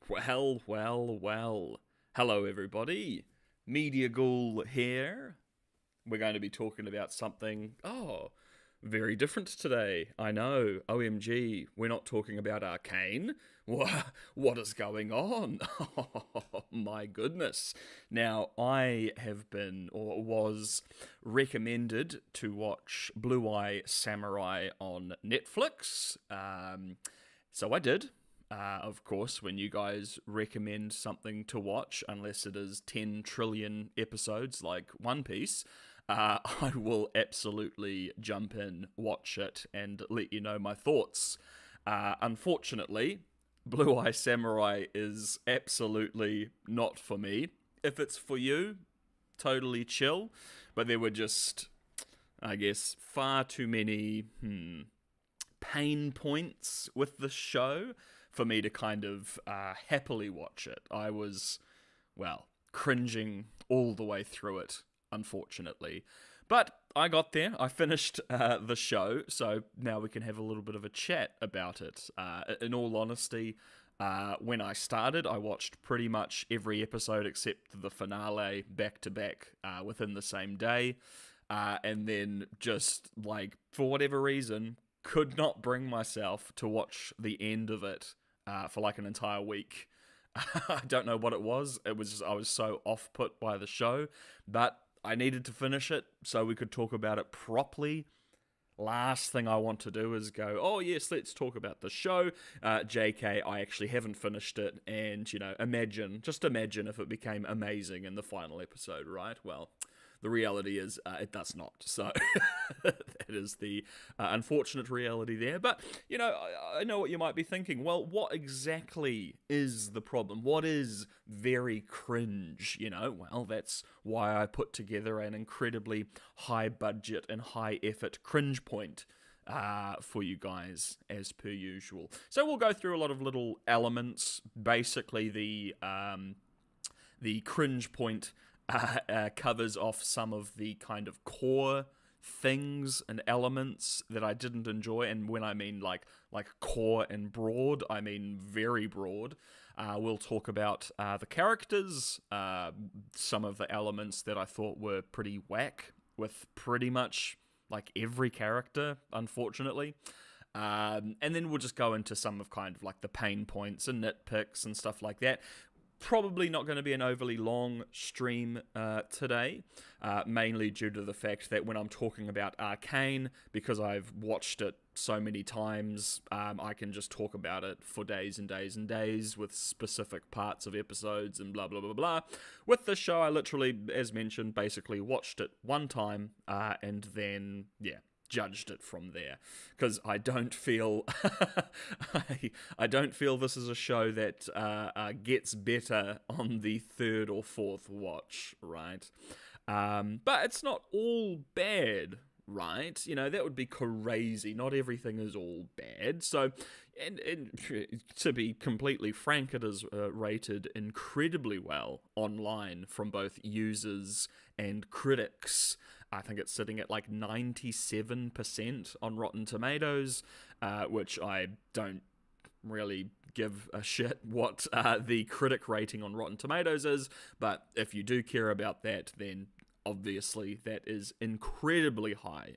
Well. Hello, everybody. Media Ghoul here. We're going to be talking about something, very different today. I know, OMG, we're not talking about Arcane. What is going on? Oh, my goodness. Now, I have been, or was recommended to watch Blue Eye Samurai on Netflix. So I did. Of course, when you guys recommend something to watch, unless it is 10 trillion episodes like One Piece, I will absolutely jump in, watch it, and let you know my thoughts. Unfortunately, Blue Eye Samurai is absolutely not for me. If it's for you, totally chill, but there were just, I guess, far too many pain points with the show for me to kind of happily watch it. I was, cringing all the way through it, unfortunately. But I got there, I finished the show, so now we can have a little bit of a chat about it. In all honesty, when I started, I watched pretty much every episode except the finale back to back within the same day. And then just, for whatever reason, could not bring myself to watch the end of it for an entire week. I don't know what it was. I was so off-put by the show, but I needed to finish it so we could talk about it properly. Last thing I want to do is go, oh yes, let's talk about the show. JK, I actually haven't finished it, and, just imagine if it became amazing in the final episode, right? Well, the reality is it does not. So that is the unfortunate reality there. But, I know what you might be thinking. Well, what exactly is the problem? What is very cringe? Well, that's why I put together an incredibly high budget and high effort cringe point for you guys, as per usual. So we'll go through a lot of little elements. Basically, the cringe point covers off some of the kind of core things and elements that I didn't enjoy, and when I mean like core and broad, I mean very broad. We'll talk about the characters, some of the elements that I thought were pretty whack with pretty much every character, unfortunately. And then we'll just go into some of kind of the pain points and nitpicks and stuff like that. Probably not going to be an overly long stream today, mainly due to the fact that when I'm talking about Arcane, because I've watched it so many times, I can just talk about it for days and days and days with specific parts of episodes and blah, blah, blah, blah. With this show, I literally, as mentioned, basically watched it one time and then, judged it from there, because I don't feel I don't feel this is a show that gets better on the third or fourth watch, right? But it's not all bad, right? That would be crazy. Not everything is all bad. So, and to be completely frank, it is rated incredibly well online from both users and critics. I think it's sitting at 97% on Rotten Tomatoes, which I don't really give a shit what the critic rating on Rotten Tomatoes is, but if you do care about that, then obviously that is incredibly high.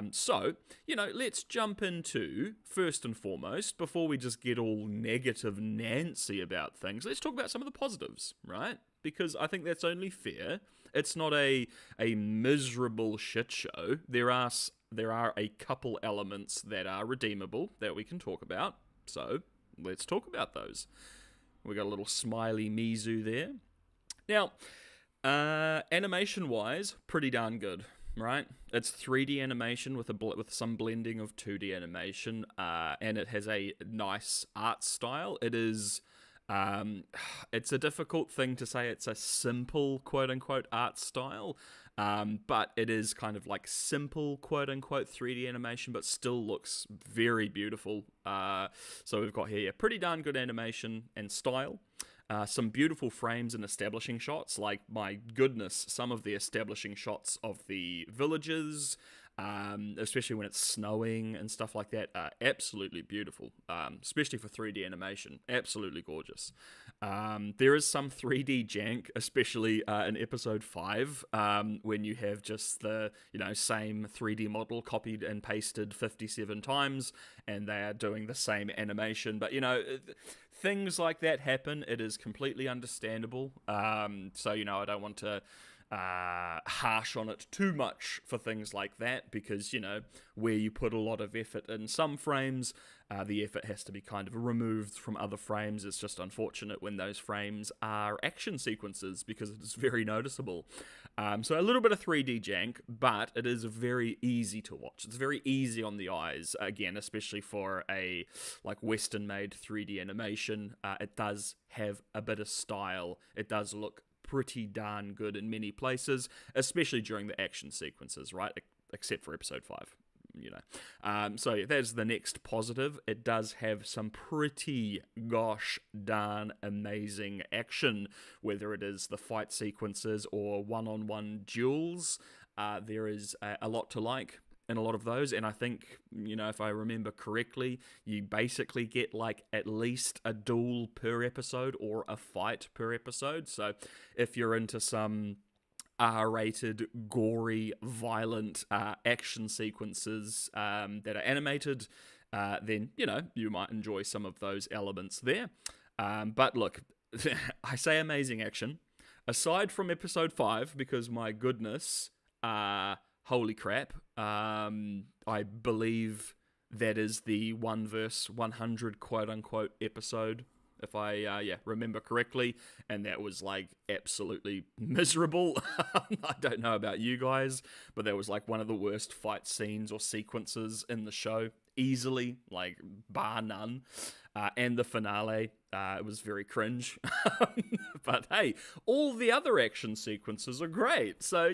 So, let's jump into, first and foremost, before we just get all negative Nancy about things, let's talk about some of the positives, right? Because I think that's only fair. It's not a miserable shit show. There are a couple elements that are redeemable that we can talk about. So let's talk about those. We got a little smiley Mizu there. Now, animation-wise, pretty darn good, right? It's 3D animation with some blending of 2D animation, and it has a nice art style. It is. It's a difficult thing to say it's a simple quote-unquote art style, but it is kind of simple quote-unquote 3D animation, but still looks very beautiful. So we've got here pretty darn good animation and style. Some beautiful frames and establishing shots, my goodness, some of the establishing shots of the villages, especially when it's snowing and stuff like that, are absolutely beautiful, especially for 3D animation. Absolutely gorgeous. There is some 3D jank, especially in episode 5, when you have just the same 3D model copied and pasted 57 times, and they are doing the same animation. But things like that happen. It is completely understandable. So I don't want to harsh on it too much for things like that, because where you put a lot of effort in some frames, the effort has to be kind of removed from other frames. It's just unfortunate when those frames are action sequences, because it is very noticeable. So a little bit of 3D jank, but it is very easy to watch. It's very easy on the eyes, again, especially for a Western-made 3D animation. It does have a bit of style. It does look pretty darn good in many places, especially during the action sequences, right? Except for episode 5, So that's the next positive. It does have some pretty gosh darn amazing action, whether it is the fight sequences or one-on-one duels. There is a lot to like in a lot of those, and I think, if I remember correctly, you basically get at least a duel per episode or a fight per episode. So if you're into some R-rated, gory, violent action sequences that are animated, then you might enjoy some of those elements there. But look, I say amazing action aside from episode 5, because my goodness, holy crap, I believe that is the 1 verse 100 quote-unquote episode, if I remember correctly, and that was absolutely miserable. I don't know about you guys, but that was one of the worst fight scenes or sequences in the show, easily, bar none. And the finale, it was very cringe. But hey, all the other action sequences are great, so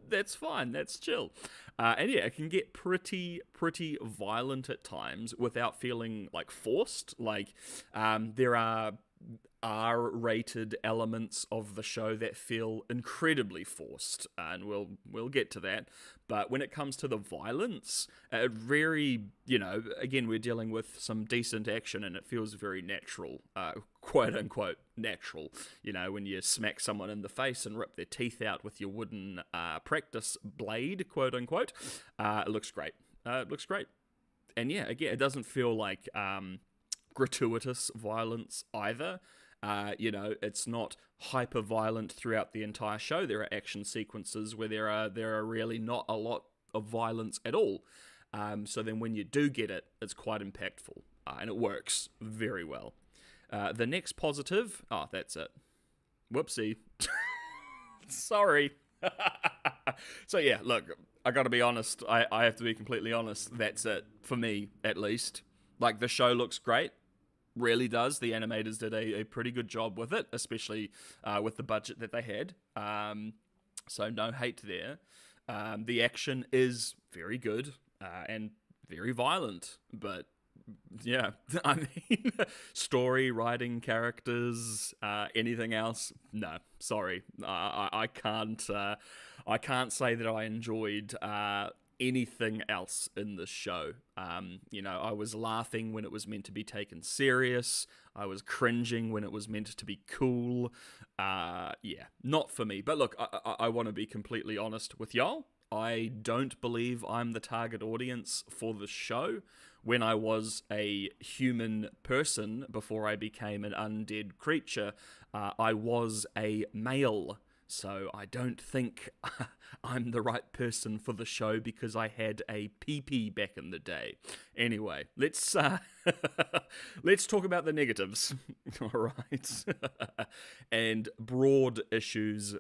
that's fine, that's chill. And yeah, it can get pretty violent at times without feeling forced. There are R-rated elements of the show that feel incredibly forced, and we'll get to that. But when it comes to the violence, it very, again, we're dealing with some decent action, and it feels very natural, quote-unquote natural. When you smack someone in the face and rip their teeth out with your wooden practice blade, quote-unquote, it looks great. And yeah, again, it doesn't feel like gratuitous violence either. It's not hyper violent throughout the entire show. There are action sequences where there are really not a lot of violence at all. So then when you do get it, it's quite impactful, and it works very well. The next positive, that's it. Whoopsie. Sorry. So yeah, look, I gotta be honest. I have to be completely honest. That's it for me, at least. The show looks great. Really does. The animators did a pretty good job with it, especially with the budget that they had. So no hate there. The action is very good and very violent, but yeah, I mean, story, writing, characters, anything else? No, sorry, I can't say that I enjoyed anything else in this show. I was laughing when it was meant to be taken serious. I was cringing when it was meant to be cool. Yeah, not for me. But look, I want to be completely honest with y'all. I don't believe I'm the target audience for the show. When I was a human person before I became an undead creature, I was a male. So I don't think I'm the right person for the show because I had a pee-pee back in the day. Anyway, let's talk about the negatives. All right. And broad issues,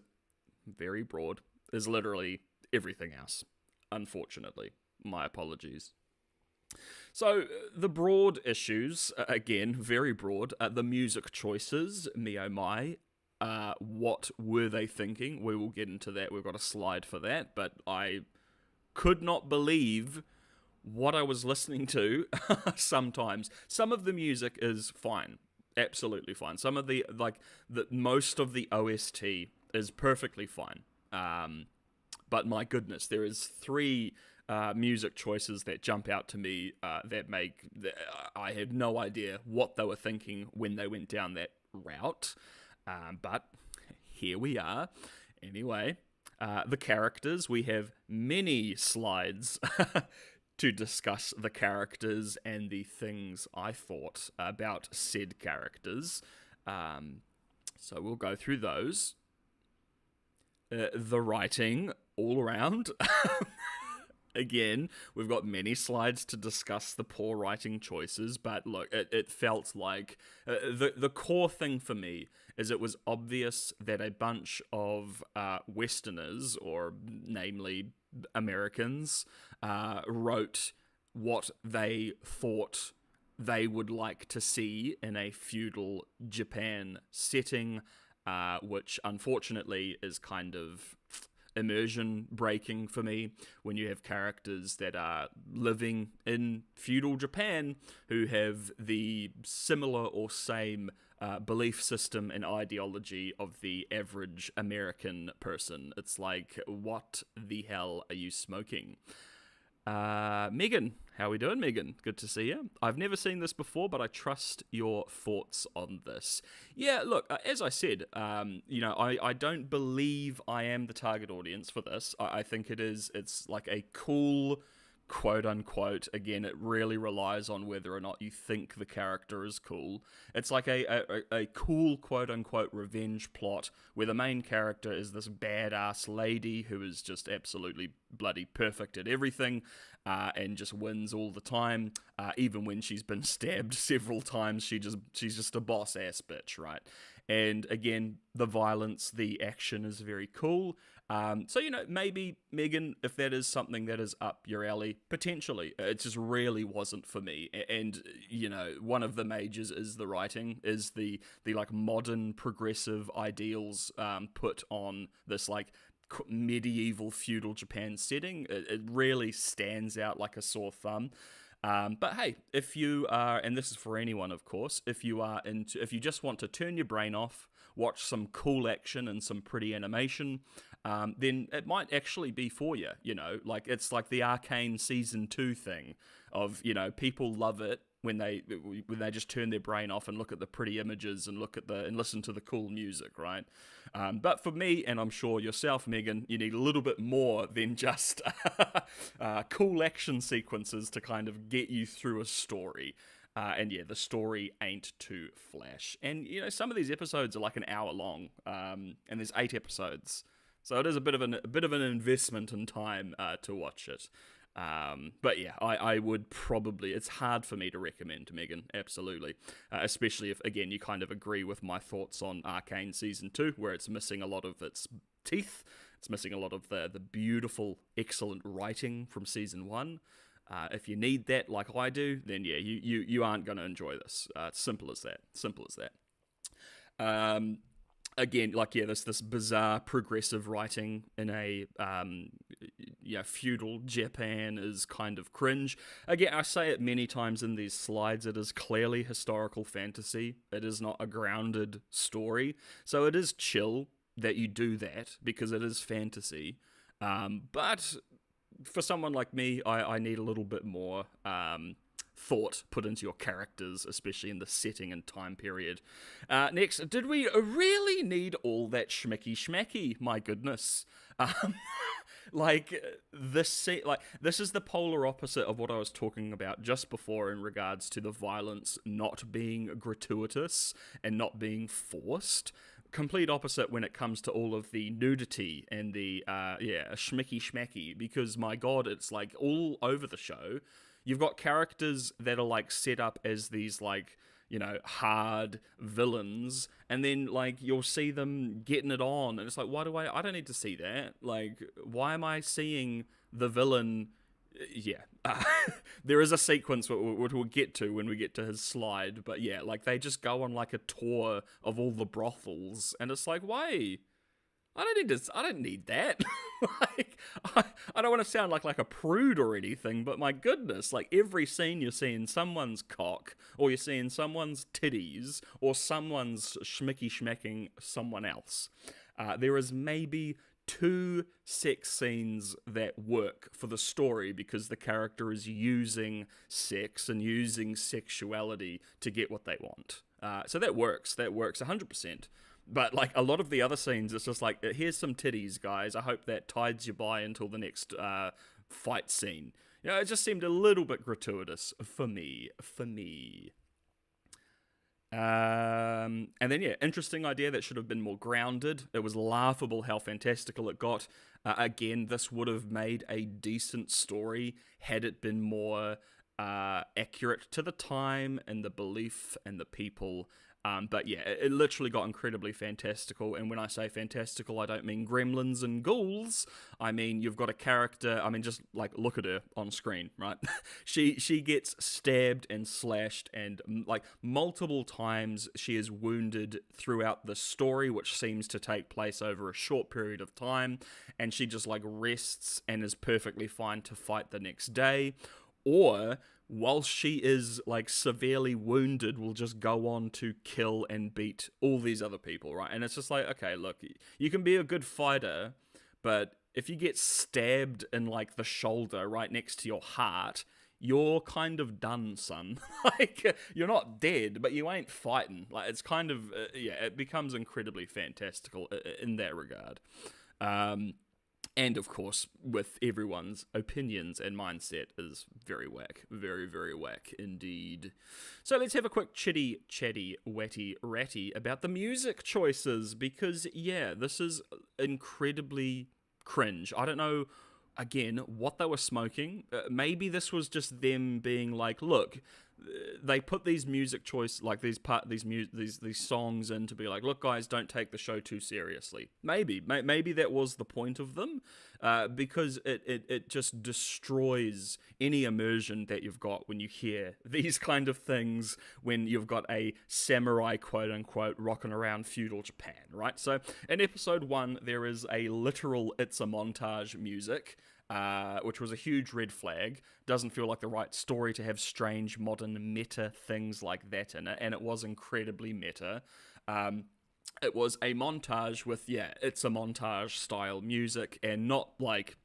very broad, is literally everything else, unfortunately. My apologies. So, the broad issues, again, very broad, the music choices, me oh my. What were they thinking? We will get into that. We've got a slide for that. But I could not believe what I was listening to sometimes. Some of the music is fine. Absolutely fine. Some of the most of the OST is perfectly fine. But my goodness, there is 3 music choices that jump out to me I had no idea what they were thinking when they went down that route. But here we are. Anyway, the characters, we have many slides to discuss the characters and the things I thought about said characters. So we'll go through those. The writing all around. Again, we've got many slides to discuss the poor writing choices, but look, it felt like the core thing for me is it was obvious that a bunch of Westerners, or namely Americans, wrote what they thought they would like to see in a feudal Japan setting, which unfortunately is kind of immersion breaking for me when you have characters that are living in feudal Japan who have the similar or same belief system and ideology of the average American person. It's like, what the hell are you smoking? Megan, how are we doing, Megan? Good to see you. I've never seen this before, but I trust your thoughts on this. Yeah, look, as I said, I don't believe I am the target audience for this. I think it's like a cool, quote unquote, again, it really relies on whether or not you think the character is cool. It's like a cool, quote unquote, revenge plot where the main character is this badass lady who is just absolutely bloody perfect at everything, and just wins all the time, even when she's been stabbed several times. She's just a boss ass bitch, right? And again, the violence, the action is very cool. So, maybe, Megan, if that is something that is up your alley, potentially. It just really wasn't for me. And, one of the majors is the writing, is the like modern progressive ideals put on this like medieval feudal Japan setting. It really stands out like a sore thumb. But hey, if you are, and this is for anyone, of course, if you just want to turn your brain off, watch some cool action and some pretty animation, then it might actually be for you. Like it's like the Arcane Season 2 thing of, people love it when they just turn their brain off and look at the pretty images and and listen to the cool music, right? But for me, and I'm sure yourself, Megan, you need a little bit more than just cool action sequences to kind of get you through a story. And yeah, the story ain't too flash. And some of these episodes are like an hour long, and there's 8 episodes, so it is a bit of an investment in time to watch it. But yeah, I would probably, it's hard for me to recommend, Megan, absolutely. Especially if, again, you kind of agree with my thoughts on Arcane Season 2, where it's missing a lot of its teeth, it's missing a lot of the beautiful, excellent writing from Season 1. If you need that like I do, then yeah, you aren't going to enjoy this. It's simple as that. Again, like, yeah, this bizarre progressive writing in a feudal Japan is kind of cringe. Again, I say it many times in these slides, it is clearly historical fantasy. It is not a grounded story. So it is chill that you do that because it is fantasy. But for someone like me, I need a little bit more thought put into your characters, especially in the setting and time period. Next, did we really need all that schmicky? My goodness. This is the polar opposite of what I was talking about just before in regards to the violence not being gratuitous and not being forced. Complete opposite when it comes to all of the nudity and the schmicky, because my god, it's like all over the show. You've got characters that are like set up as these like, hard villains, and then like you'll see them getting it on, and it's like, why do I don't need to see that. Like, why am I seeing the villain? There is a sequence which we'll get to when we get to his slide, but yeah, like they just go on like a tour of all the brothels, and it's like, why? I don't need that. Like, I don't want to sound like a prude or anything, but my goodness, like every scene you're seeing someone's cock, or you're seeing someone's titties, or someone's schmicky schmacking someone else. There is maybe two sex scenes that work for the story because the character is using sex and using sexuality to get what they want. So that works 100%. But like a lot of the other scenes, it's just like, here's some titties, guys. I hope that tides you by until the next fight scene. You know, it just seemed a little bit gratuitous for me. And then, yeah, interesting idea that should have been more grounded. It was laughable how fantastical it got. Again, this would have made a decent story had it been more accurate to the time and the belief and the people. But yeah, it literally got incredibly fantastical. And when I say fantastical, I don't mean gremlins and ghouls. I mean, you've got a character, I mean, just like look at her on screen, right? she gets stabbed and slashed and like multiple times she is wounded throughout the story, which seems to take place over a short period of time. And she just like rests and is perfectly fine to fight the next day. Or whilst she is like severely wounded, will just go on to kill and beat all these other people, right? And it's just like, okay, look, you can be a good fighter, but if you get stabbed in like the shoulder right next to your heart, you're kind of done, son. Like, you're not dead, but you ain't fighting. Like, it's kind of, it becomes incredibly fantastical in that regard. And of course, with everyone's opinions and mindset is very whack. Very, very whack indeed. So let's have a quick chatty, wetty, ratty about the music choices, because, yeah, this is incredibly cringe. I don't know, again, what they were smoking. Maybe this was just them being like, look, they put these music choice, like these songs in to be like, look guys, don't take the show too seriously. Maybe that was the point of them, because it just destroys any immersion that you've got when you hear these kind of things when you've got a samurai quote unquote rocking around feudal Japan, right? So in episode 1 there is a literal "it's a montage" music, which was a huge red flag. Doesn't feel like the right story to have strange modern meta things like that in it, and it was incredibly meta. It was a montage with, it's a montage style music, and not like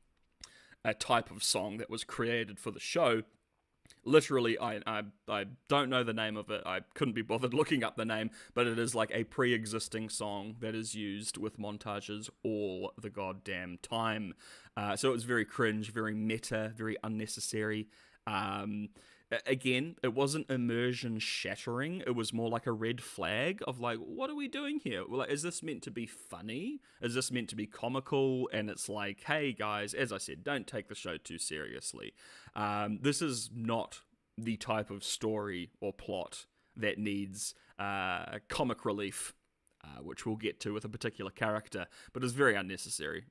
a type of song that was created for the show. Literally, I don't know the name of it. I couldn't be bothered looking up the name, but it is like a pre-existing song that is used with montages all the goddamn time. So it was very cringe, very meta, very unnecessary. Again, it wasn't immersion shattering. It was more like a red flag of like, what are we doing here? Like, is this meant to be funny? Is this meant to be comical? And it's like, hey guys, as I said, don't take the show too seriously. This is not the type of story or plot that needs comic relief, which we'll get to with a particular character, but it's very unnecessary,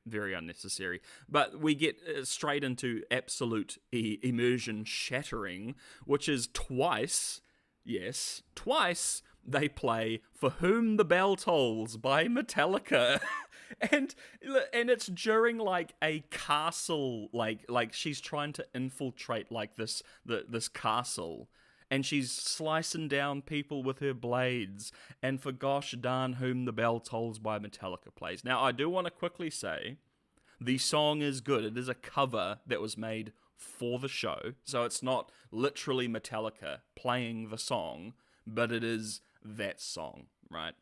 But we get straight into absolute immersion shattering, which is twice, they play "For Whom the Bell Tolls" by Metallica. And it's during like a castle, like she's trying to infiltrate like this castle, and she's slicing down people with her blades, and for gosh darn whom the bell tolls by Metallica plays. Now, I do want to quickly say, the song is good. It is a cover that was made for the show, so it's not literally Metallica playing the song, but it is that song, right?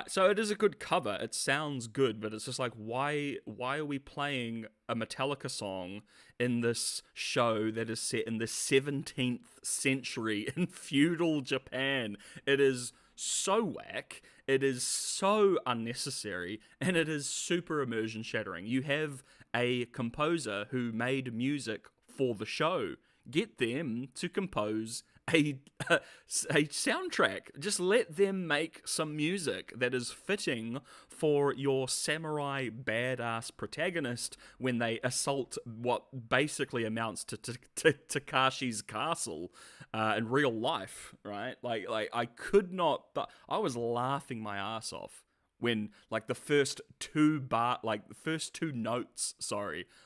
So it is a good cover. It sounds good, but it's just like, why are we playing a Metallica song in this show that is set in the 17th century in feudal Japan? It is so whack. It is so unnecessary, and it is super immersion shattering. You have a composer who made music for the show. Get them to compose a soundtrack. Just let them make some music that is fitting for your samurai badass protagonist when they assault what basically amounts to Takashi's castle in real life, right? Like I could not, but I was laughing my ass off when like the first two notes,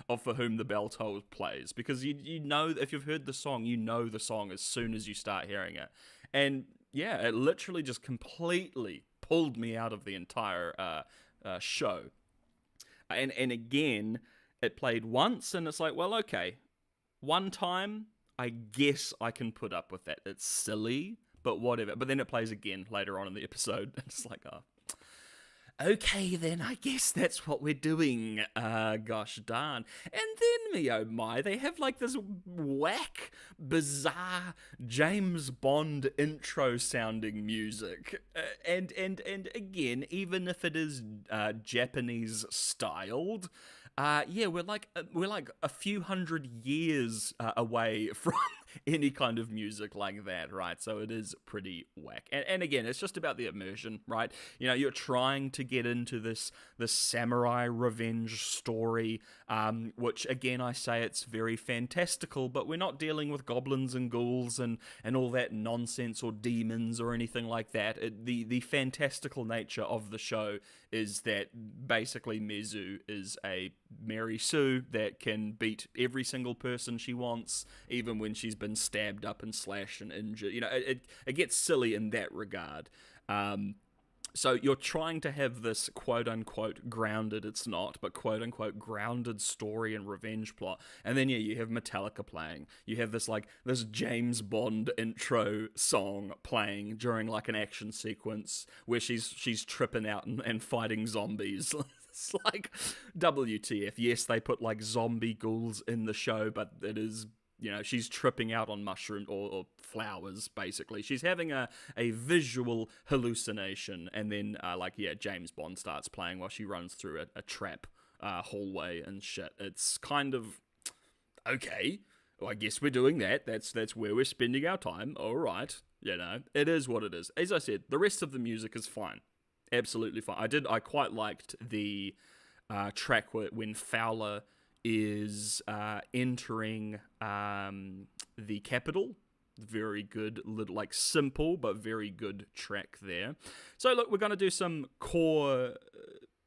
of "For Whom the Bell Tolls" plays, because you know, if you've heard the song, you know the song as soon as you start hearing it. And yeah, it literally just completely pulled me out of the entire show. And again, it played once, and it's like, well, okay, one time, I guess I can put up with that. It's silly, but whatever. But then it plays again later on in the episode. It's like, oh, okay, then I guess that's what we're doing. Gosh darn. And then, me oh my, they have like this whack, bizarre James Bond intro sounding music. And again, even if it is Japanese styled, yeah, we're like a few hundred years away from any kind of music like that, right? So it is pretty whack. And again, it's just about the immersion, right? You know, you're trying to get into this samurai revenge story, which again, I say it's very fantastical, but we're not dealing with goblins and ghouls and all that nonsense or demons or anything like that. The fantastical nature of the show is that basically Mizu is a Mary Sue that can beat every single person she wants, even when she's been stabbed up and slashed and injured. You know, it gets silly in that regard. So you're trying to have this quote-unquote grounded, it's not, but quote-unquote grounded story and revenge plot. And then, yeah, you have Metallica playing. You have this James Bond intro song playing during, like, an action sequence where she's tripping out and fighting zombies. It's like, WTF. Yes, they put, like, zombie ghouls in the show, but it is... You know, she's tripping out on mushroom or flowers, basically. She's having a visual hallucination, and then, James Bond starts playing while she runs through a trap hallway and shit. It's kind of, okay, well, I guess we're doing that. That's where we're spending our time. All right, you know, it is what it is. As I said, the rest of the music is fine. Absolutely fine. I quite liked the track when Fowler is entering the capital. Very good, little, like, simple but very good track there. So look, we're going to do some core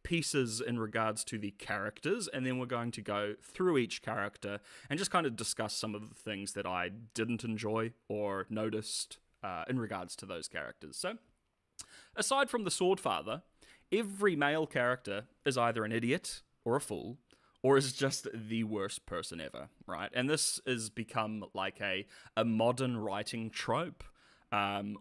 pieces in regards to the characters, and then we're going to go through each character and just kind of discuss some of the things that I didn't enjoy or noticed in regards to those characters. So aside from the Swordfather, every male character is either an idiot or a fool, or is just the worst person ever, right? And this has become like a modern writing trope,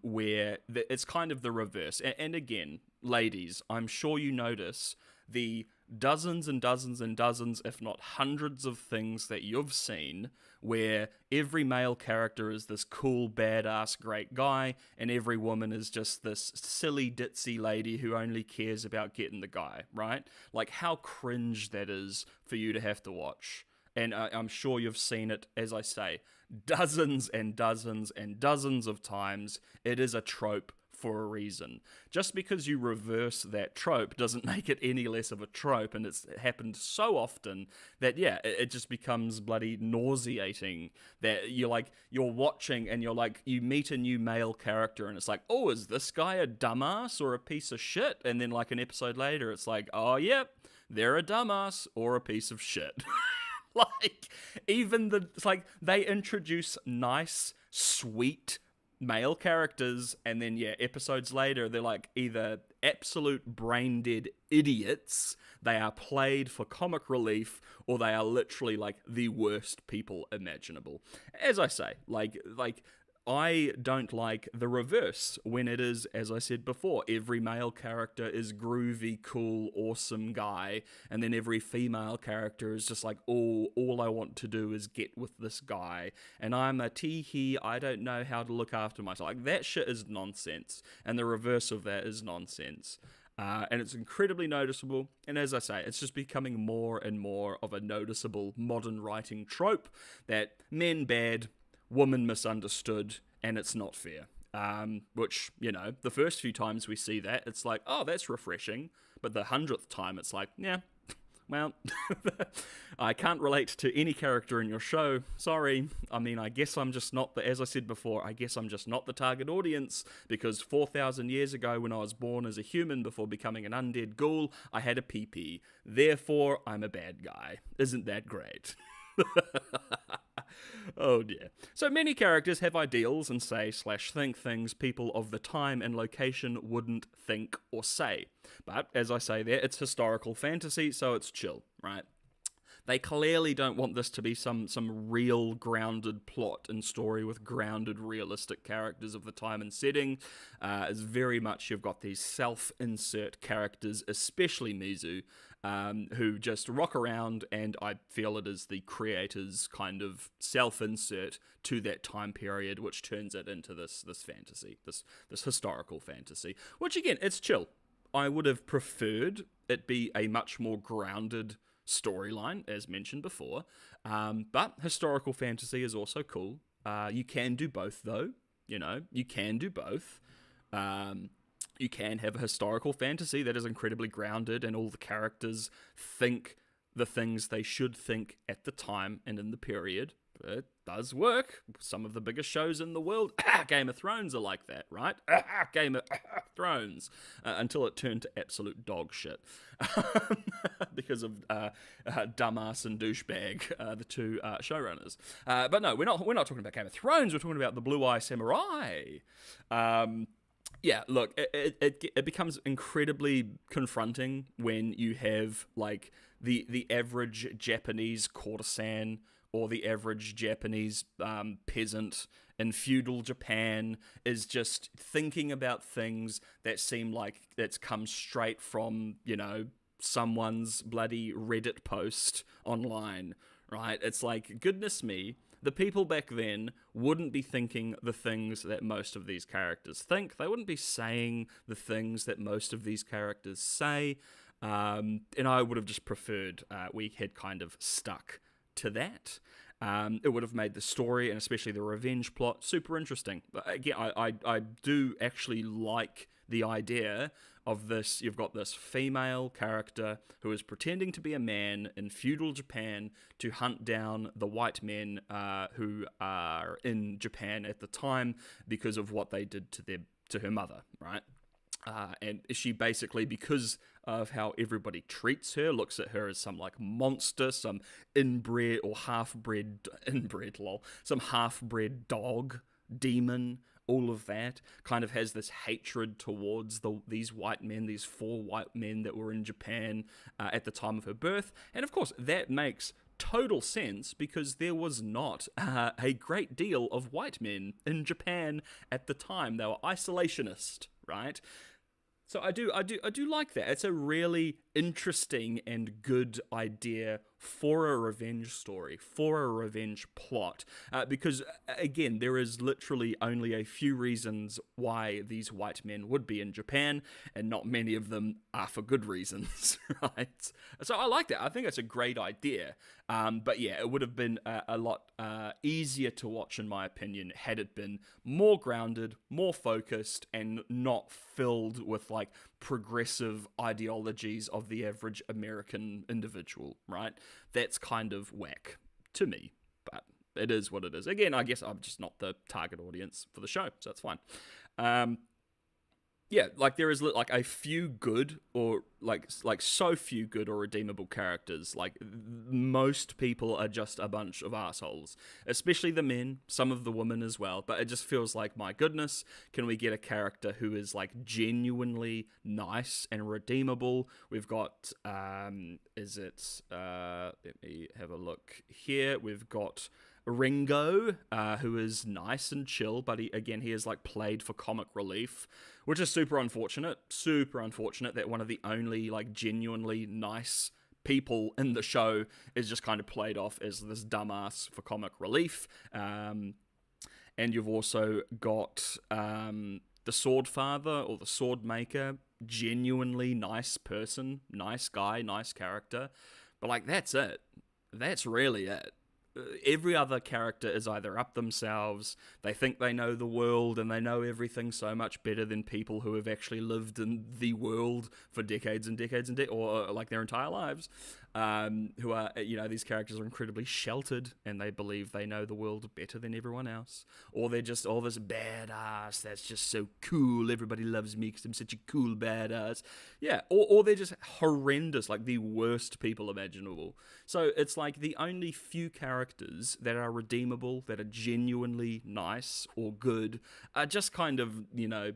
where it's kind of the reverse. And again, ladies, I'm sure you notice the dozens and dozens and dozens, if not hundreds of things that you've seen where every male character is this cool, badass, great guy, and every woman is just this silly, ditzy lady who only cares about getting the guy, right? Like, how cringe that is for you to have to watch. And I'm sure you've seen it, as I say, dozens and dozens and dozens of times. It is a trope for a reason. Just because you reverse that trope doesn't make it any less of a trope, and it's happened so often that, yeah, it just becomes bloody nauseating that you're watching and you meet a new male character and it's like, oh, is this guy a dumbass or a piece of shit? And then like an episode later, it's like, oh, yep, they're a dumbass or a piece of shit. Like, it's like they introduce nice, sweet male characters, and then, yeah, episodes later, they're like either absolute brain-dead idiots, they are played for comic relief, or they are literally, like, the worst people imaginable. As I say, like, I don't like the reverse when it is, as I said before, every male character is groovy, cool, awesome guy, and then every female character is just like, oh, all I want to do is get with this guy, and I'm a teehee, I don't know how to look after myself. Like, that shit is nonsense, and the reverse of that is nonsense. And it's incredibly noticeable, and as I say, it's just becoming more and more of a noticeable modern writing trope that men bad, woman misunderstood, and it's not fair. Which, you know, the first few times we see that, it's like, oh, that's refreshing. But the 100th time, it's like, yeah, well, I can't relate to any character in your show. Sorry. I mean, I guess I'm just not as I said before, I guess I'm just not the target audience, because 4,000 years ago, when I was born as a human before becoming an undead ghoul, I had a pee-pee. Therefore, I'm a bad guy. Isn't that great? Oh dear. So many characters have ideals and say/think things people of the time and location wouldn't think or say. But as I say there, it's historical fantasy, so it's chill, right? They clearly don't want this to be some real grounded plot and story with grounded realistic characters of the time and setting. It's very much you've got these self-insert characters, especially Mizu, who just rock around, and I feel it is the creator's kind of self-insert to that time period, which turns it into this fantasy, this historical fantasy, which again, it's chill. I would have preferred it be a much more grounded storyline, as mentioned before, but historical fantasy is also cool. You can do both, though. You can do both. You can have a historical fantasy that is incredibly grounded, and all the characters think the things they should think at the time and in the period. It does work. Some of the biggest shows in the world, Game of Thrones, are like that, right? Game of Thrones. Until it turned to absolute dog shit. Because of dumbass and douchebag, the two showrunners. But no, we're not talking about Game of Thrones. We're talking about the Blue Eye Samurai. Yeah, look, it becomes incredibly confronting when you have like the average Japanese courtesan or the average Japanese peasant in feudal Japan is just thinking about things that seem like it's come straight from, someone's bloody Reddit post online, right? It's like, goodness me, the people back then wouldn't be thinking the things that most of these characters think. They wouldn't be saying the things that most of these characters say. And I would have just preferred we had kind of stuck to that. It would have made the story, and especially the revenge plot, super interesting. Again, I do actually like the idea of this. You've got this female character who is pretending to be a man in feudal Japan to hunt down the white men who are in Japan at the time because of what they did to her mother, right? And she basically, because of how everybody treats her, looks at her as some like monster, some inbred or half-bred, some half-bred dog, demon, all of that, kind of has this hatred towards these white men, these 4 white men that were in Japan at the time of her birth. And of course, that makes total sense because there was not a great deal of white men in Japan at the time. They were isolationist, right? So I do like that. It's a really interesting and good idea for a revenge story, for a revenge plot, because again, there is literally only a few reasons why these white men would be in Japan, and not many of them are for good reasons, right? So I like that. I think it's a great idea. But yeah, it would have been a lot easier to watch, in my opinion, had it been more grounded, more focused, and not filled with like progressive ideologies of the average American individual, right? That's kind of whack to me, but it is what it is. Again, I guess I'm just not the target audience for the show, so that's fine. Yeah, like there is like a few good or like so few good or redeemable characters. Like most people are just a bunch of assholes, especially the men, some of the women as well. But it just feels like, my goodness, can we get a character who is like genuinely nice and redeemable? We've got, let me have a look here. We've got Ringo, who is nice and chill, but he is like played for comic relief, which is super unfortunate that one of the only like genuinely nice people in the show is just kind of played off as this dumbass for comic relief. And you've also got the Sword Father or the Sword Maker, genuinely nice person, nice guy, nice character, but like that's it. That's really it. Every other character is either up themselves, they think they know the world and they know everything so much better than people who have actually lived in the world for decades and decades or like their entire lives, who are, these characters are incredibly sheltered and they believe they know the world better than everyone else, or they're just all this badass that's just so cool, everybody loves me because I'm such a cool badass. Yeah, or they're just horrendous, like the worst people imaginable. So it's like the only few characters characters that are redeemable, that are genuinely nice or good, are just kind of,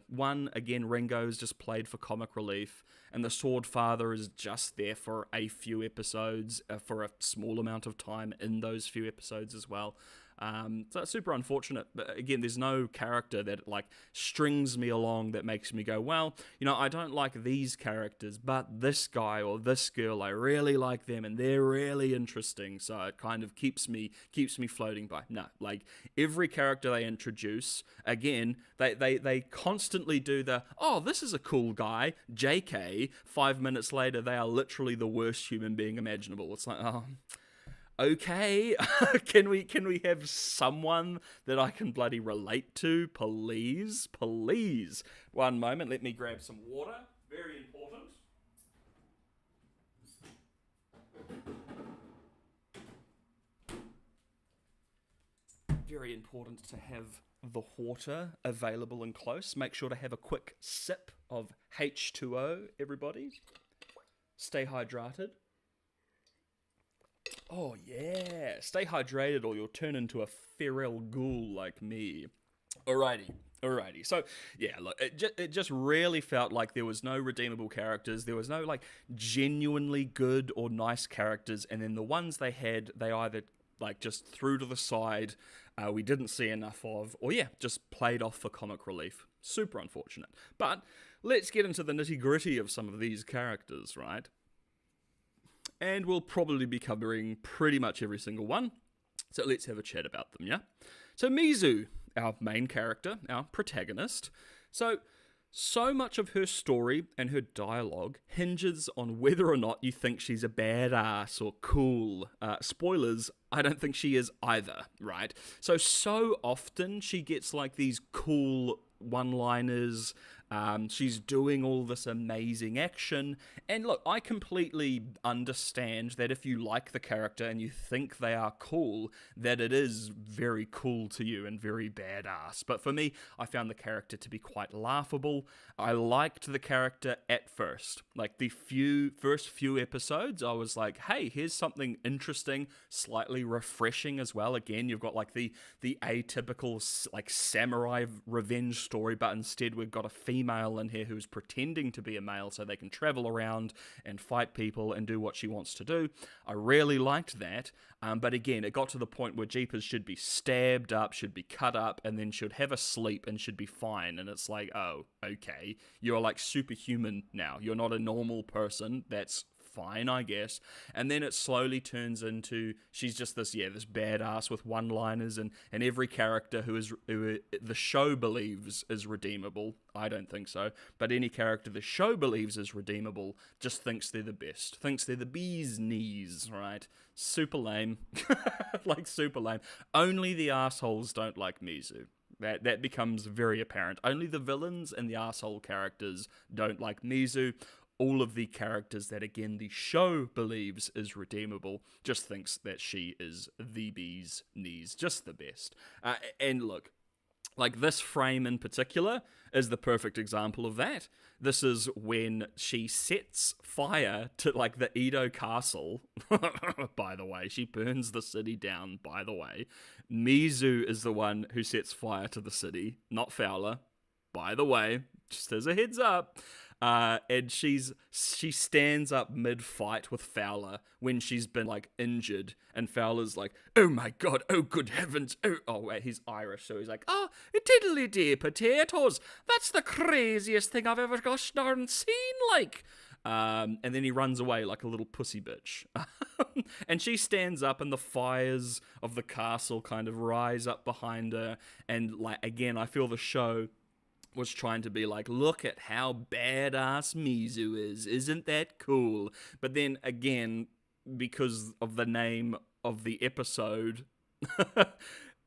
one, again, Ringo's just played for comic relief, and the Sword Father is just there for a few episodes, for a small amount of time in those few episodes as well. So it's super unfortunate. But again, there's no character that strings me along that makes me go, well, I don't like these characters, but this guy or this girl, I really like them and they're really interesting. So it kind of keeps me floating by. No, every character they introduce, again, they constantly do this is a cool guy, JK. 5 minutes later, they are literally the worst human being imaginable. It's like, oh, okay, can we have someone that I can bloody relate to, please? Please. One moment, let me grab some water. Very important. Very important to have the water available and close. Make sure to have a quick sip of H2O, everybody. Stay hydrated. Oh yeah, stay hydrated or you'll turn into a feral ghoul like me. Alrighty. So yeah, look, it just really felt like there was no redeemable characters. There was no genuinely good or nice characters, and then the ones they had, they either just threw to the side, we didn't see enough of, or yeah, just played off for comic relief. Super unfortunate. But let's get into the nitty-gritty of some of these characters, right? And we'll probably be covering pretty much every single one. So let's have a chat about them, yeah? So Mizu, our main character, our protagonist. So much of her story and her dialogue hinges on whether or not you think she's a badass or cool. Spoilers, I don't think she is either, right? So often she gets these cool one-liners. She's doing all this amazing action, and look, I completely understand that if you like the character and you think they are cool, that it is very cool to you and very badass. But for me, I found the character to be quite laughable. I liked the character at first. The first few episodes, I was like, hey, here's something interesting, slightly refreshing as well. Again, you've got the atypical samurai revenge story, but instead we've got a female in here who's pretending to be a male so they can travel around and fight people and do what she wants to do. I really liked that, but again, it got to the point where Cjbeards should be stabbed up, should be cut up, and then should have a sleep and should be fine, and it's like, oh, okay, you're superhuman now, you're not a normal person, that's fine, I guess. And then it slowly turns into she's just this badass with one-liners, and every character who the show believes is redeemable. I don't think so, but any character the show believes is redeemable just thinks they're the best, thinks they're the bee's knees, right? Super lame. Super lame. Only the assholes don't like Mizu. That becomes very apparent. Only the villains and the asshole characters don't like Mizu. All of the characters that, again, the show believes is redeemable just thinks that she is the bee's knees, just the best. And look, this frame in particular is the perfect example of that. This is when she sets fire to, the Edo castle. By the way, she burns the city down, by the way. Mizu is the one who sets fire to the city, not Fowler, by the way, just as a heads up. And she stands up mid-fight with Fowler when she's been injured, and Fowler's like, oh my god, oh good heavens, oh wait, he's Irish, so he's like, oh, diddly-dee potatoes, that's the craziest thing I've ever gosh darn seen, and then he runs away like a little pussy bitch. And she stands up and the fires of the castle kind of rise up behind her, and again, I feel the show was trying to be look at how badass Mizu is. Isn't that cool? But then again, because of the name of the episode,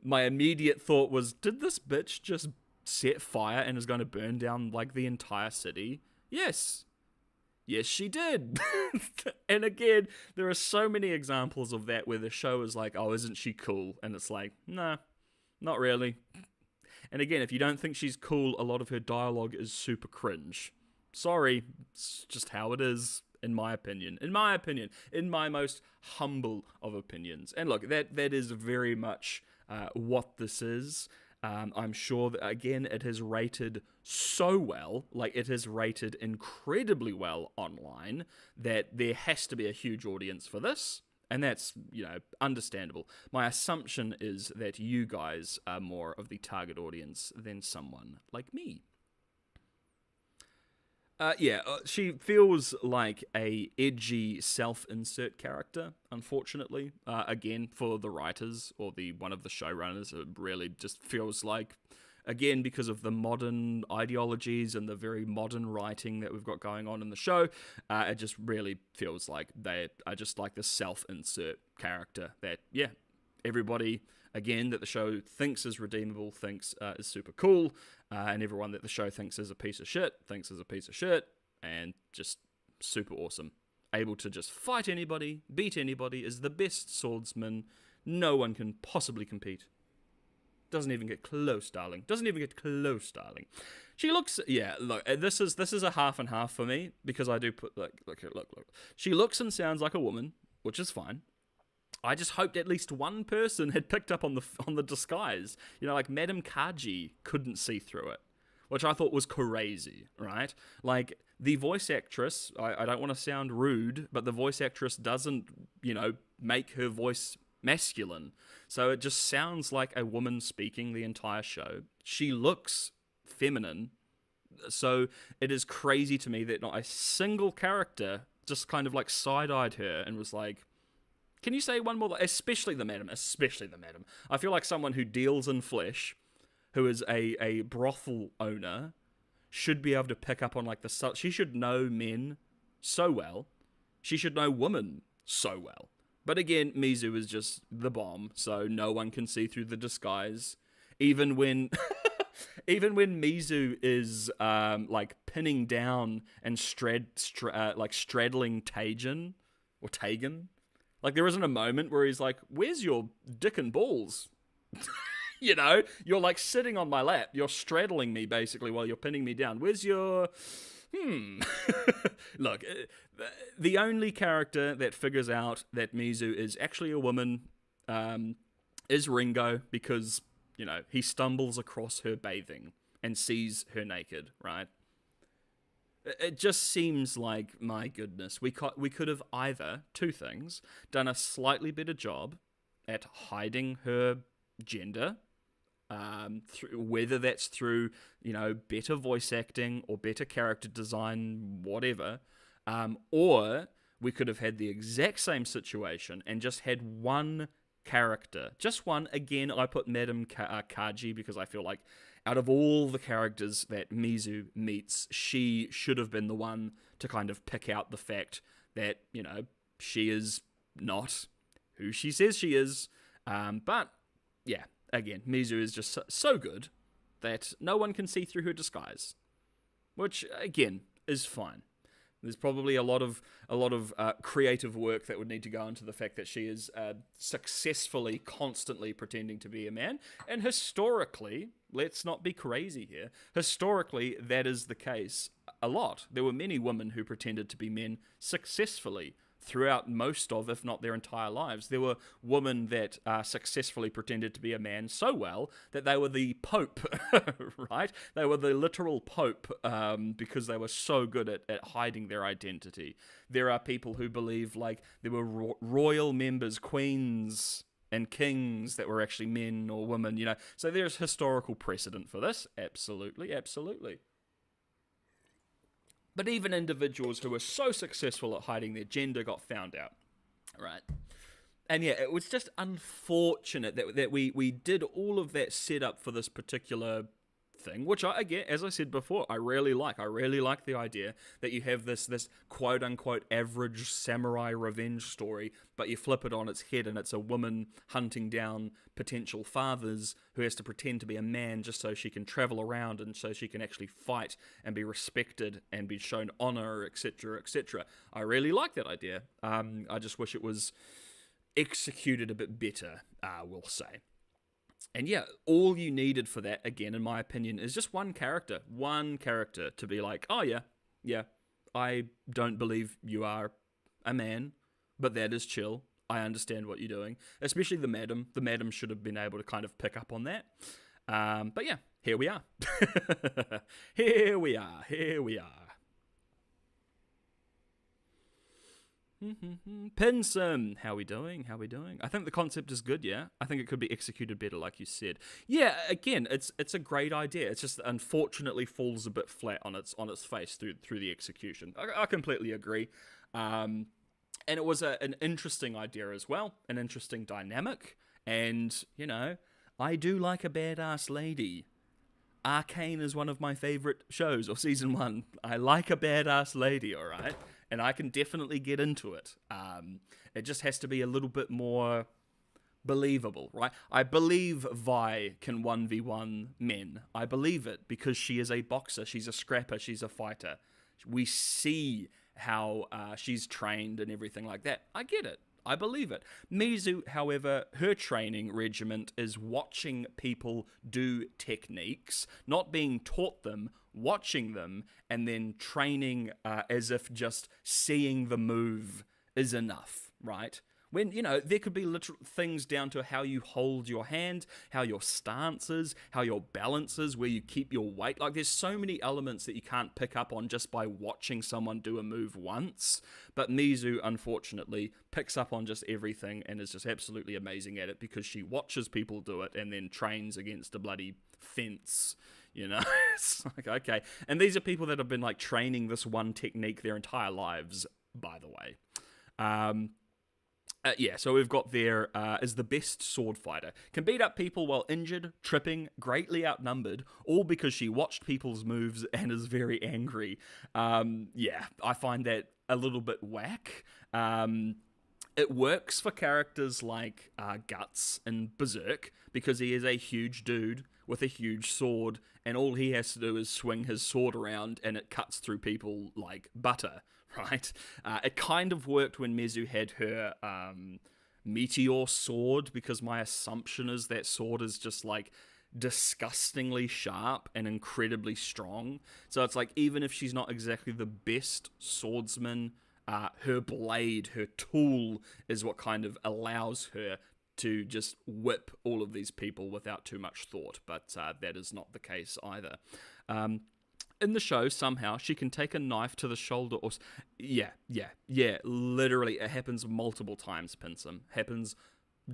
my immediate thought was, did this bitch just set fire and is going to burn down the entire city? Yes. Yes, she did. And again, there are so many examples of that where the show is oh, isn't she cool? And it's nah, not really. And again, if you don't think she's cool, a lot of her dialogue is super cringe. Sorry, it's just how it is. in my opinion. In my most humble of opinions. And look, that is very much what this is. I'm sure that, again, it has rated so well, like it has rated incredibly well online, that there has to be a huge audience for this. And that's, understandable. My assumption is that you guys are more of the target audience than someone like me. She feels like a edgy self-insert character, unfortunately. Again, for the writers or one of the showrunners, it really just feels like, again, because of the modern ideologies and the very modern writing that we've got going on in the show, it just really feels like they are just like this self-insert character that, everybody, again, that the show thinks is redeemable, thinks is super cool, and everyone that the show thinks is a piece of shit, and just super awesome. Able to just fight anybody, beat anybody, is the best swordsman. No one can possibly compete. Doesn't even get close, darling. She looks, look, this is a half and half for me, because I do put, look. She looks and sounds like a woman, which is fine. I just hoped at least one person had picked up on the disguise. Like Madame Kaji couldn't see through it, which I thought was crazy, right? Like, the voice actress, I don't want to sound rude, but the voice actress doesn't, make her voice masculine. So it just sounds like a woman speaking the entire show. She looks feminine. So it is crazy to me that not a single character just kind of like side-eyed her and was like, can you say one more? Especially the madam. I feel like someone who deals in flesh, who is a brothel owner, should be able to pick up on like she should know men so well. She should know women so well. But again, Mizu is just the bomb, so no one can see through the disguise. Even when Mizu is like pinning down and straddling Tagen or Tagan. Like, there isn't a moment where he's like, where's your dick and balls? You're like sitting on my lap. You're straddling me, basically, while you're pinning me down. Where's your... Look, the only character that figures out that Mizu is actually a woman is Ringo, because, he stumbles across her bathing and sees her naked, right? It just seems like, my goodness, we could have either, two things, done a slightly better job at hiding her gender, whether that's through, better voice acting or better character design, whatever, or we could have had the exact same situation and just had one character, just one. Again, I put Madame Kaji because I feel like out of all the characters that Mizu meets, she should have been the one to kind of pick out the fact that, she is not who she says she is. But, yeah, again, Mizu is just so good that no one can see through her disguise, which, again, is fine. There's probably a lot of creative work that would need to go into the fact that she is successfully, constantly pretending to be a man. And historically, let's not be crazy here, historically, that is the case a lot. There were many women who pretended to be men successfully throughout most of, if not their entire lives. There were women that successfully pretended to be a man so well that they were the Pope, right? They were the literal Pope because they were so good at hiding their identity. There are people who believe like there were royal members, queens and kings that were actually men or women, So there's historical precedent for this. Absolutely, absolutely. But even individuals who were so successful at hiding their gender got found out, right? And yeah, it was just unfortunate that we did all of that setup for this particular thing, which again, as I said before, I really like. I really like the idea that you have this quote-unquote average samurai revenge story, but you flip it on its head and it's a woman hunting down potential fathers who has to pretend to be a man just so she can travel around and so she can actually fight and be respected and be shown honor, etc., etc. I really like that idea. I just wish it was executed a bit better, we'll say. And yeah, all you needed for that, again, in my opinion, is just one character to be like, oh yeah, I don't believe you are a man, but that is chill. I understand what you're doing, especially the madam. The madam should have been able to kind of pick up on that. But yeah, here we are. Here we are. Here we are. Pinsum, how we doing? How we doing? I think the concept is good, yeah. I think it could be executed better, like you said. Yeah, again, it's a great idea. It's just unfortunately falls a bit flat on its face through the execution. I completely agree. And it was an interesting idea as well, an interesting dynamic. And you know, I do like a badass lady. Arcane is one of my favorite shows, or season 1. I like a badass lady, all right. And I can definitely get into it. It just has to be a little bit more believable, right? I believe Vi can 1v1 men. I believe it because she is a boxer, she's a scrapper, she's a fighter. We see how she's trained and everything like that. I get it. I believe it. Mizu, however, her training regiment is watching people do techniques, not being taught them, watching them, and then training as if just seeing the move is enough, right? When, you know, there could be literal things down to how you hold your hand, how your stance is, how your balance is, where you keep your weight. Like, there's so many elements that you can't pick up on just by watching someone do a move once. But Mizu, unfortunately, picks up on just everything and is just absolutely amazing at it because she watches people do it and then trains against a bloody fence. You know, it's like, okay. And these are people that have been, like, training this one technique their entire lives, by the way. Yeah, so we've got there is the best sword fighter. Can beat up people while injured, tripping, greatly outnumbered, all because she watched people's moves and is very angry. Yeah, I find that a little bit whack. It works for characters like Guts and Berserk because he is a huge dude with a huge sword, and all he has to do is swing his sword around and it cuts through people like butter. Right? It kind of worked when Mizu had her meteor sword, because my assumption is that sword is just like disgustingly sharp and incredibly strong. So it's like, even if she's not exactly the best swordsman, her blade, her tool is what kind of allows her to just whip all of these people without too much thought. But that is not the case either. In the show, somehow, she can take a knife to the shoulder or... Yeah, literally, it happens multiple times, Pinsum. Happens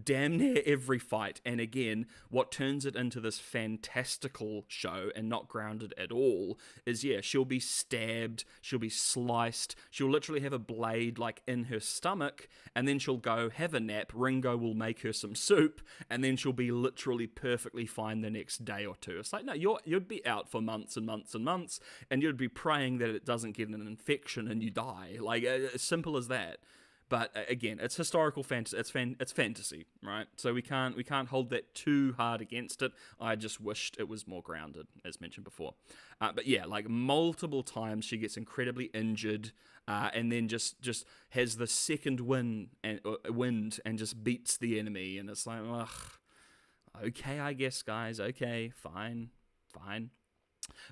damn near every fight. And again, what turns it into this fantastical show and not grounded at all is, yeah, she'll be stabbed, she'll be sliced, she'll literally have a blade, like, in her stomach, and then she'll go have a nap, Ringo will make her some soup, and then she'll be literally perfectly fine the next day or two. It's like, no, you'd be out for months and months and months, and you'd be praying that it doesn't get an infection and you die. Like, as simple as that. But again, it's historical fantasy. It's fantasy, right? So we can't hold that too hard against it. I just wished it was more grounded, as mentioned before. But yeah, like multiple times she gets incredibly injured, and then just has the second wind and just beats the enemy. And it's like, ugh, okay, I guess, guys. Okay, fine.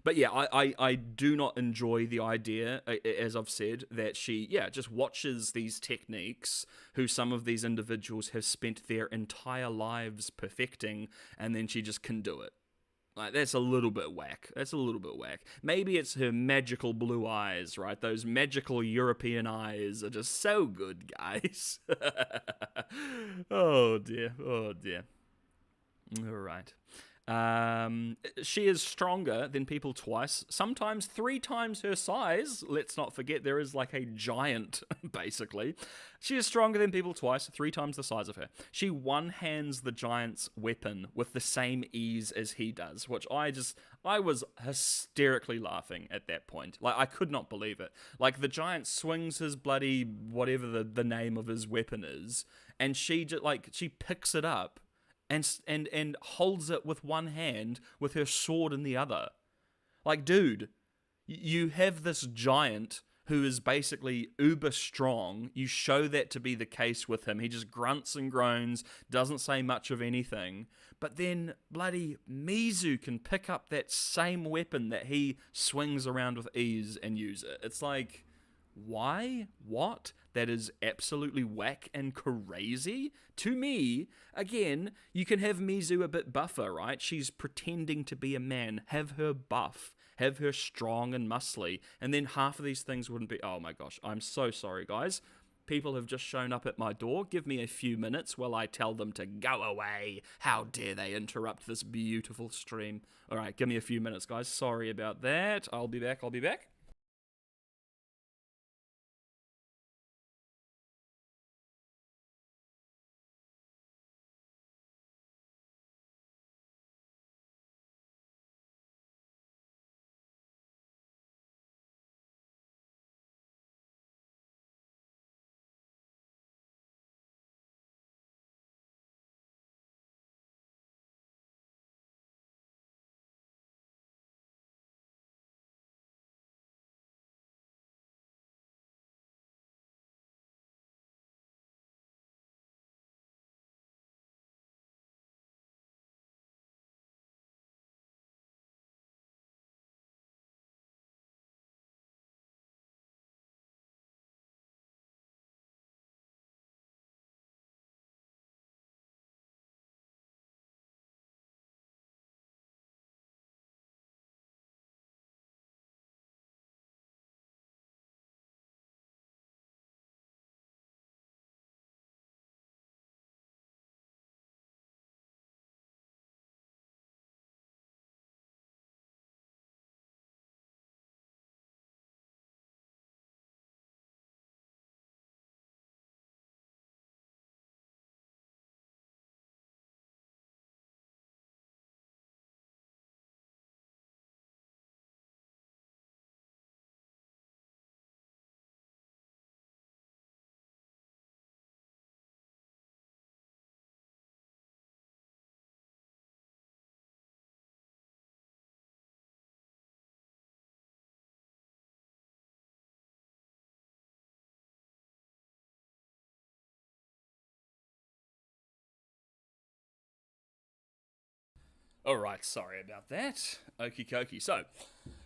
But yeah, I do not enjoy the idea, as I've said, that she, just watches these techniques who some of these individuals have spent their entire lives perfecting, and then she just can do it. Like, that's a little bit whack. Maybe it's her magical blue eyes, right? Those magical European eyes are just so good, guys. Oh dear. All right. She is stronger than people twice, sometimes 3 times her size. Let's not forget there is like a giant, basically. She is stronger than people twice, 3 times the size of her. She one-hands the giant's weapon with the same ease as he does, which I was hysterically laughing at that point. Like, I could not believe it. Like, the giant swings his bloody, whatever the name of his weapon is, and she picks it up and holds it with one hand with her sword in the other. Like, dude, you have this giant who is basically uber strong. You show that to be the case with him. He just grunts and groans, doesn't say much of anything. But then bloody Mizu can pick up that same weapon that he swings around with ease and use it. It's like, Why? What? That is absolutely whack and crazy. To me, again, you can have Mizu a bit buffer, right? She's pretending to be a man. Have her buff. Have her strong and muscly. And then half of these things wouldn't be... Oh my gosh, I'm so sorry, guys. People have just shown up at my door. Give me a few minutes while I tell them to go away. How dare they interrupt this beautiful stream. All right, give me a few minutes, guys. Sorry about that. I'll be back. All right, sorry about that. Okie dokie. So,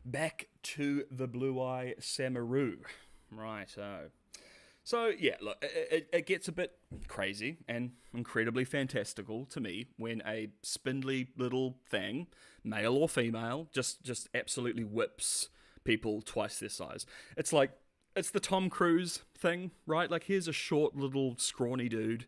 back to the Blue Eye Samaru. Righto. So, yeah, look, it gets a bit crazy and incredibly fantastical to me when a spindly little thing, male or female, just absolutely whips people twice their size. It's like, it's the Tom Cruise thing, right? Like, here's a short little scrawny dude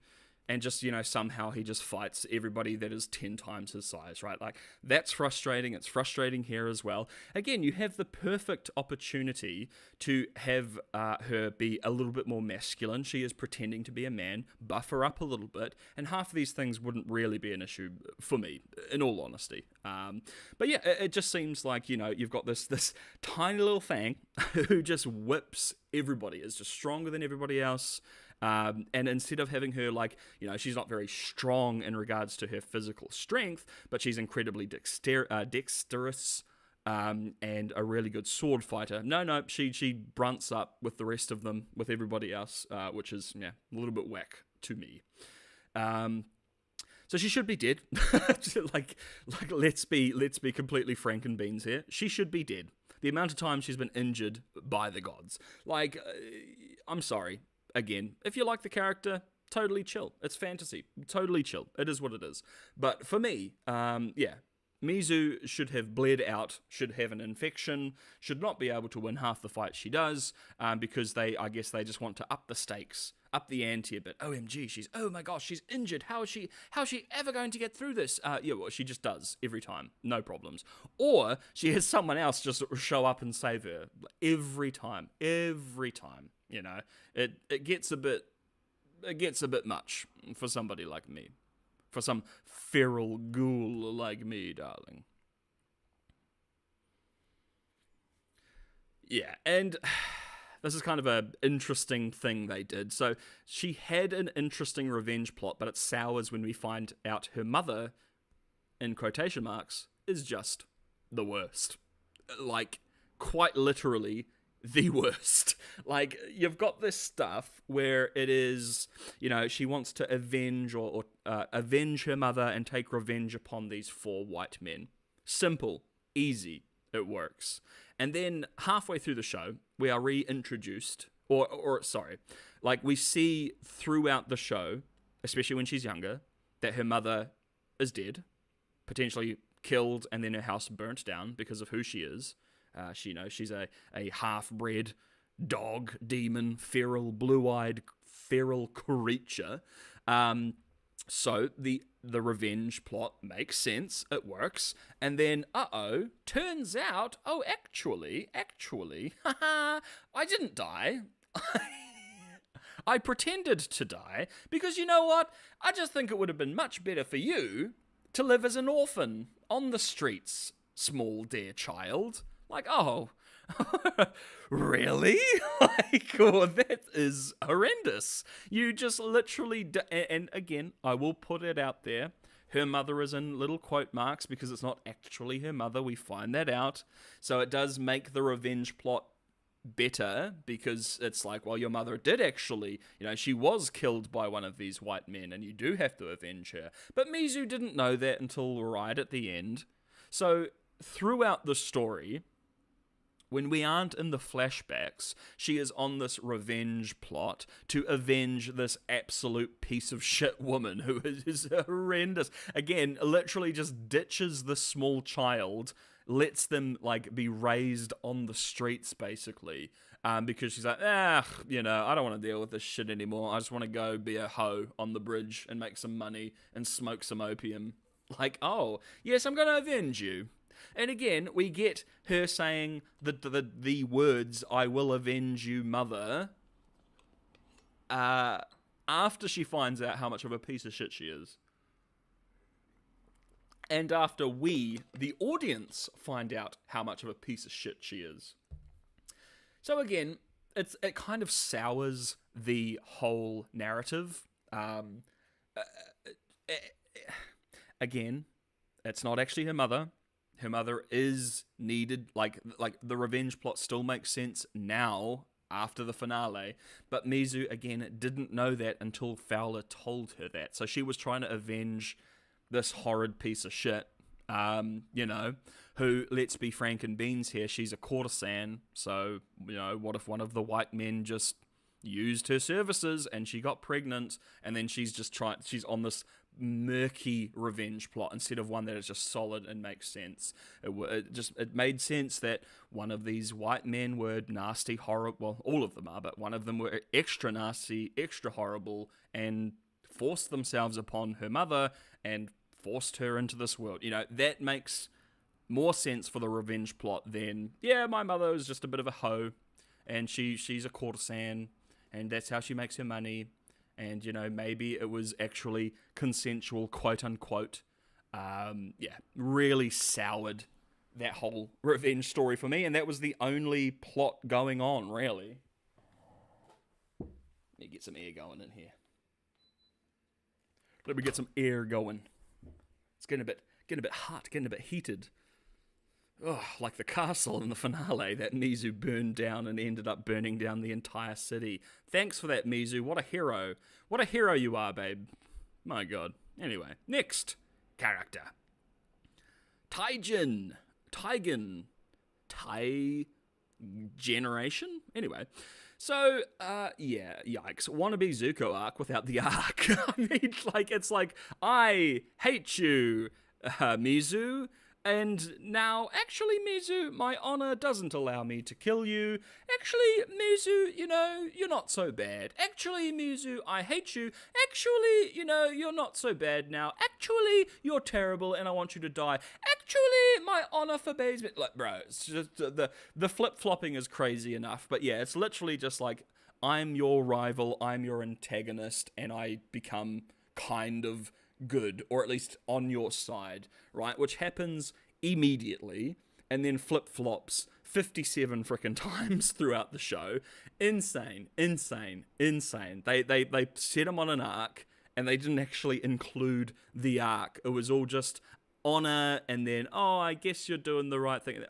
and just, somehow he just fights everybody that is 10 times his size, right? Like, that's frustrating. It's frustrating here as well. Again, you have the perfect opportunity to have her be a little bit more masculine. She is pretending to be a man, buff her up a little bit, and half of these things wouldn't really be an issue for me, in all honesty. But yeah, it just seems like, you've got this tiny little thing who just whips everybody, is just stronger than everybody else. And instead of having her, she's not very strong in regards to her physical strength, but she's incredibly dexterous and a really good sword fighter. No, she brunts up with the rest of them, with everybody else, which is, a little bit whack to me. So she should be dead. Let's be completely frank and beans here. She should be dead. The amount of time she's been injured by the gods. I'm sorry. Again, if you like the character, totally chill. It's fantasy. Totally chill. It is what it is. But for me, Mizu should have bled out, should have an infection, should not be able to win half the fight she does, because I guess they just want to up the stakes, up the ante a bit. OMG, oh my gosh, she's injured. How is she ever going to get through this? She just does every time. No problems. Or she has someone else just show up and save her every time. It gets a bit much for somebody like me. For some feral ghoul like me, darling. Yeah, and this is kind of an interesting thing they did. So she had an interesting revenge plot, but it sours when we find out her mother, in quotation marks, is just the worst. Quite literally, the worst. You've got this stuff where it is, she wants to avenge or avenge her mother and take revenge upon these 4 white men. Simple, easy. It works. And then halfway through the show, we are reintroduced, or sorry, like we see throughout the show, especially when she's younger, that her mother is dead, potentially killed, and then her house burnt down because of who she is. She's a half-bred dog, demon, feral, blue-eyed, feral creature. So the revenge plot makes sense. It works. And then, turns out, actually, I didn't die. I pretended to die because you know what? I just think it would have been much better for you to live as an orphan on the streets, small dear child. Like, oh, really? That is horrendous. You just literally, and again, I will put it out there. Her mother is in little quote marks because it's not actually her mother. We find that out. So it does make the revenge plot better because it's like, well, your mother did actually, she was killed by one of these white men and you do have to avenge her. But Mizu didn't know that until right at the end. So throughout the story, when we aren't in the flashbacks, she is on this revenge plot to avenge this absolute piece of shit woman who is horrendous. Again, literally just ditches the small child, lets them be raised on the streets basically, because she's like, I don't want to deal with this shit anymore. I just want to go be a hoe on the bridge and make some money and smoke some opium. Like, oh, yes, I'm going to avenge you. And again, we get her saying the words, I will avenge you, mother, after she finds out how much of a piece of shit she is. And after we, the audience, find out how much of a piece of shit she is. So again, it kind of sours the whole narrative. Again, it's not actually her mother. Her mother is needed, like the revenge plot still makes sense now after the finale, but Mizu, again, didn't know that until Fowler told her that. So she was trying to avenge this horrid piece of shit, who, let's be frank and beans here, she's a courtesan, so, what if one of the white men just used her services and she got pregnant, and then she's on this murky revenge plot instead of one that is just solid and makes sense. It made sense that one of these white men were nasty, horrible. Well, all of them are, but one of them were extra nasty, extra horrible, and forced themselves upon her mother and forced her into this world. That makes more sense for the revenge plot than, my mother is just a bit of a hoe and she's a courtesan and that's how she makes her money. And, maybe it was actually consensual, quote unquote. Really soured that whole revenge story for me. And that was the only plot going on, really. Let me get some air going in here. Let me get some air going. It's getting a bit hot, getting a bit heated. Oh, like the castle in the finale that Mizu burned down and ended up burning down the entire city. Thanks for that, Mizu. What a hero. What a hero you are, babe. My god. Anyway, next character. Taijin. Generation? Anyway. So, yikes. Wannabe Zuko arc without the arc. I mean, it's like, I hate you, Mizu. And now, actually, Mizu, my honor doesn't allow me to kill you. Actually, Mizu, you're not so bad. Actually, Mizu, I hate you. Actually, you're not so bad now. Actually, you're terrible and I want you to die. Actually, my honor forbids me. Like, bro, it's just, the flip-flopping is crazy enough. But yeah, it's literally just like, I'm your rival, I'm your antagonist, and I become kind of good, or at least on your side, right? Which happens immediately and then flip-flops 57 frickin' times throughout the show. Insane. They set him on an arc and they didn't actually include the arc. It was all just honor and then, I guess you're doing the right thing.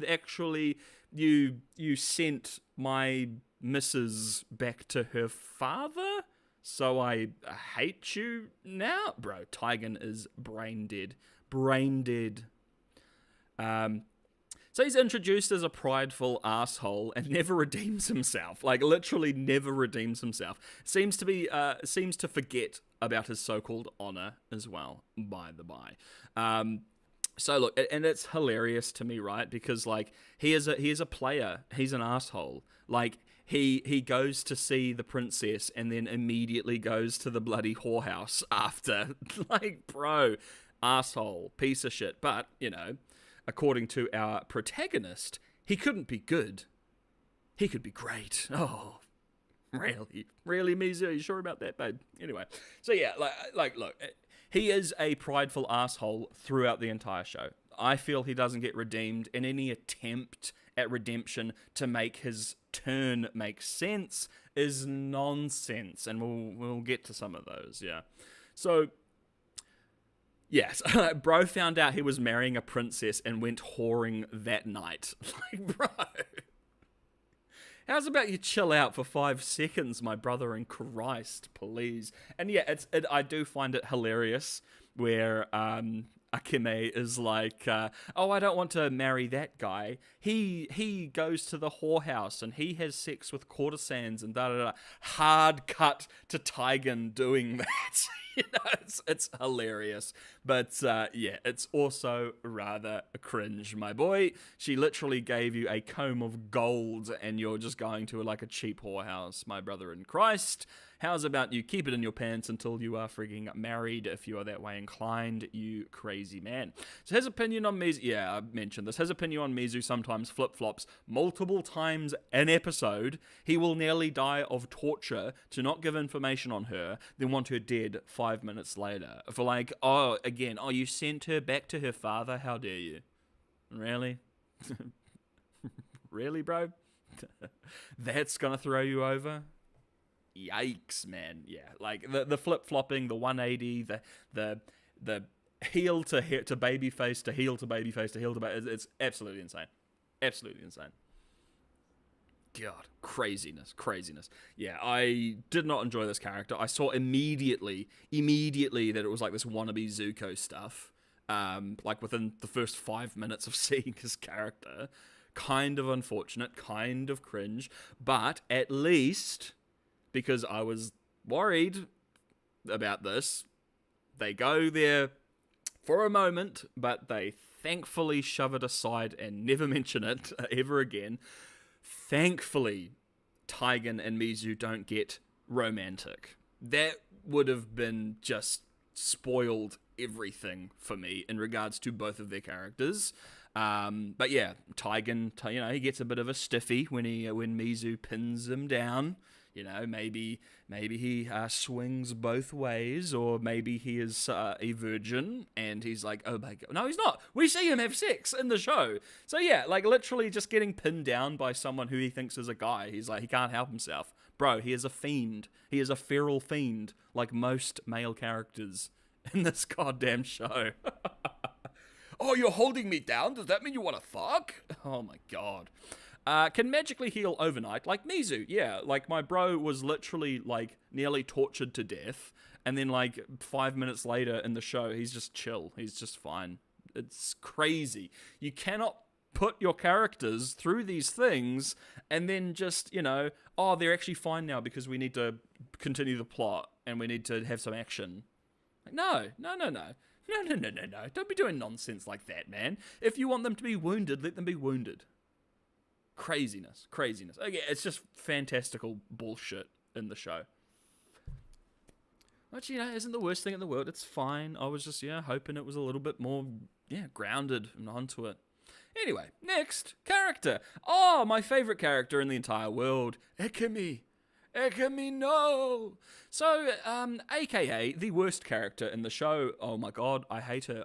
Actually, you sent my missus back to her father? So I hate you now? Bro, Taigen is brain dead. So he's introduced as a prideful asshole and never redeems himself. Like, literally never redeems himself. Seems to forget about his so-called honor as well, by the by. So look, and it's hilarious to me, right? Because like he is a player. He's an asshole. Like he goes to see the princess and then immediately goes to the bloody whorehouse after. Like, bro, asshole, piece of shit. But according to our protagonist, he couldn't be good. He could be great. Oh, really, Mizu? Are you sure about that, babe? Anyway, so yeah, like, look. He is a prideful asshole throughout the entire show. I feel he doesn't get redeemed, and any attempt at redemption to make his turn make sense is nonsense, and we'll get to some of those, yeah. So, yes, bro found out he was marrying a princess and went whoring that night. Like, bro, how's about you chill out for 5 seconds, my brother in Christ, please? And yeah, I do find it hilarious where Akime is like, oh, I don't want to marry that guy. He goes to the whorehouse and he has sex with courtesans and da-da-da. Hard cut to Taigen doing that. It's hilarious. But yeah, it's also rather cringe, my boy. She literally gave you a comb of gold and you're just going to like a cheap whorehouse, my brother in Christ. How's about you keep it in your pants until you are frigging married if you are that way inclined, you crazy man. So his opinion on Mizu, yeah, I mentioned this, his opinion on Mizu sometimes flip-flops multiple times an episode. He will nearly die of torture to not give information on her, then want her dead 5 minutes later. For like, you sent her back to her father? How dare you? Really? Really, bro? That's gonna throw you over? Yikes, man. Yeah, like the flip-flopping, the 180, the heel to baby face to heel to baby face to heel to baby, it's absolutely insane. Absolutely insane. God, craziness. Yeah, I did not enjoy this character. I saw immediately that it was like this wannabe Zuko stuff. Like within the first 5 minutes of seeing his character. Kind of unfortunate, kind of cringe, but at least, because I was worried about this, they go there for a moment, but they thankfully shove it aside and never mention it ever again. Thankfully, Taigen and Mizu don't get romantic. That would have been just spoiled everything for me in regards to both of their characters. But yeah, Taigen, he gets a bit of a stiffy when Mizu pins him down. Maybe he swings both ways, or maybe he is a virgin, and he's like, oh my god, no, he's not. We see him have sex in the show. So yeah, like literally just getting pinned down by someone who he thinks is a guy. He's like, he can't help himself. Bro, he is a fiend. He is a feral fiend, like most male characters in this goddamn show. Oh, you're holding me down? Does that mean you want to fuck? Oh my god. Can magically heal overnight, like Mizu. Yeah, like my bro was literally like nearly tortured to death, and then like 5 minutes later in the show, he's just chill. He's just fine. It's crazy. You cannot put your characters through these things and then just, they're actually fine now because we need to continue the plot and we need to have some action. Like, no. No. Don't be doing nonsense like that, man. If you want them to be wounded, let them be wounded. Craziness. Okay, it's just fantastical bullshit in the show. Which, isn't the worst thing in the world. It's fine. I was just, hoping it was a little bit more, grounded and onto it. Anyway, next, character. Oh, my favorite character in the entire world. Ikumi, no! So, aka the worst character in the show. Oh my god, I hate her.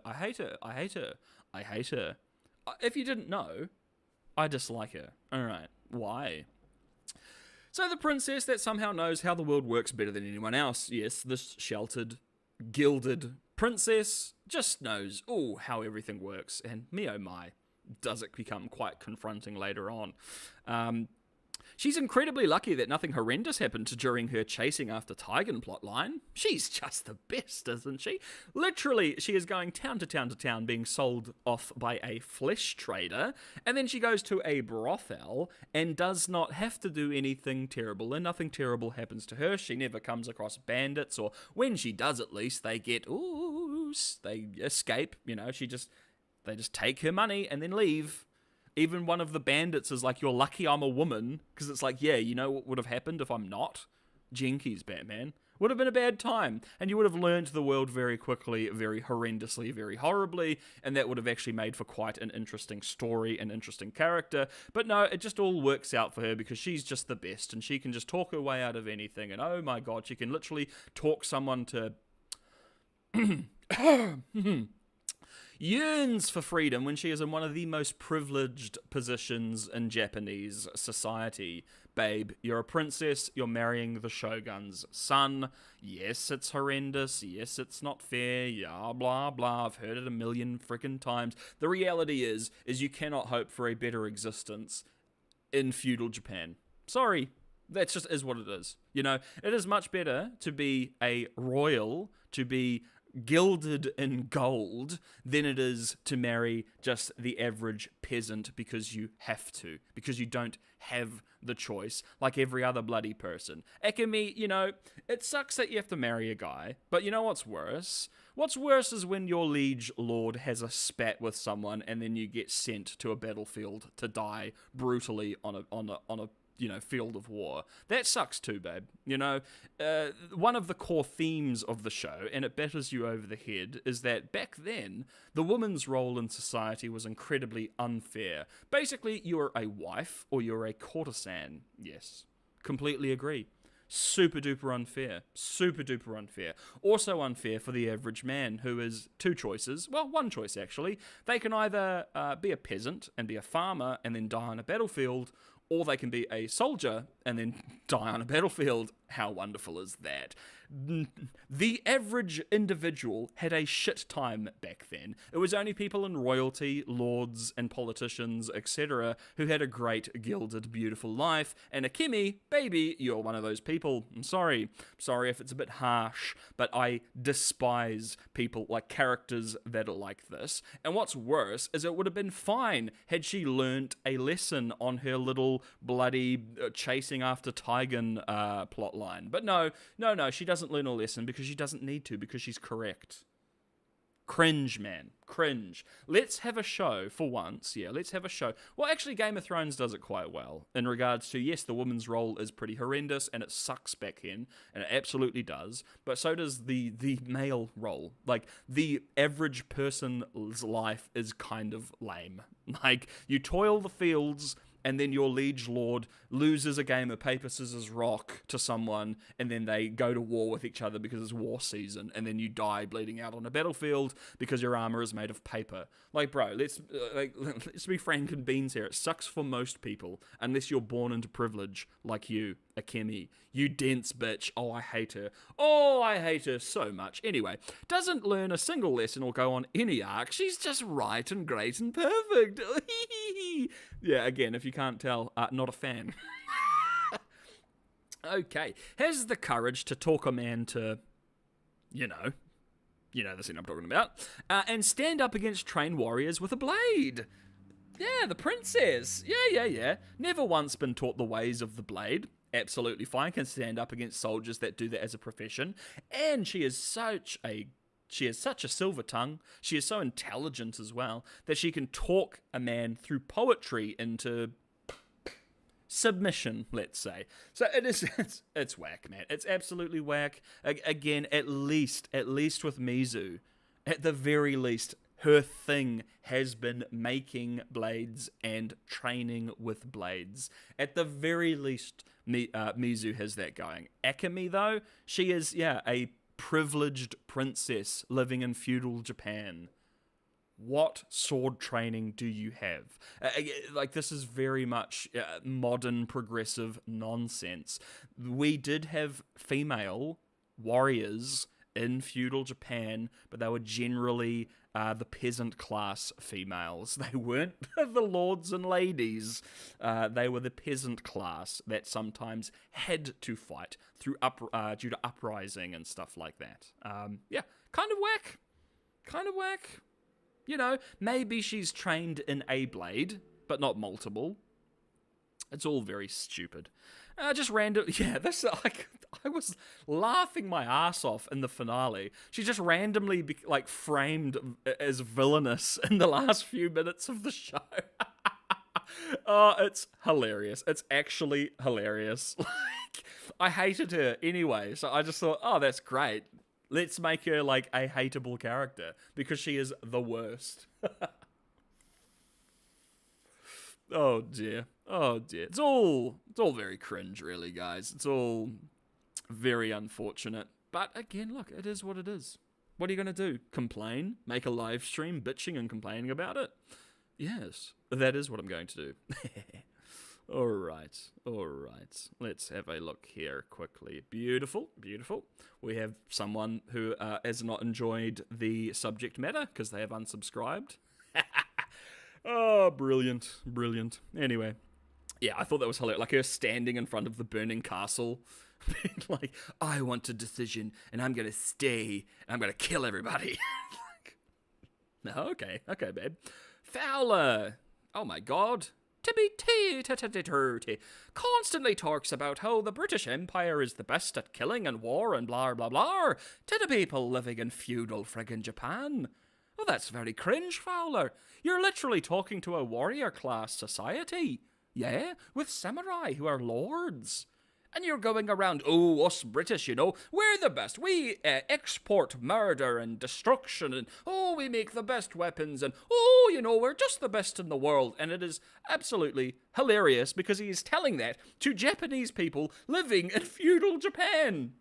If you didn't know, I dislike her. Alright, why? So the princess that somehow knows how the world works better than anyone else. Yes, this sheltered, gilded princess just knows, how everything works. And me oh my, does it become quite confronting later on. She's incredibly lucky that nothing horrendous happened during her chasing after Tigan plotline. She's just the best, isn't she? Literally, she is going town to town to town being sold off by a flesh trader, and then she goes to a brothel and does not have to do anything terrible, and nothing terrible happens to her. She never comes across bandits, or when she does at least, they they escape, they just take her money and then leave. Even one of the bandits is like, you're lucky I'm a woman, because it's like, yeah, you know what would have happened if I'm not? Jinkies, Batman. Would have been a bad time, and you would have learned the world very quickly, very horrendously, very horribly, and that would have actually made for quite an interesting story and interesting character. But no, it just all works out for her because she's just the best, and she can just talk her way out of anything, and oh my god, she can literally talk someone to... yearns for freedom when she is in one of the most privileged positions in Japanese society. Babe, you're a princess, you're marrying the shogun's son. Yes, it's horrendous. Yes, it's not fair. Yeah, blah, blah. I've heard it a million freaking times. The reality is you cannot hope for a better existence in feudal Japan. Sorry. That just is what it is. It is much better to be a royal, to be gilded in gold, than it is to marry just the average peasant because you have to, because you don't have the choice like every other bloody person. Akemi, it sucks that you have to marry a guy, but you know what's worse? What's worse is when your liege lord has a spat with someone and then you get sent to a battlefield to die brutally on a field of war. That sucks too, babe. One of the core themes of the show, and it batters you over the head, is that back then, the woman's role in society was incredibly unfair. Basically, you were a wife or you're a courtesan. Yes, completely agree. Super duper unfair. Super duper unfair. Also unfair for the average man, who is two choices. Well, one choice actually. They can either be a peasant and be a farmer and then die on a battlefield, or they can be a soldier and then die on a battlefield. How wonderful is that? The average individual had a shit time back then. It was only people in royalty, lords and politicians, etc., who had a great, gilded, beautiful life. And Akemi, baby, you're one of those people. I'm sorry if it's a bit harsh, but I despise people, like characters that are like this. And what's worse is it would have been fine had she learnt a lesson on her little bloody chasing after Tigan plotline. But no, she doesn't learn a lesson because she doesn't need to, because she's correct. Cringe, man. Cringe. Let's have a show for once. Yeah, let's have a show. Well, actually, Game of Thrones does it quite well in regards to, yes, the woman's role is pretty horrendous and it sucks back then, and it absolutely does, but so does the male role. Like, the average person's life is kind of lame. Like, you toil the fields, and then your liege lord loses a game of paper, scissors, rock to someone, and then they go to war with each other because it's war season, and then you die bleeding out on a battlefield because your armor is made of paper. Like, bro, let's be frank and beans here. It sucks for most people, unless you're born into privilege, like you, Akemi. You dense bitch. Oh, I hate her. Oh, I hate her so much. Anyway, doesn't learn a single lesson or go on any arc. She's just right and great and perfect. Yeah, again, if you can't tell, not a fan. Okay, has the courage to talk a man to, you know the scene I'm talking about, and stand up against trained warriors with a blade. Yeah, the princess. Yeah. Never once been taught the ways of the blade. Absolutely fine. Can stand up against soldiers that do that as a profession. And she has such a silver tongue. She is so intelligent as well that she can talk a man through poetry into submission, let's say. So it's whack, man. It's absolutely whack. Again, at least with Mizu, at the very least, her thing has been making blades and training with blades. At the very least, Mizu has that going. Akemi, though, she is, a privileged princess living in feudal Japan. What sword training do you have? This is very much modern progressive nonsense. We did have female warriors in feudal Japan, but they were generally the peasant class females. They weren't the lords and ladies. They were the peasant class that sometimes had to fight through due to uprising and stuff like that. Yeah, kind of whack. Kind of whack. You know, maybe she's trained in a blade, but not multiple. It's all very stupid. Just random. Yeah, that's like, I was laughing my ass off in the finale. She just randomly framed as villainous in the last few minutes of the show. Oh, it's hilarious. It's actually hilarious. Like, I hated her anyway, so I just thought, oh, that's great. Let's make her like a hateable character because she is the worst. Oh dear. Oh dear. It's all very cringe, really, guys. It's all very unfortunate. But again, look, it is what it is. What are you going to do? Complain? Make a live stream bitching and complaining about it? Yes, that is what I'm going to do. All right. Let's have a look here quickly. Beautiful. We have someone who has not enjoyed the subject matter because they have unsubscribed. Oh, brilliant. Anyway, yeah, I thought that was hilarious. Like her standing in front of the burning castle, being like, I want a decision, and I'm going to stay, and I'm going to kill everybody. No, okay, babe. Fowler! Oh my god. Constantly talks about how the British Empire is the best at killing and war and blah blah blah to the people living in feudal friggin' Japan. Well, that's very cringe, Fowler. You're literally talking to a warrior class society. Yeah, with samurai who are lords. And you're going around, oh, us British, you know, we're the best. We export murder and destruction, and oh, we make the best weapons, and oh, you know, we're just the best in the world. And it is absolutely hilarious because he is telling that to Japanese people living in feudal Japan.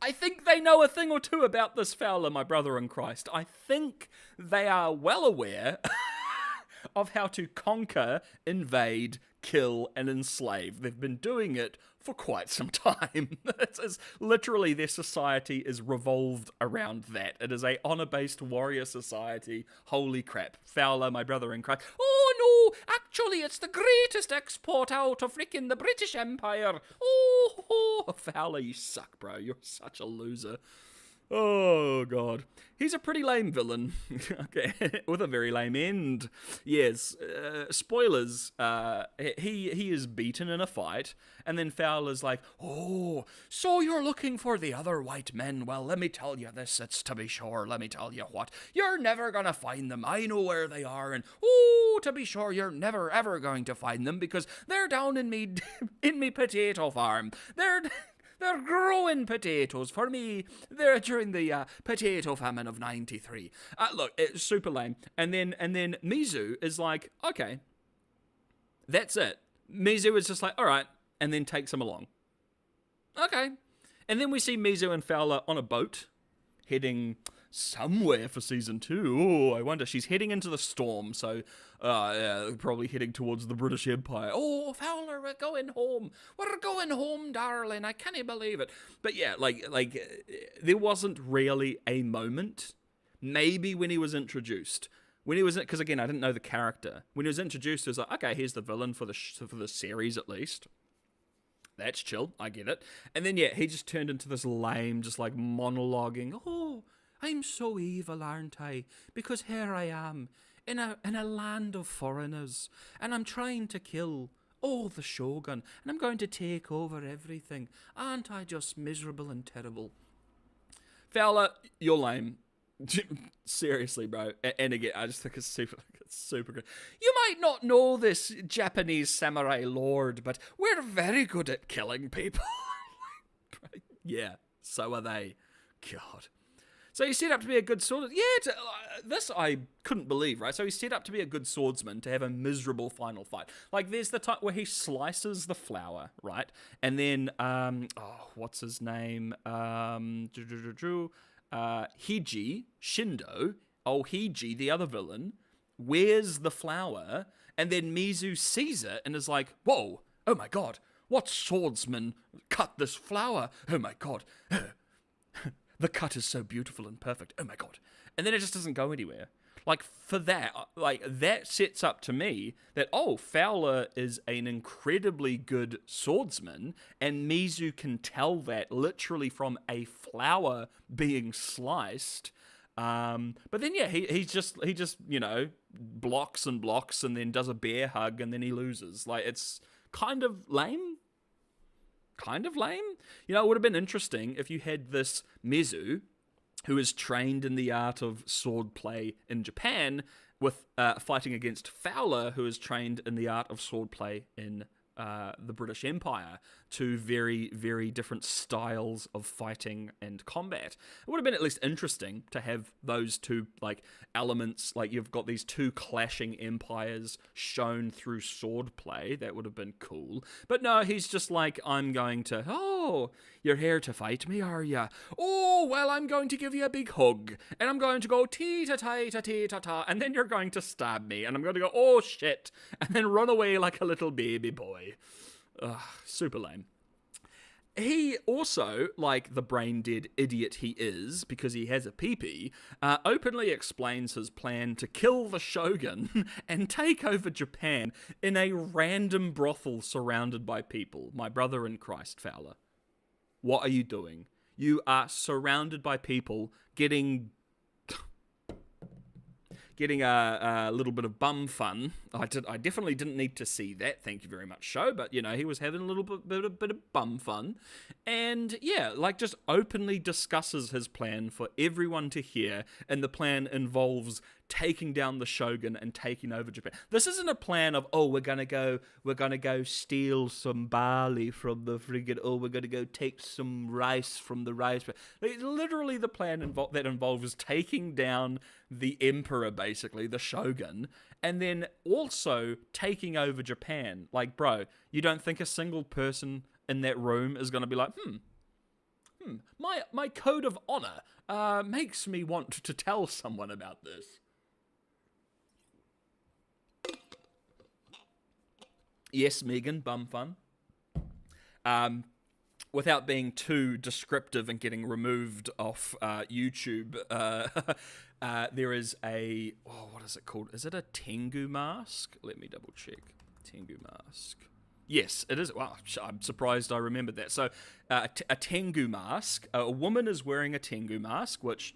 I think they know a thing or two about this, Fowler, my brother in Christ. I think they are well aware of how to conquer, invade, kill, and enslave. They've been doing it for quite some time. It's literally, their society is revolved around that. It is a honor-based warrior society. Holy crap. Fowler, my brother in Christ. Oh no, actually it's the greatest export out of freaking the British Empire. Oh, Fowler, you suck, bro. You're such a loser. Oh, God. He's a pretty lame villain. Okay, with a very lame end. Yes, spoilers. He is beaten in a fight, and then Fowler's like, oh, so you're looking for the other white men? Well, let me tell you this, it's to be sure. Let me tell you what. You're never gonna find them. I know where they are, and oh, to be sure, you're never, ever going to find them, because they're down in me, potato farm. They're growing potatoes for me. They're during the potato famine of 93. Look, it's super lame. And then Mizu is like, okay, that's it. Mizu is just like, all right, and then takes him along. Okay. And then we see Mizu and Fowler on a boat heading somewhere for season 2. Oh, I wonder. She's heading into the storm, so probably heading towards the British Empire. Oh, Fowler, we're going home. We're going home, darling. I can't believe it. But yeah, like there wasn't really a moment. Maybe when he was introduced. Because again, I didn't know the character. When he was introduced, it was like, okay, here's the villain for the series at least. That's chill. I get it. And then yeah, he just turned into this lame, just like monologuing. Oh, I'm so evil, aren't I? Because here I am, in a land of foreigners, and I'm trying to kill the Shogun, and I'm going to take over everything. Aren't I just miserable and terrible? Fowler, you're lame. Seriously, bro. And again, I just think it's super good. You might not know this Japanese samurai lord, but we're very good at killing people. Yeah, so are they. God. So he's set up to be a good swordsman. Yeah, this I couldn't believe, right? So he's set up to be a good swordsman to have a miserable final fight. Like, there's the time where he slices the flower, right? And then, what's his name? Hiji, Shindo, Hiji, the other villain, wears the flower, and then Mizu sees it and is like, whoa, oh my god, what swordsman cut this flower? Oh my god. the cut is so beautiful and perfect. Oh my god. And then it just doesn't go anywhere. Like, for that, like, that sets up to me that, oh, Fowler is an incredibly good swordsman, and Mizu can tell that literally from a flower being sliced. But then, yeah, he just, you know, blocks and blocks and then does a bear hug and then he loses. Like, it's kind of lame. You know, it would have been interesting if you had this Mizu, who is trained in the art of swordplay in Japan, with fighting against Fowler, who is trained in the art of swordplay in the British Empire. Two very, very different styles of fighting and combat. It would have been at least interesting to have those two, like, elements. Like, you've got these two clashing empires shown through swordplay. That would have been cool. But no, he's just like, I'm going to, oh, you're here to fight me, are ya? Oh, well, I'm going to give you a big hug, and I'm going to go tee-ta-ta-ta-tee-ta-ta, and then you're going to stab me, and I'm going to go, oh, shit, and then run away like a little baby boy. Ugh, super lame. He also, like the brain-dead idiot he is, because he has a pee-pee, openly explains his plan to kill the shogun and take over Japan in a random brothel surrounded by people. My brother in Christ, Fowler. What are you doing? You are surrounded by people getting a little bit of bum fun. I definitely didn't need to see that, thank you very much, show, but, you know, he was having a little bit of bum fun, and, yeah, like, just openly discusses his plan for everyone to hear, and the plan involves taking down the shogun and taking over Japan. This isn't a plan of, oh, we're gonna go steal some barley from the friggin', oh, we're gonna go take some rice from the rice. Like, literally the plan that involves taking down the emperor, basically, the shogun, and then also taking over Japan. Like, bro, you don't think a single person in that room is gonna be like, my code of honor makes me want to tell someone about this. Yes, Megan, bum fun. Without being too descriptive and getting removed off YouTube, there is a, what is it called? Is it a Tengu mask? Let me double check. Tengu mask. Yes, it is. Wow, I'm surprised I remembered that. So, a Tengu mask. A woman is wearing a Tengu mask, which,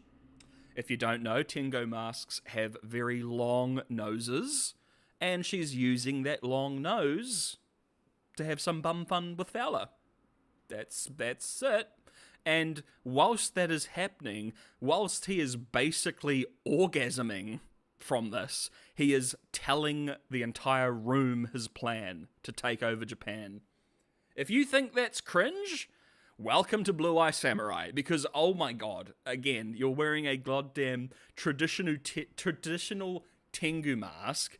if you don't know, Tengu masks have very long noses. And she's using that long nose to have some bum fun with Fowler. That's it. And whilst that is happening, whilst he is basically orgasming from this, he is telling the entire room his plan to take over Japan. If you think that's cringe, welcome to Blue Eye Samurai, because, oh my god, again, you're wearing a goddamn traditional Tengu mask,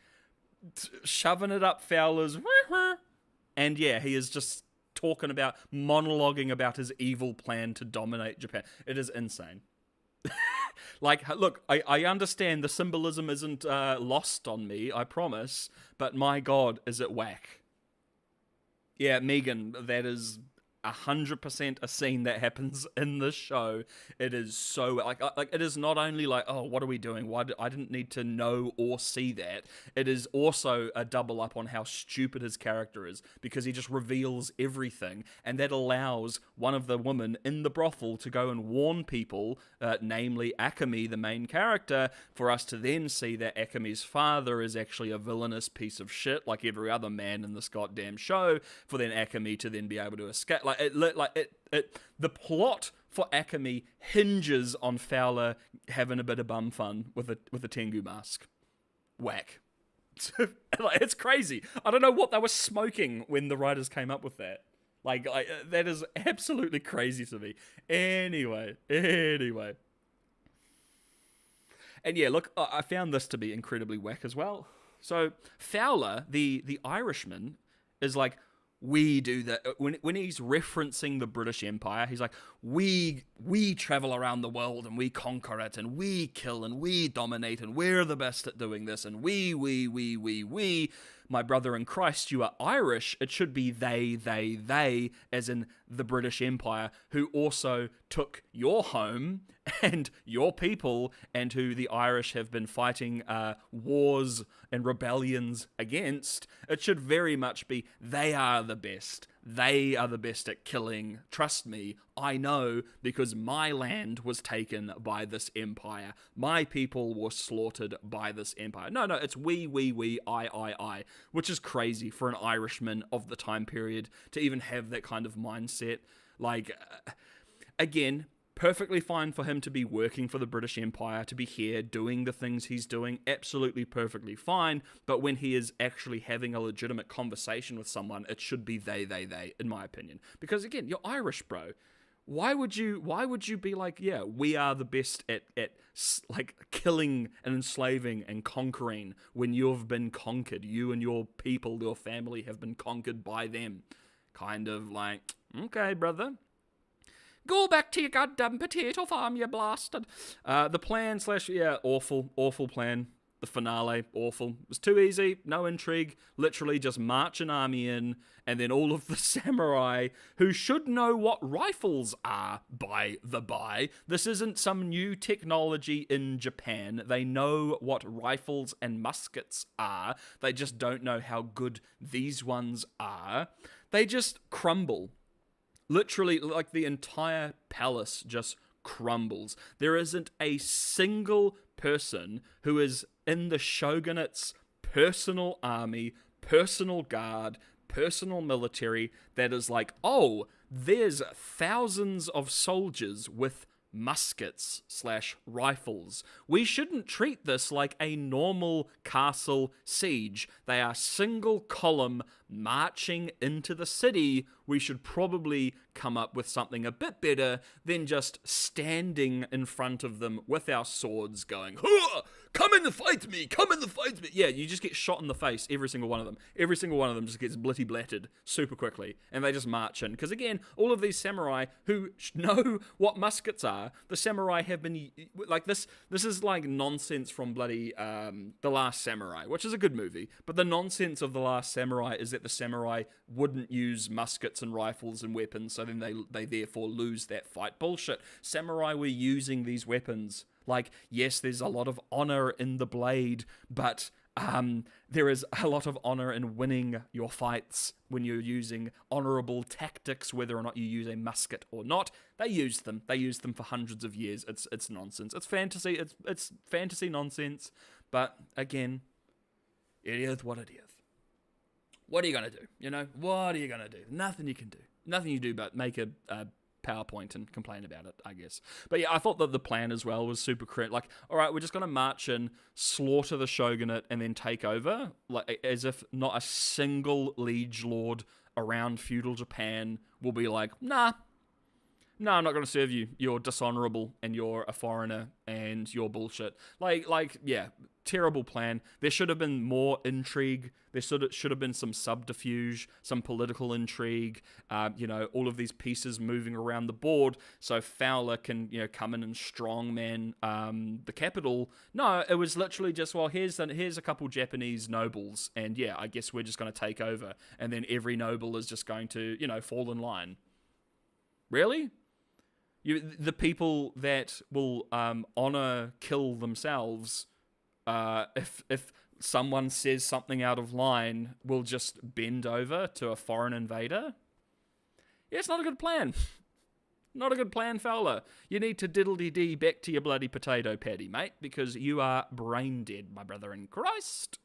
shoving it up Fowler's, and yeah, he is just monologuing about his evil plan to dominate Japan. It is insane. Like, look, I understand the symbolism isn't lost on me, I promise, but my god, is it whack. Yeah, Megan, that is 100% a scene that happens in this show. It is so, like it is not only like, oh, what are we doing? I didn't need to know or see that. It is also a double up on how stupid his character is, because he just reveals everything, and that allows one of the women in the brothel to go and warn people, namely Akemi, the main character, for us to then see that Akemi's father is actually a villainous piece of shit, like every other man in this goddamn show, for then Akemi to then be able to escape. The plot for Akemi hinges on Fowler having a bit of bum fun with a Tengu mask. Whack. It's crazy. I don't know what they were smoking when the writers came up with that. Like, that is absolutely crazy to me. Anyway. And yeah, look, I found this to be incredibly whack as well. So Fowler, the Irishman, is like, we do that. When he's referencing the British Empire, he's like, we travel around the world and we conquer it and we kill and we dominate and we're the best at doing this and we. My brother in Christ, you are Irish. It should be they, as in the British Empire, who also took your home and your people, and who the Irish have been fighting wars and rebellions against. It should very much be, they are the best. They are the best at killing. Trust me, I know, because my land was taken by this empire. My people were slaughtered by this empire. No, it's we, I, which is crazy for an Irishman of the time period to even have that kind of mindset. Like, again, perfectly fine for him to be working for the British Empire, to be here doing the things he's doing, absolutely perfectly fine, but when he is actually having a legitimate conversation with someone, it should be they, in my opinion. Because again, you're Irish, bro. Why would you be like, yeah, we are the best at like killing and enslaving and conquering when you've been conquered? You and your people, your family have been conquered by them. Kind of like, okay, brother. Go back to your goddamn potato farm, you blasted. The plan / awful plan. The finale, awful. It was too easy, no intrigue, literally just march an army in, and then all of the samurai, who should know what rifles are, by the by. This isn't some new technology in Japan. They know what rifles and muskets are. They just don't know how good these ones are. They just crumble. Literally, like, the entire palace just crumbles. There isn't a single person who is in the shogunate's personal army, personal guard, personal military that is like, oh, there's thousands of soldiers with muskets / rifles. We shouldn't treat this like a normal castle siege. They are single column marching into the city. We should probably come up with something a bit better than just standing in front of them with our swords going, come in and fight me, come in and fight me. Yeah, you just get shot in the face, every single one of them. Every single one of them just gets blitty-blatted super quickly, and they just march in. Because again, all of these samurai who know what muskets are, the samurai have been, like, this is like nonsense from bloody The Last Samurai, which is a good movie, but the nonsense of The Last Samurai is that the samurai wouldn't use muskets and rifles and weapons, so then they therefore lose that fight. Bullshit. Samurai were using these weapons. Like, yes, there's a lot of honor in the blade, but there is a lot of honor in winning your fights when you're using honorable tactics, whether or not you use a musket or not. They used them. They used them for hundreds of years. It's nonsense. It's fantasy. It's fantasy nonsense. But again, it is what it is. What are you gonna do? You know, what are you gonna do? Nothing you can do. Nothing you do but make a PowerPoint and complain about it, I guess. But yeah, I thought that the plan as well was super correct. Like, all right, we're just going to march in, slaughter the shogunate, and then take over, like, as if not a single liege lord around feudal Japan will be like, nah, I'm not going to serve you. You're dishonorable, and you're a foreigner, and you're bullshit. Like, yeah, terrible plan. There should have been more intrigue. There should have been some subterfuge, some political intrigue, all of these pieces moving around the board so Fowler can, come in and strongman the capital. No, it was literally just, well, here's a couple Japanese nobles, and yeah, I guess we're just going to take over, and then every noble is just going to, fall in line. Really? The people that will kill themselves, if someone says something out of line, will just bend over to a foreign invader? Yeah, it's not a good plan. Not a good plan, Fowler. You need to diddle-dee-dee back to your bloody potato patty, mate, because you are brain dead, my brother in Christ.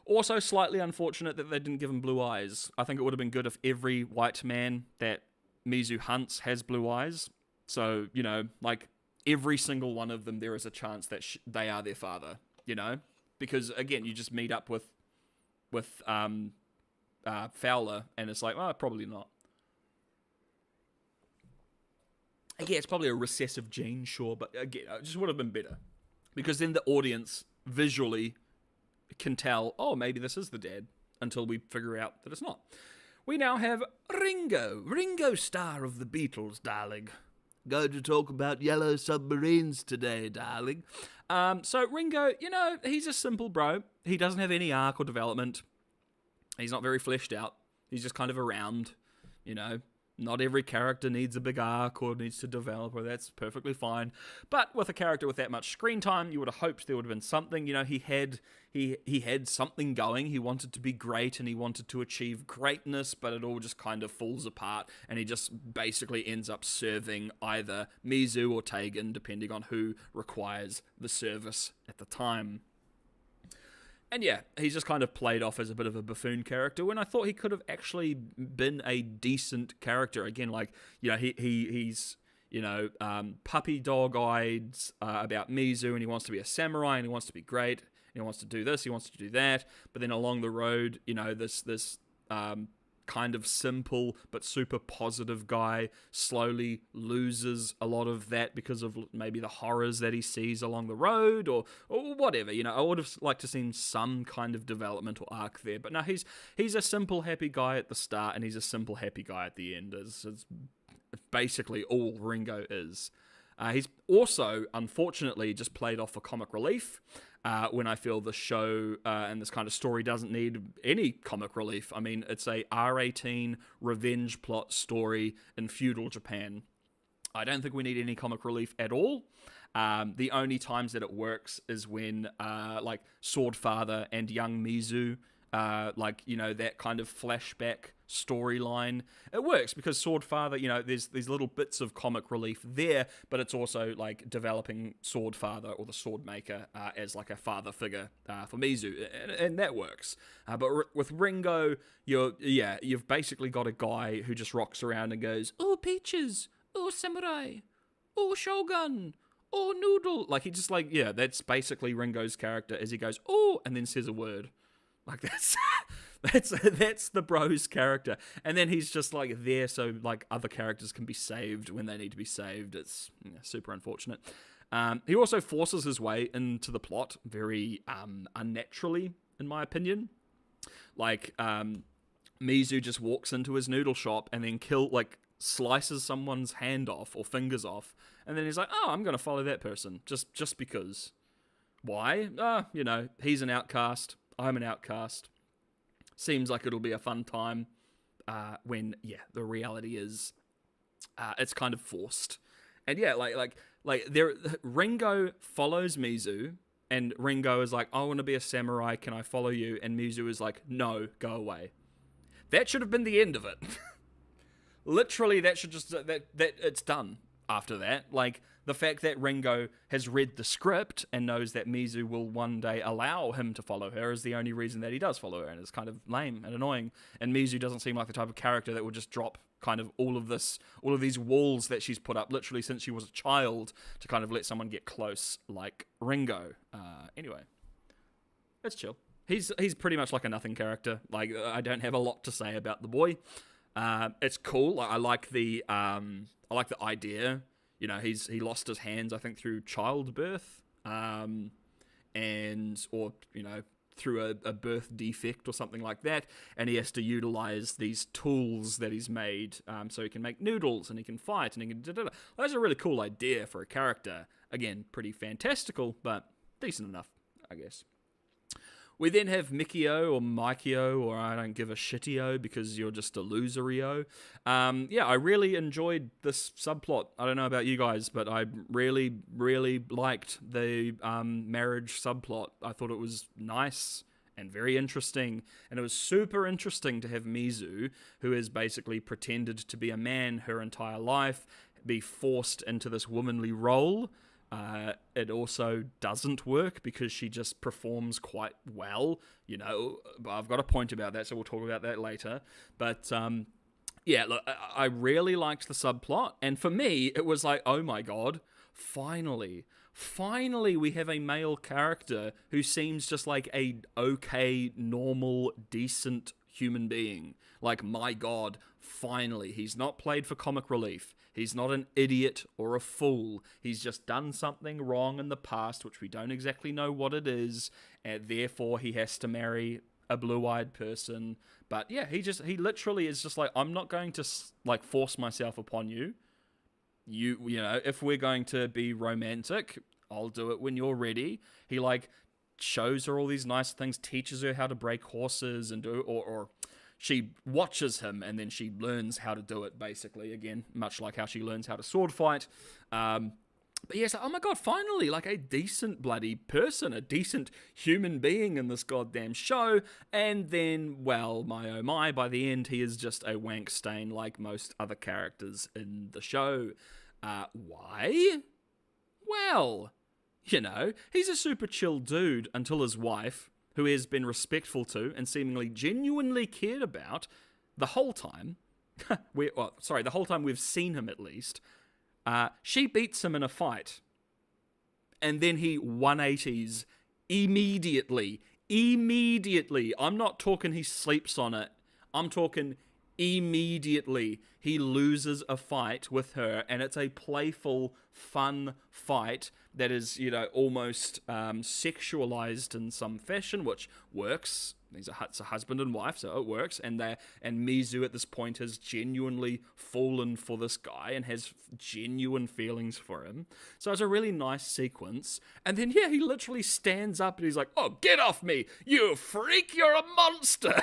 Also, slightly unfortunate that they didn't give him blue eyes. I think it would have been good if every white man that Mizu hunts has blue eyes. So, every single one of them, there is a chance that they are their father, Because, again, you just meet up with Fowler, and it's like, oh, probably not. Again, it's probably a recessive gene, sure, but again, it just would have been better. Because then the audience, visually, can tell, oh, maybe this is the dad, until we figure out that it's not. We now have Ringo Starr of the Beatles, darling. Going to talk about yellow submarines today, darling. So Ringo, he's a simple bro. He doesn't have any arc or development. He's not very fleshed out. He's just kind of around, you know. Not every character needs a big arc or needs to develop, or that's perfectly fine. But with a character with that much screen time, you would have hoped there would have been something. You know, he had something going. He wanted to be great and he wanted to achieve greatness, but it all just kind of falls apart, and he just basically ends up serving either Mizu or Tegan, depending on who requires the service at the time. And yeah, he's just kind of played off as a bit of a buffoon character when I thought he could have actually been a decent character. Again, like, you know, he's, you know, puppy dog-eyed about Mizu, and he wants to be a samurai, and he wants to be great, and he wants to do this, he wants to do that, but then along the road, you know, this kind of simple but super positive guy slowly loses a lot of that because of maybe the horrors that he sees along the road or whatever. You know, I would have liked to seen some kind of developmental arc there, but no, he's a simple happy guy at the start, and he's a simple happy guy at the end. It's basically all Ringo is. He's also, unfortunately, just played off for comic relief when I feel the show and this kind of story doesn't need any comic relief. I mean, it's a R18 revenge plot story in feudal Japan. I don't think we need any comic relief at all. The only times that it works is when, like, Swordfather and young Mizu, like, you know, that kind of flashback storyline. It works because Swordfather, you know, there's these little bits of comic relief there, but it's also like developing Swordfather or the Swordmaker as like a father figure for Mizu, and that works. But with Ringo, you've basically got a guy who just rocks around and goes, "Oh, peaches, oh, samurai, oh, shogun, oh, noodle." Like, he just like, yeah, that's basically Ringo's character as he goes, "Oh," and then says a word. Like, that's the bro's character. And then he's just like there so like other characters can be saved when they need to be saved. It's super unfortunate. He also forces his way into the plot very unnaturally, in my opinion. Like, Mizu just walks into his noodle shop and then slices someone's hand off or fingers off, and then he's like, "Oh, I'm gonna follow that person just because." Why? You know, he's an outcast. I'm an outcast. Seems like it'll be a fun time when, yeah, the reality is it's kind of forced. And yeah, like Ringo follows Mizu, and Ringo is like, "I want to be a samurai, can I follow you?" And Mizu is like, "No, go away." That should have been the end of it. Literally, that should just, that it's done after that. Like, the fact that Ringo has read the script and knows that Mizu will one day allow him to follow her is the only reason that he does follow her, and it's kind of lame and annoying. And Mizu doesn't seem like the type of character that would just drop kind of all of these walls that she's put up literally since she was a child to kind of let someone get close like Ringo. Anyway, let's chill. He's pretty much like a nothing character. Like, I don't have a lot to say about the boy. It's cool. I like the idea. You know, he lost his hands, I think, through childbirth, or, you know, through a birth defect or something like that, and he has to utilize these tools that he's made, so he can make noodles, and he can fight, and he can da-da-da. That's a really cool idea for a character. Again, pretty fantastical, but decent enough, I guess. We then have Mikio or Mikio, or I don't give a shitio because you're just a loserio. Yeah, I really enjoyed this subplot. I don't know about you guys, but I really, really liked the marriage subplot. I thought it was nice and very interesting, and it was super interesting to have Mizu, who has basically pretended to be a man her entire life, be forced into this womanly role. It also doesn't work because she just performs quite well. You know, I've got a point about that, so we'll talk about that later. But yeah, look, I really liked the subplot, and for me, it was like, oh my god, finally we have a male character who seems just like a okay, normal, decent human being. Like, my god, finally, he's not played for comic relief. He's not an idiot or a fool. He's just done something wrong in the past, which we don't exactly know what it is, and therefore he has to marry a blue-eyed person. But yeah, he literally is just like, I'm not going to like force myself upon you. You know, if we're going to be romantic, I'll do it when you're ready. He like shows her all these nice things, teaches her how to break horses and do, or she watches him and then she learns how to do it, basically, again, much like how she learns how to sword fight. But yes, oh my god, finally, like a decent bloody person, a decent human being in this goddamn show. And then, well, my oh my, by the end, he is just a wank stain like most other characters in the show. Why? Well, you know, he's a super chill dude until his wife, who he has been respectful to and seemingly genuinely cared about the whole time, the whole time we've seen him at least, she beats him in a fight, and then he 180s immediately. I'm not talking he sleeps on it. I'm talking immediately. He loses a fight with her, and it's a playful, fun fight that is, you know, almost sexualized in some fashion, which works. It's a husband and wife, so it works. And Mizu at this point has genuinely fallen for this guy and has genuine feelings for him. So it's a really nice sequence. And then, yeah, he literally stands up and he's like, "Oh, get off me, you freak, you're a monster."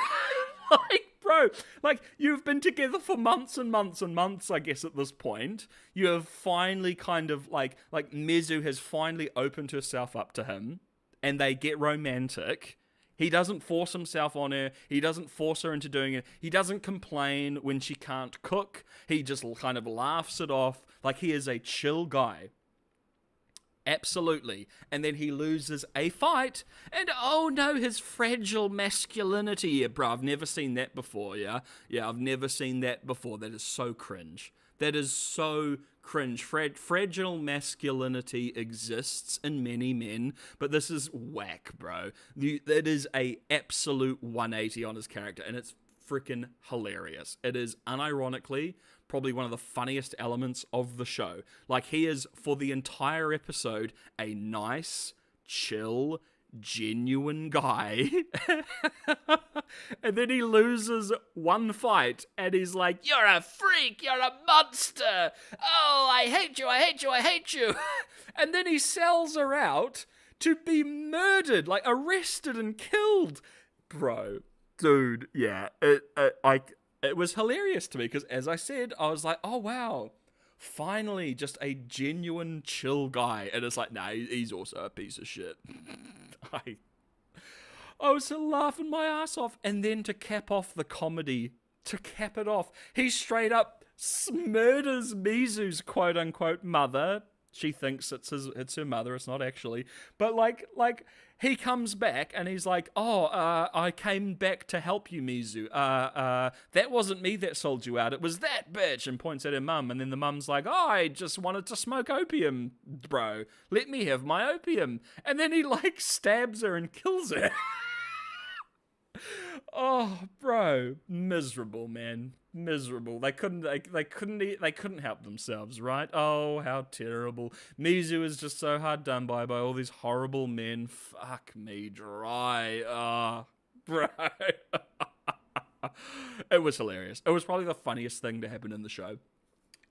Like, bro, like, you've been together for months and months and months, I guess, at this point. You have finally kind of, like Mizu has finally opened herself up to him, and they get romantic. He doesn't force himself on her. He doesn't force her into doing it. He doesn't complain when she can't cook. He just kind of laughs it off. Like, he is a chill guy. Absolutely. And then he loses a fight, and oh no, his fragile masculinity. Yeah, bro, I've never seen that before, yeah? Yeah, I've never seen that before. That is so cringe. That is so cringe. Fragile masculinity exists in many men, but this is whack, bro. That is a absolute 180 on his character, and it's freaking hilarious. It is unironically probably one of the funniest elements of the show. Like, he is, for the entire episode, a nice, chill, genuine guy. And then he loses one fight and he's like, "You're a freak, you're a monster, oh, I hate you, I hate you, I hate you." And then he sells her out to be murdered, like arrested and killed. Bro, dude, yeah, it was hilarious to me because, as I said, I was like, oh wow, finally just a genuine chill guy. And it's like, nah, he's also a piece of shit. I was laughing my ass off. And then to cap off the comedy, to cap it off, he straight up murders Mizu's quote-unquote mother. She thinks it's her mother, it's not actually. But like he comes back and he's like, "Oh, I came back to help you, Mizu. That wasn't me that sold you out. It was that bitch," and points at her mum. And then the mum's like, "Oh, I just wanted to smoke opium, bro. Let me have my opium." And then he like stabs her and kills her. Oh, bro, miserable, man. Miserable. They couldn't help themselves, right? Oh, how terrible. Mizu is just so hard done by all these horrible men. Fuck me dry. Ah, bro. It was hilarious. It was probably the funniest thing to happen in the show.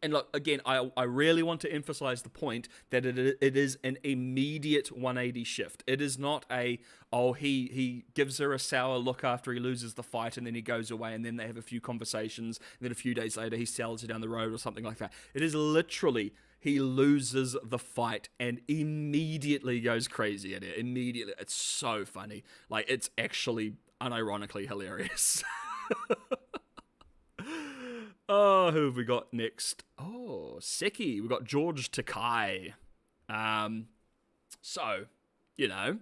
And look, again, I really want to emphasize the point that it is an immediate 180 shift. It is not he gives her a sour look after he loses the fight and then he goes away and then they have a few conversations and then a few days later he sells her down the road or something like that. It is literally, he loses the fight and immediately goes crazy at it. Immediately. It's so funny. Like, it's actually unironically hilarious. Oh, who have we got next? Oh, Seki. We've got George Takai. So, you know,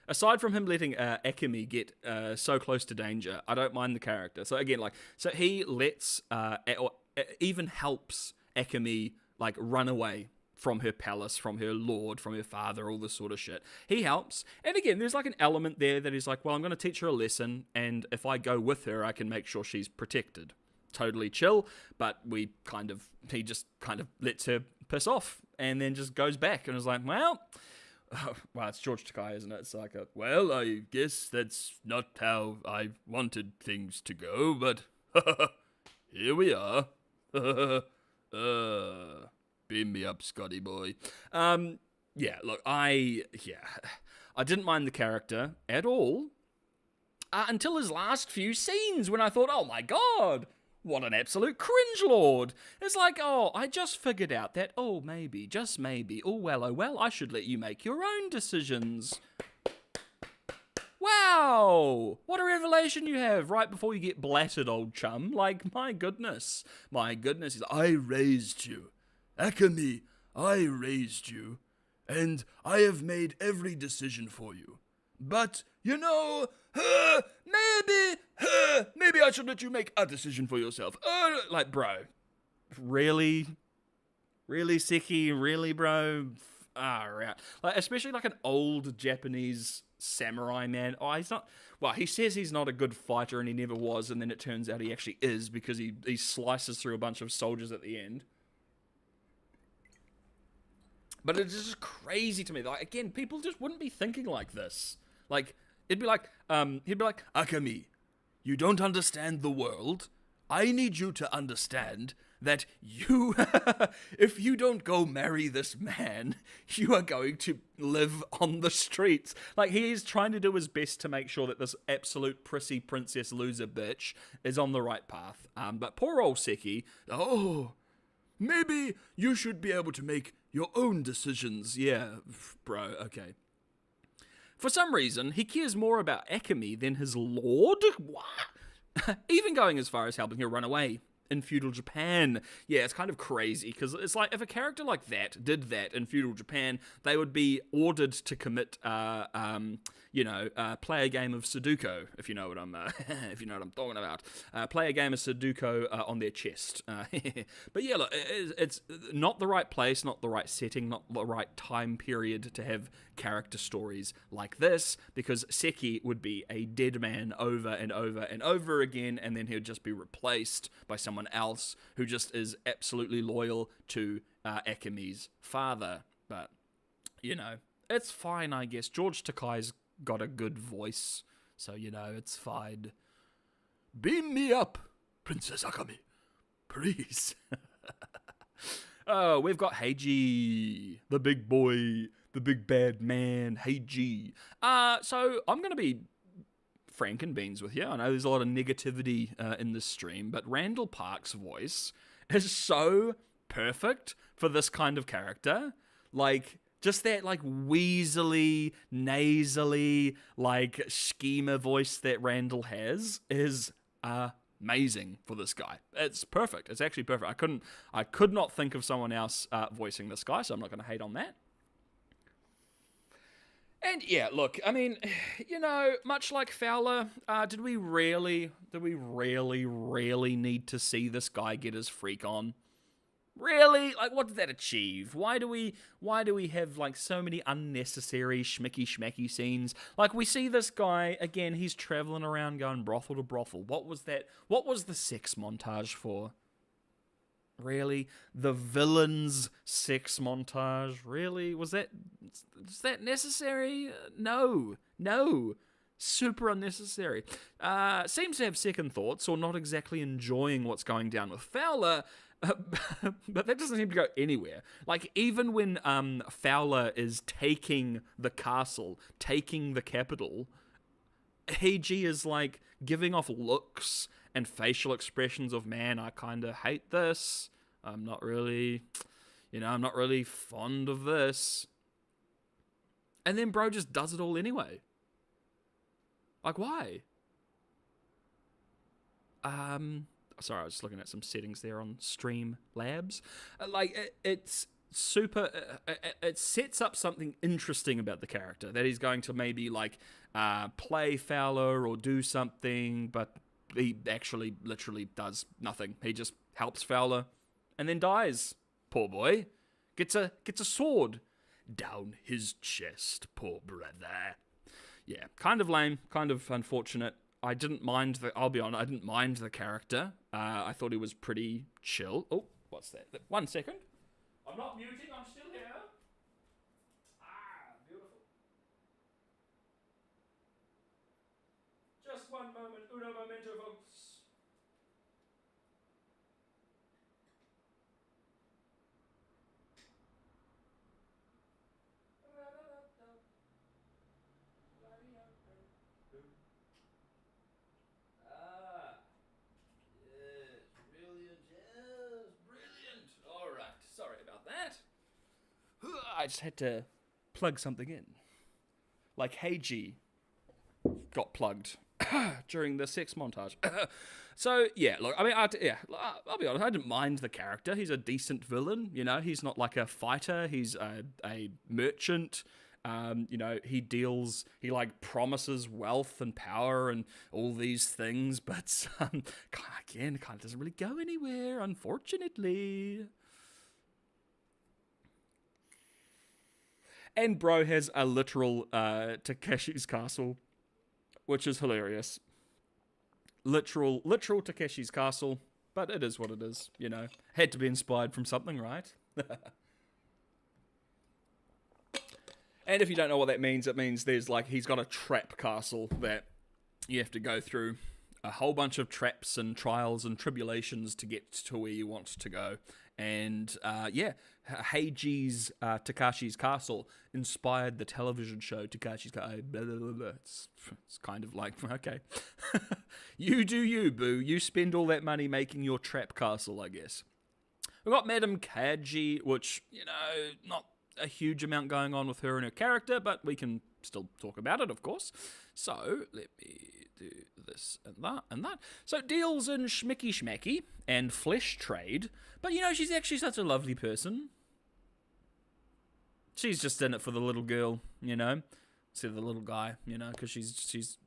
aside from him letting Akemi get so close to danger, I don't mind the character. So again, so he lets, or even helps Akemi, like, run away from her palace, from her lord, from her father, all this sort of shit. He helps. And again, there's like an element there that he's like, well, I'm going to teach her a lesson, and if I go with her, I can make sure she's protected. Totally chill, but he just kind of lets her piss off and then just goes back and is like, well, it's George Takai, isn't it? It's like well, I guess that's not how I wanted things to go, but here we are. Beam me up, Scotty boy. Yeah, look, I didn't mind the character at all. until his last few scenes when I thought, oh my god, what an absolute cringe lord. It's like, oh, I just figured out that, oh, maybe, just maybe, oh well, I should let you make your own decisions. Wow! What a revelation you have right before you get blattered, old chum. Like, my goodness. My goodness. I raised you. Akami, I raised you. And I have made every decision for you. But, you know, maybe I should let you make a decision for yourself. Like, bro. Really? Really, Seki? Really, bro? Right. Like, especially like an old Japanese samurai man. Oh, he's not. Well, he says he's not a good fighter and he never was, and then it turns out he actually is because he slices through a bunch of soldiers at the end. But it's just crazy to me. Like, again, people just wouldn't be thinking like this. Like, he'd be like, Akami, you don't understand the world. I need you to understand that you, if you don't go marry this man, you are going to live on the streets. Like, he is trying to do his best to make sure that this absolute prissy princess loser bitch is on the right path. But poor old Seki, oh, maybe you should be able to make your own decisions. Yeah, bro, okay. For some reason, he cares more about Akami than his lord? What? Even going as far as helping her run away in Feudal Japan. Yeah, it's kind of crazy, because it's like, if a character like that did that in Feudal Japan, they would be ordered to commit, play a game of Sudoku, if you know what I'm, if you know what I'm talking about. Play a game of Sudoku on their chest. But yeah, look, it's not the right place, not the right setting, not the right time period to have character stories like this, because Seki would be a dead man over and over and over again, and then he would just be replaced by someone else who just is absolutely loyal to Akami's father. But, you know, it's fine, I guess. George Takei's got a good voice, so, you know, it's fine. Beam me up, Princess Akami, please. Oh, we've got Heiji, the big boy, the big bad man, Heiji. So I'm going to be frank and beans with you. I know there's a lot of negativity in this stream, but Randall Park's voice is so perfect for this kind of character. Like, just that, like, weaselly, nasally, like, schema voice that Randall has is amazing for this guy. It's perfect. It's actually perfect. I could not think of someone else voicing this guy, so I'm not going to hate on that. And yeah, look, I mean, you know, much like Fowler, did we really need to see this guy get his freak on? Really? Like, what did that achieve? Why do we have, like, so many unnecessary schmicky scenes? Like, we see this guy, again, he's traveling around going brothel to brothel. What was that? What was the sex montage for? Really? The villain's sex montage? Really? Was that necessary? No. Super unnecessary. Seems to have second thoughts, or not exactly enjoying what's going down with Fowler, but that doesn't seem to go anywhere. Like, even when Fowler is taking the castle, taking the capital, Heiji is, like, giving off looks and facial expressions of, man, I kind of hate this. I'm not really fond of this. And then bro just does it all anyway. Like, why? Sorry, I was just looking at some settings there on Stream Labs. It's super. It sets up something interesting about the character, that he's going to maybe, like, play Fowler or do something, but he actually literally does nothing. He just helps Fowler and then dies. Poor boy. Gets a sword down his chest, poor brother. Yeah, kind of lame, kind of unfortunate. I'll be honest, I didn't mind the character. I thought he was pretty chill. Oh, what's that? 1 second. I'm not muting, I'm still here. Beautiful. Just one moment, uno momento, folks. I just had to plug something in. Like Heiji got plugged during the sex montage. So, yeah, look, I mean, I'll be honest, I didn't mind the character. He's a decent villain, you know, he's not like a fighter, he's a merchant. You know, he like promises wealth and power and all these things, but again, kind of doesn't really go anywhere, unfortunately. And bro has a literal Takeshi's castle, which is hilarious. Literal Takeshi's castle, but it is what it is, you know. Had to be inspired from something, right? And if you don't know what that means, it means there's like, he's got a trap castle that you have to go through a whole bunch of traps and trials and tribulations to get to where you want to go. And yeah, Heiji's Takashi's Castle inspired the television show Takashi's Castle. It's kind of like, okay. You do you, boo. You spend all that money making your trap castle, I guess. We've got Madame Kaji, which, you know, not a huge amount going on with her and her character, but we can still talk about it, of course. So, let me do this and that and that. So, deals in schmicky schmacky and flesh trade, but, you know, she's actually such a lovely person. She's just in it for the little girl, you know, instead of the little guy, you know, because she's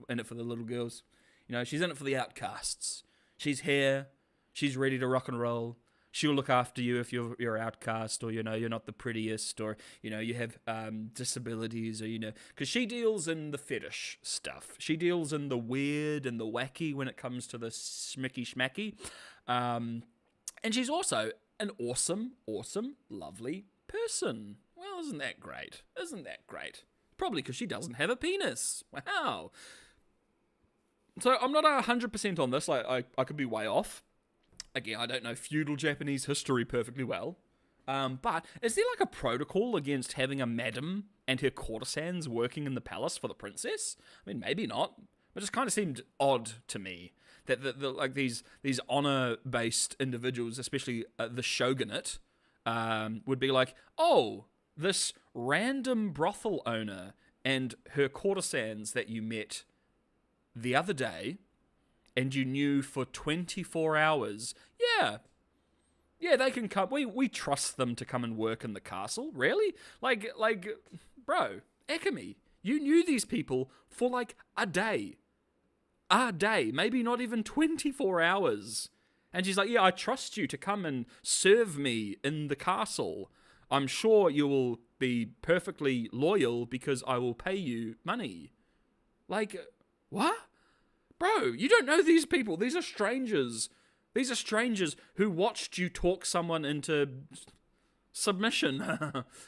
in it for the little girls. You know, she's in it for the outcasts. She's here. She's ready to rock and roll. She'll look after you if you're outcast, or, you know, you're not the prettiest, or, you know, you have disabilities, or, you know, because she deals in the fetish stuff. She deals in the weird and the wacky when it comes to the schmicky schmacky. And she's also an awesome, lovely person. Well, isn't that great? Isn't that great? Probably because she doesn't have a penis. Wow. So I'm not 100% on this. I could be way off. Again, I don't know feudal Japanese history perfectly well, but is there like a protocol against having a madam and her courtesans working in the palace for the princess? I mean, maybe not, but it just kind of seemed odd to me that like these honor-based individuals, especially the shogunate, would be like, oh, this random brothel owner and her courtesans that you met the other day, and you knew for 24 hours, yeah, they can come. We trust them to come and work in the castle. Really? Like, bro, Ekami, you knew these people for like a day, maybe not even 24 hours. And she's like, yeah, I trust you to come and serve me in the castle. I'm sure you will be perfectly loyal because I will pay you money. Like, what? Bro, you don't know these people. These are strangers. These are strangers who watched you talk someone into submission.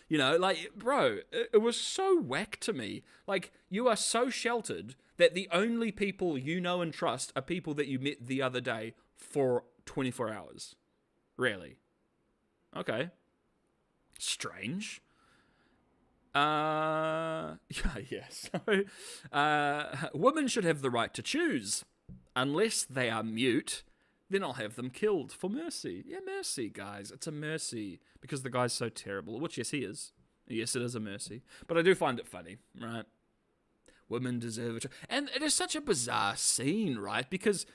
You know, like, bro, it was so whack to me. Like, you are so sheltered that the only people you know and trust are people that you met the other day for 24 hours. Really? Okay. Strange. Yes. So, women should have the right to choose. Unless they are mute, then I'll have them killed for mercy. Yeah, mercy, guys. It's a mercy. Because the guy's so terrible. Which, yes, he is. Yes, it is a mercy. But I do find it funny, right? Women deserve it. And it is such a bizarre scene, right? Because,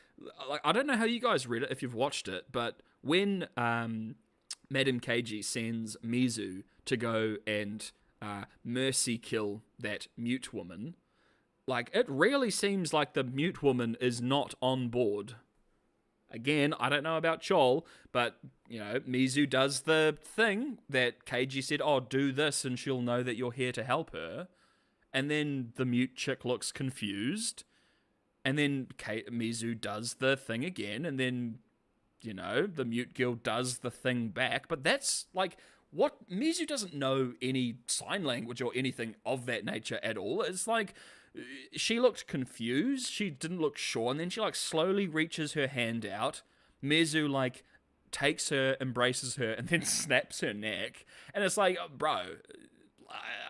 like, I don't know how you guys read it if you've watched it, but when Madame Keiji sends Mizu to go and mercy kill that mute woman, like, it really seems like the mute woman is not on board. Again, I don't know about Chol, but, you know, Mizu does the thing that Keiji said, oh, do this and she'll know that you're here to help her. And then the mute chick looks confused. And then Mizu does the thing again. And then, you know, the mute girl does the thing back. But that's, like, what? Mizu doesn't know any sign language or anything of that nature at all. It's like, she looked confused. She didn't look sure. And then she, like, slowly reaches her hand out. Mizu, like, takes her, embraces her, and then snaps her neck. And it's like, bro,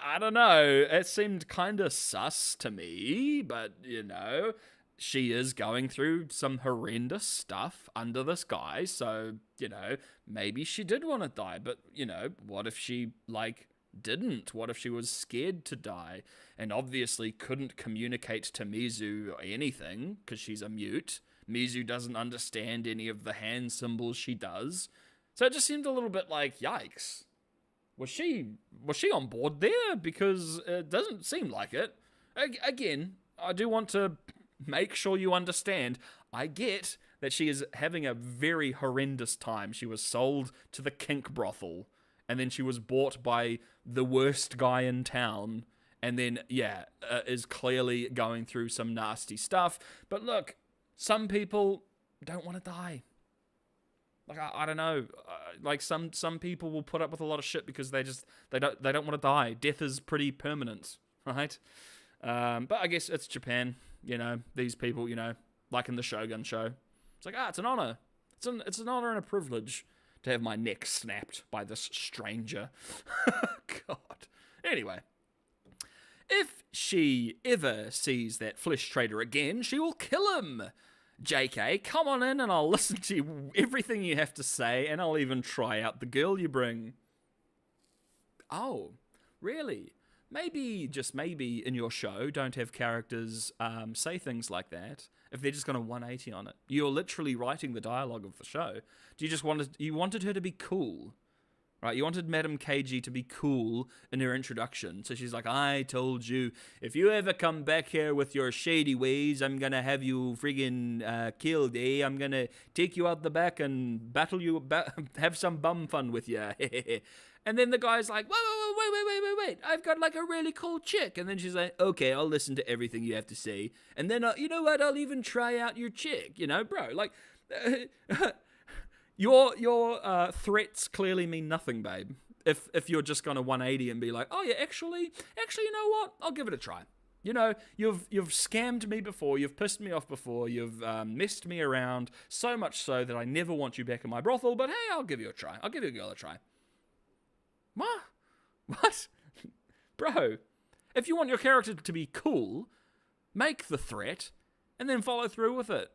I don't know. It seemed kind of sus to me, but, you know, she is going through some horrendous stuff under this guy, so, you know, maybe she did want to die, but, you know, what if she, like, didn't? What if she was scared to die and obviously couldn't communicate to Mizu or anything because she's a mute? Mizu doesn't understand any of the hand symbols she does. So it just seemed a little bit like, yikes. Was she on board there? Because it doesn't seem like it. Again, I do want to make sure you understand. I get that she is having a very horrendous time. She was sold to the kink brothel, and then she was bought by the worst guy in town, and then, is clearly going through some nasty stuff. But look, some people don't want to die. Like, I don't know. Like, some people will put up with a lot of shit because they don't want to die. Death is pretty permanent, right? But I guess it's Japan. These people, like in the Shogun show. It's like, it's an honor. It's an honor and a privilege to have my neck snapped by this stranger. God. Anyway. If she ever sees that flesh trader again, she will kill him. JK, come on in and I'll listen to everything you have to say, and I'll even try out the girl you bring. Oh, really? Maybe, just maybe, in your show, don't have characters say things like that if they're just going to 180 on it. You're literally writing the dialogue of the show. You wanted her to be cool, right? You wanted Madame Kg to be cool in her introduction. So she's like, I told you, if you ever come back here with your shady ways, I'm going to have you friggin' killed, eh? I'm going to take you out the back and battle you, have some bum fun with you. And then the guy's like, wait, I've got like a really cool chick. And then she's like, okay, I'll listen to everything you have to say. And then, you know what, I'll even try out your chick, bro. Like, your threats clearly mean nothing, babe. If you're just going to 180 and be like, oh yeah, actually, you know what, I'll give it a try. You've scammed me before, you've pissed me off before, you've messed me around, so much so that I never want you back in my brothel, but hey, I'll give you a try. I'll give your girl a try. What? Bro, if you want your character to be cool, make the threat and then follow through with it.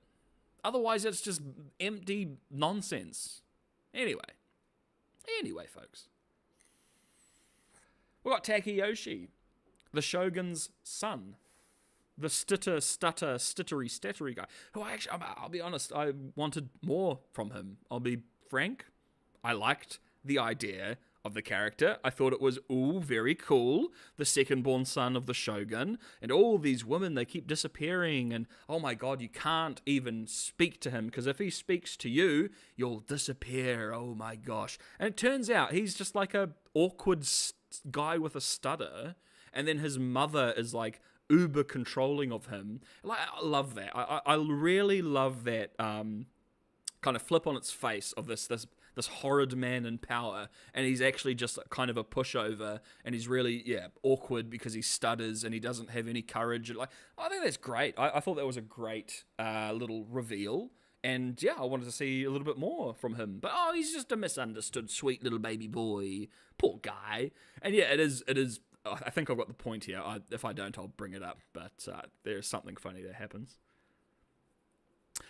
Otherwise, it's just empty nonsense. Anyway, folks. We got Takeyoshi, the Shogun's son. The stuttery guy. Who I'll be honest, I wanted more from him. I'll be frank. I liked the idea of the character. I thought it was, very cool. The second-born son of the Shogun. And all these women, they keep disappearing. And, oh my god, you can't even speak to him. Because if he speaks to you, you'll disappear. Oh my gosh. And it turns out he's just like a awkward guy with a stutter. And then his mother is like uber controlling of him. Like, I love that. I really love that kind of flip on its face of this horrid man in power, and he's actually just kind of a pushover, and he's really, awkward because he stutters and he doesn't have any courage. Like, I think that's great. I thought that was a great little reveal, and I wanted to see a little bit more from him. But he's just a misunderstood sweet little baby boy, poor guy. And it is. I think I've got the point here. If I don't, I'll bring it up. But there's something funny that happens.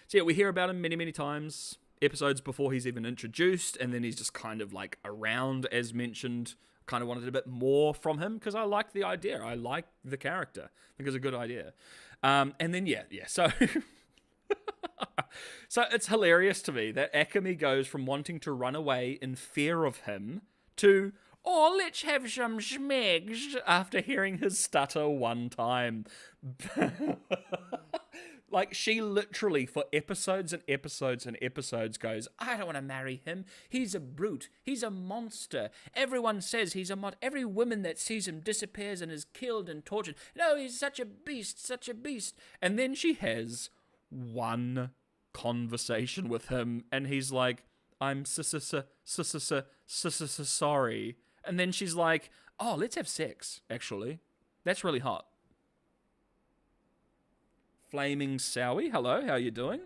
So we hear about him many, many times. Episodes before he's even introduced, and then he's just kind of like around as mentioned. Kind of wanted a bit more from him because I like the idea. I like the character. I think it's a good idea. And then so so it's hilarious to me that Akemi goes from wanting to run away in fear of him to, let's have some schmegs after hearing his stutter one time. Like, she literally, for episodes and episodes and episodes, goes, I don't want to marry him. He's a brute. He's a monster. Everyone says he's a mod. Every woman that sees him disappears and is killed and tortured. No, he's such a beast, such a beast. And then she has one conversation with him, and he's like, I'm sorry. And then she's like, let's have sex, actually. That's really hot. Flaming Sowie, hello, how you doing?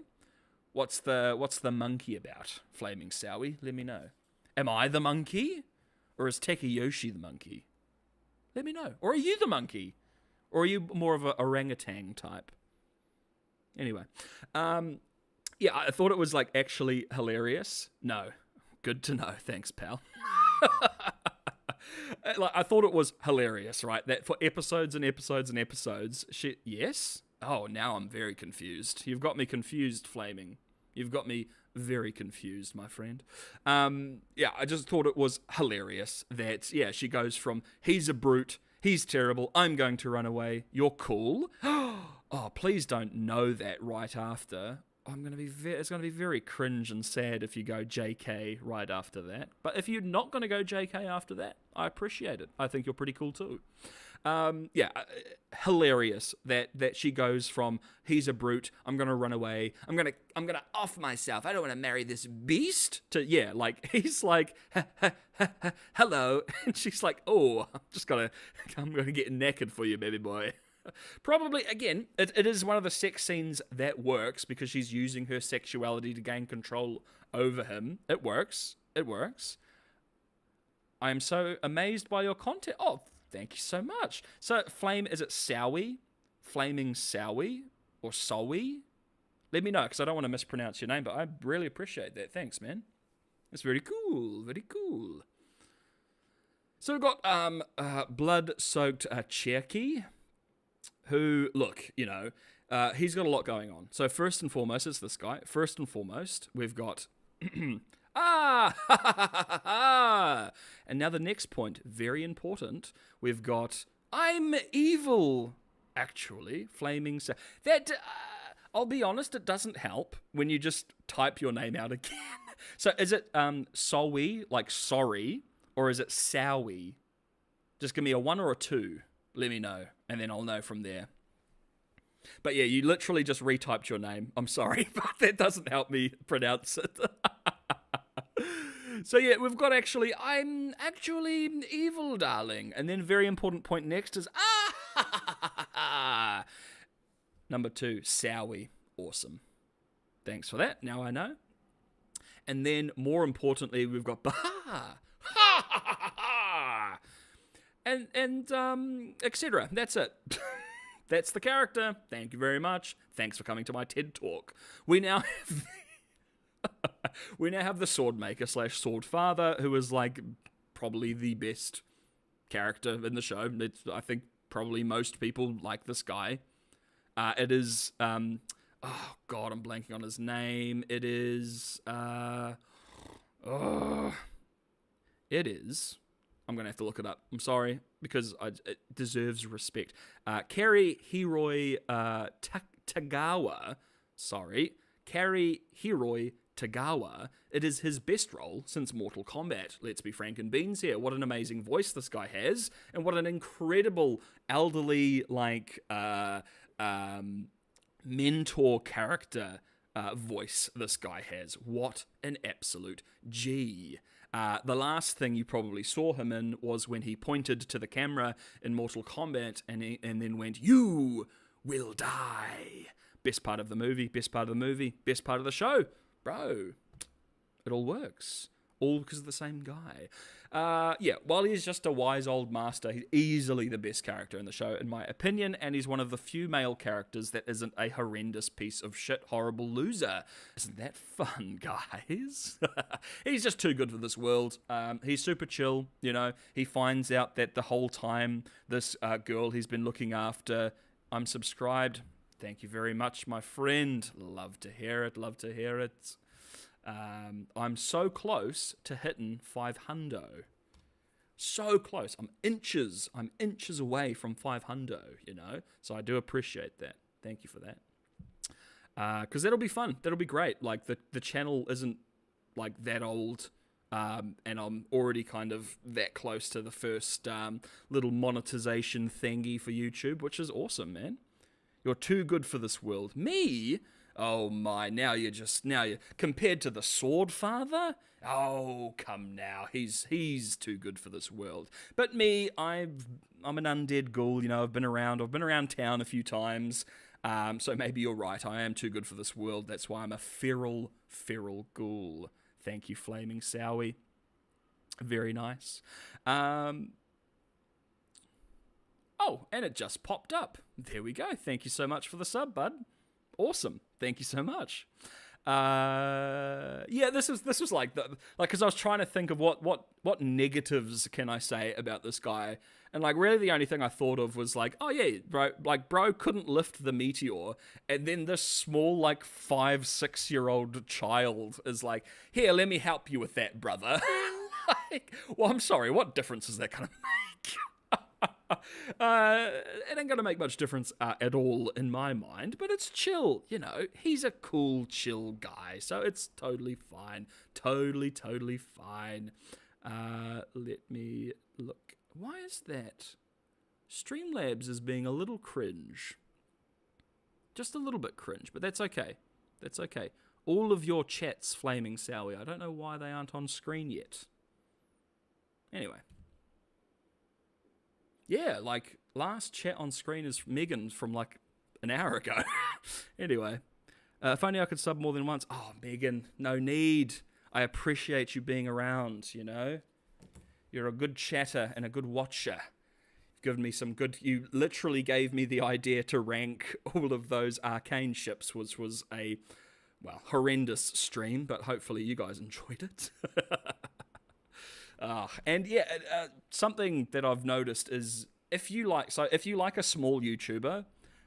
What's the monkey about, Flaming Sowie? Let me know. Am I the monkey? Or is Takeyoshi the monkey? Let me know. Or are you the monkey? Or are you more of a orangutan type? Anyway. I thought it was like actually hilarious. No. Good to know. Thanks, pal. Like, I thought it was hilarious, right? That for episodes and episodes and episodes, yes? Oh, now I'm very confused. You've got me confused, Flaming. You've got me very confused, my friend. Yeah, I just thought it was hilarious that, yeah, she goes from, he's a brute, he's terrible, I'm going to run away, you're cool. Oh, please don't know that right after. It's going to be very cringe and sad if you go JK right after that. But if you're not going to go JK after that, I appreciate it. I think you're pretty cool too. Hilarious that she goes from he's a brute, I'm gonna run away, I'm gonna off myself, I don't want to marry this beast, to he's like hello, and she's like, oh, I'm gonna get naked for you, baby boy. Probably, again, it is one of the sex scenes that works because she's using her sexuality to gain control over him. It works. I am so amazed by your content. Oh, thank you so much. So, Flame, is it Sowie? Flaming Sowie? Or Sowie? Let me know, because I don't want to mispronounce your name, but I really appreciate that. Thanks, man. That's very cool. Very cool. So, we've got blood-soaked Cherokee, who, look, he's got a lot going on. So, first and foremost, it's this guy. First and foremost, we've got... And now the next point, very important. We've got I'm evil. Actually, flaming. That I'll be honest, it doesn't help when you just type your name out again. So is it Sowie, like sorry, or is it Sowie? Just give me a 1 or a 2. Let me know, and then I'll know from there. But yeah, you literally just retyped your name. I'm sorry, but that doesn't help me pronounce it. So yeah, we've got I'm actually evil, darling. And then very important point next is, Number 2, Sowie. Awesome. Thanks for that. Now I know. And then more importantly, we've got and etc. That's it. That's the character. Thank you very much. Thanks for coming to my TED Talk. We now have the Swordmaker / Sword Father, who is like probably the best character in the show. I think probably most people like this guy. It is oh god, I'm blanking on his name. It is I'm going to have to look it up. I'm sorry, because it deserves respect. Kerry Hiroi Tagawa. Sorry. Kerry Hiroi Tagawa. It is his best role since Mortal Kombat. Let's be frank and beans here. What an amazing voice this guy has. And what an incredible elderly, mentor character voice this guy has. What an absolute G. The last thing you probably saw him in was when he pointed to the camera in Mortal Kombat and then went, "You will die." Best part of the movie, best part of the movie, best part of the show. Bro, it all works. All because of the same guy. While he's just a wise old master, he's easily the best character in the show, in my opinion, and he's one of the few male characters that isn't a horrendous piece of shit, horrible loser. Isn't that fun, guys? He's just too good for this world. He's super chill, He finds out that the whole time this girl he's been looking after, I'm subscribed. Thank you very much, my friend. Love to hear it, love to hear it. I'm so close to hitting 500. So close. I'm inches away from 500, So I do appreciate that. Thank you for that. Because that'll be fun. That'll be great. Like, the channel isn't, like, that old. And I'm already kind of that close to the first little monetization thingy for YouTube, which is awesome, man. You're too good for this world. Me? Oh my, now you're compared to the Sword Father? Oh, come now. He's too good for this world. But me, I'm an undead ghoul, I've been around town a few times. So maybe you're right. I am too good for this world. That's why I'm a feral ghoul. Thank you, Flaming Sowie. Very nice. Oh, and it just popped up. There we go. Thank you so much for the sub, bud. Awesome. Thank you so much. Yeah, this was like because I was trying to think of what negatives can I say about this guy, and like really the only thing I thought of was like, oh yeah, bro couldn't lift the meteor, and then this small like 5-6-year-old child is like, here, let me help you with that, brother. Like, well, I'm sorry, what difference is that gonna make? It ain't gonna make much difference at all in my mind, but it's chill, you know. He's a cool, chill guy, so it's totally fine. Totally fine. Let me look. Why is that? Streamlabs is being a little cringe. Just a little bit cringe, but that's okay. That's okay. All of your chats flaming sour. I don't know why they aren't on screen yet. Anyway. Yeah, like, last chat on screen is Megan from, like, an hour ago. Anyway. If only I could sub more than once. Oh, Megan, no need. I appreciate you being around, you know? You're a good chatter and a good watcher. You've given me some good... You literally gave me the idea to rank all of those arcane ships, which was a, well, horrendous stream, but hopefully you guys enjoyed it. And yeah, something that I've noticed is if you like a small YouTuber,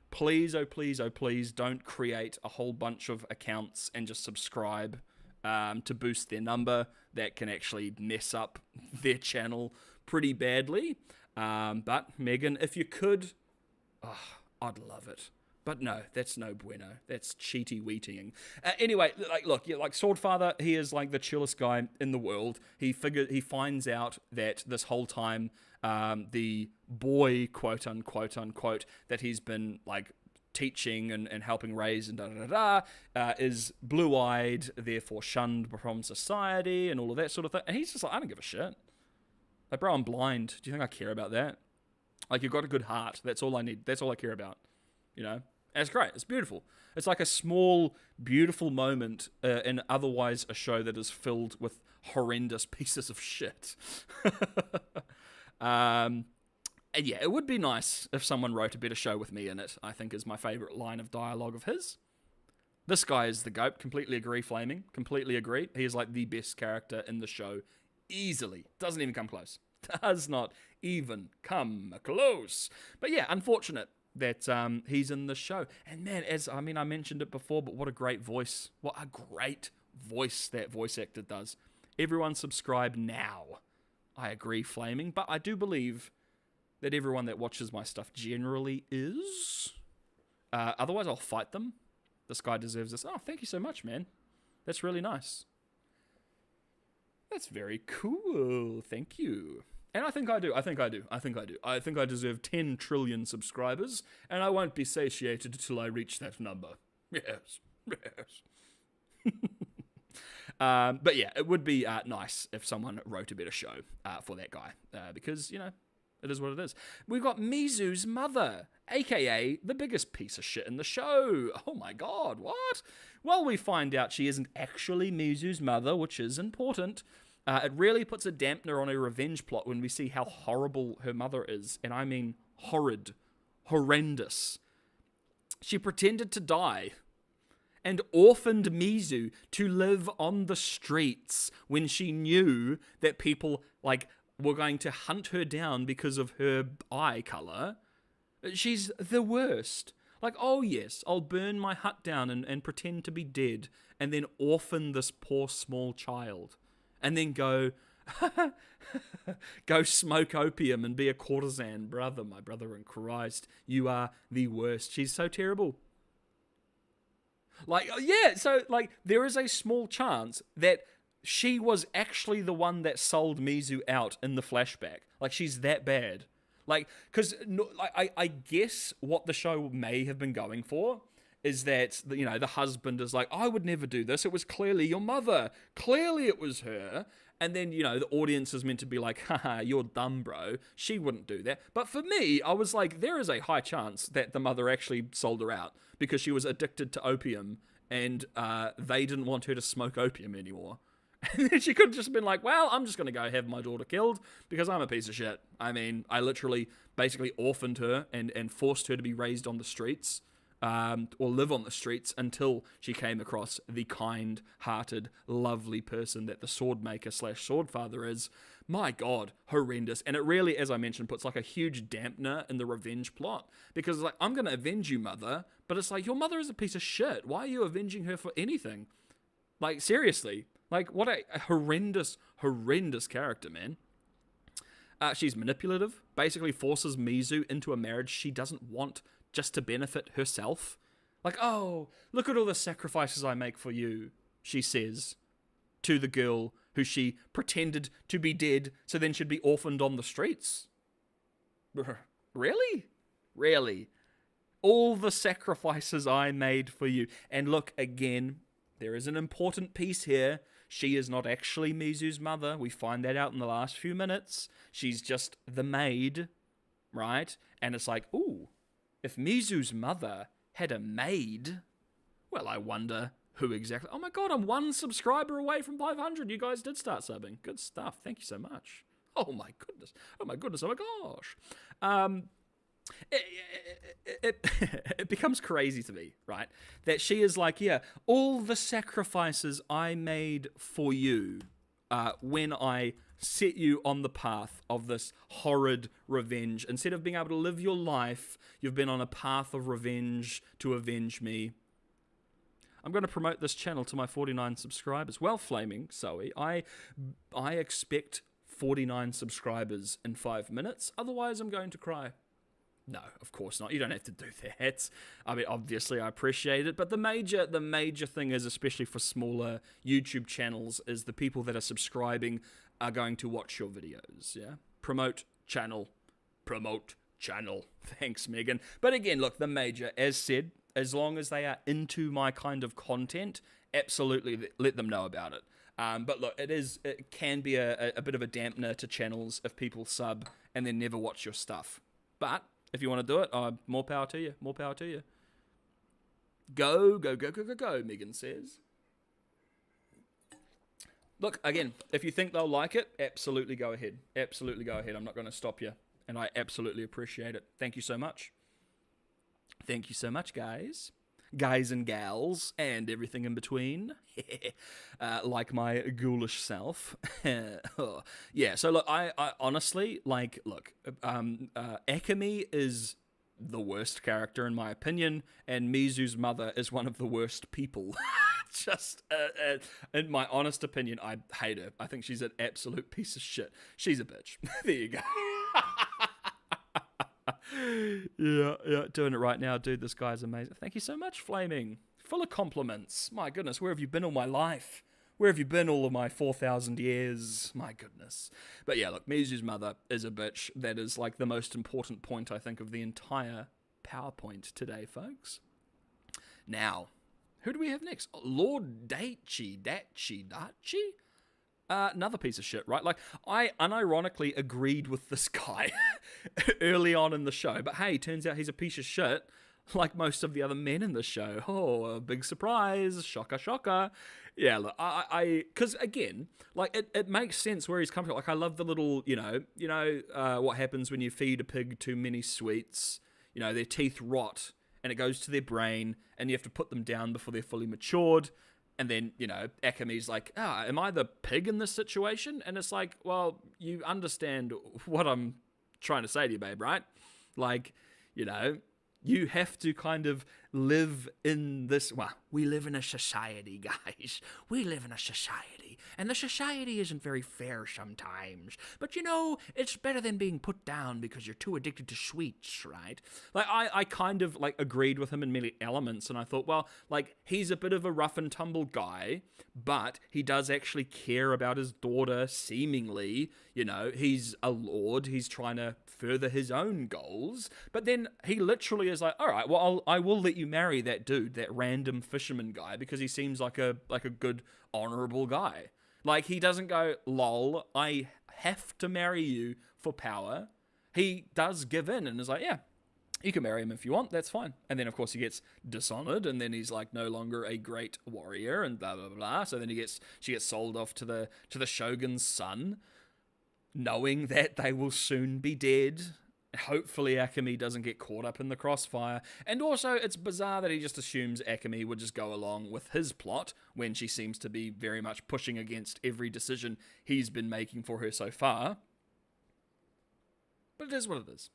please, oh please, don't create a whole bunch of accounts and just subscribe to boost their number. That can actually mess up their channel pretty badly. But Megan, if you could, I'd love it. But no, that's no bueno. That's cheaty-weetying. Anyway, look, Swordfather, he is like the chillest guy in the world. He finds out that this whole time, the boy, quote unquote, that he's been like teaching and helping raise and is blue-eyed, therefore shunned from society and all of that sort of thing. And he's just like, I don't give a shit. Like, bro, I'm blind. Do you think I care about that? Like, you've got a good heart. That's all I need. That's all I care about. You know? And it's great. It's beautiful. It's like a small, beautiful moment in otherwise a show that is filled with horrendous pieces of shit. And yeah, it would be nice if someone wrote a better show with me in it, I think is my favourite line of dialogue of his. This guy is the GOAT. Completely agree, Flaming. Completely agree. He is like the best character in the show. Easily. Doesn't even come close. Does not even come close. But yeah, unfortunate that he's in the show. And man, I mentioned it before, but what a great voice. What a great voice that voice actor does. Everyone subscribe now. I agree, Flaming, but I do believe that everyone that watches my stuff generally is. Otherwise, I'll fight them. This guy deserves this. Oh, thank you so much, man. That's really nice. That's very cool. Thank you. And I think I do. I think I deserve 10 trillion subscribers, and I won't be satiated till I reach that number. Yes. But yeah, it would be nice if someone wrote a better show for that guy, because, you know, it is what it is. We've got Mizu's mother, aka the biggest piece of shit in the show. Oh my god, what? Well, we find out she isn't actually Mizu's mother, which is important. It really puts a dampener on her revenge plot when we see how horrible her mother is. And I mean horrid. Horrendous. She pretended to die and orphaned Mizu to live on the streets when she knew that people, like, were going to hunt her down because of her eye color. She's the worst. Like, oh yes, I'll burn my hut down and pretend to be dead and then orphan this poor small child. And then go smoke opium and be a courtesan. Brother, my brother in Christ, you are the worst. She's so terrible. Like, yeah, so, like, there is a small chance that she was actually the one that sold Mizu out in the flashback. Like, she's that bad. Like, because I guess what the show may have been going for is that, you know, the husband is like, I would never do this. It was clearly your mother. Clearly it was her. And then, you know, the audience is meant to be like, haha, you're dumb, bro. She wouldn't do that. But for me, I was like, there is a high chance that the mother actually sold her out because she was addicted to opium and they didn't want her to smoke opium anymore. And then she could have just been like, well, I'm just going to go have my daughter killed because I'm a piece of shit. I mean, I literally basically orphaned her and forced her to be raised on the streets. or live on the streets until she came across the kind-hearted, lovely person that the swordmaker / swordfather is. My God, horrendous. And it really, as I mentioned, puts like a huge dampener in the revenge plot. Because it's like, I'm going to avenge you, mother. But it's like, your mother is a piece of shit. Why are you avenging her for anything? Like, seriously. Like, what a horrendous, horrendous character, man. She's manipulative. Basically forces Mizu into a marriage she doesn't want just to benefit herself. Like, oh, look at all the sacrifices I make for you, she says to the girl who she pretended to be dead, so then she'd be orphaned on the streets. Really? Really? All the sacrifices I made for you. And look, again, there is an important piece here. She is not actually Mizu's mother. We find that out in the last few minutes. She's just the maid, right? And it's like, ooh, if Mizu's mother had a maid, well, I wonder who exactly. Oh my God, I'm 1 subscriber away from 500. You guys did start subbing. Good stuff. Thank you so much. Oh my goodness. Oh my goodness. Oh my gosh. It becomes crazy to me, right? That she is like, yeah, all the sacrifices I made for you when I set you on the path of this horrid revenge. Instead of being able to live your life, you've been on a path of revenge to avenge me. I'm going to promote this channel to my 49 subscribers. Well, Flaming Zoe, I expect 49 subscribers in 5 minutes. Otherwise, I'm going to cry. No, of course not. You don't have to do that. I mean, obviously, I appreciate it. But the major thing is, especially for smaller YouTube channels, is the people that are subscribing are going to watch your videos. Yeah, promote channel. Thanks, Megan. But again, look, the major, as said, as long as they are into my kind of content, absolutely let them know about it. But look, it can be a bit of a dampener to channels if people sub and then never watch your stuff. But if you want to do it, more power to you. More power to you. Go, Megan says. Look, again, if you think they'll like it, absolutely go ahead. Absolutely go ahead. I'm not going to stop you. And I absolutely appreciate it. Thank you so much. Thank you so much, guys. Guys and gals, and everything in between. Like my ghoulish self. Oh, yeah, so look, I honestly, like, look, Akemi is the worst character in my opinion, and Mizu's mother is one of the worst people. Just, in my honest opinion, I hate her. I think she's an absolute piece of shit. She's a bitch. There you go. Yeah, doing it right now, dude. This guy's amazing. Thank you so much, Flaming. Full of compliments. My goodness, where have you been all my life? Where have you been all of my 4,000 years? My goodness. But yeah, look, Mizu's mother is a bitch. That is like the most important point, I think, of the entire PowerPoint today, folks. Now, who do we have next? Lord Dachi. Another piece of shit, right? Like, I unironically agreed with this guy early on in the show, but hey, turns out he's a piece of shit, like most of the other men in the show. Oh, a big surprise. Shocker. Yeah, look, because again, like, it makes sense where he's coming from. Like, I love the little, what happens when you feed a pig too many sweets. You know, their teeth rot, and it goes to their brain, and you have to put them down before they're fully matured. And then, Akemi's like, am I the pig in this situation? And it's like, well, you understand what I'm trying to say to you, babe, right? Like, you have to kind of live in this. Well, we live in a society, guys. We live in a society. And the society isn't very fair sometimes. But, it's better than being put down because you're too addicted to sweets, right? Like, I kind of, like, agreed with him in many elements. And I thought, well, like, he's a bit of a rough and tumble guy, but he does actually care about his daughter, seemingly. He's a lord. He's trying to further his own goals. But then he literally is like, all right, well, I will let you marry that dude, that random fisherman guy, because he seems like a good, honorable guy. Like, he doesn't go, lol, I have to marry you for power. He does give in and is like, yeah, you can marry him if you want, that's fine. And then, of course, he gets dishonored, and then he's, like, no longer a great warrior, and blah, blah, blah. So then she gets sold off to the shogun's son, knowing that they will soon be dead. Hopefully Akemi doesn't get caught up in the crossfire. And also, it's bizarre that he just assumes Akemi would just go along with his plot when she seems to be very much pushing against every decision he's been making for her so far. But it is what it is.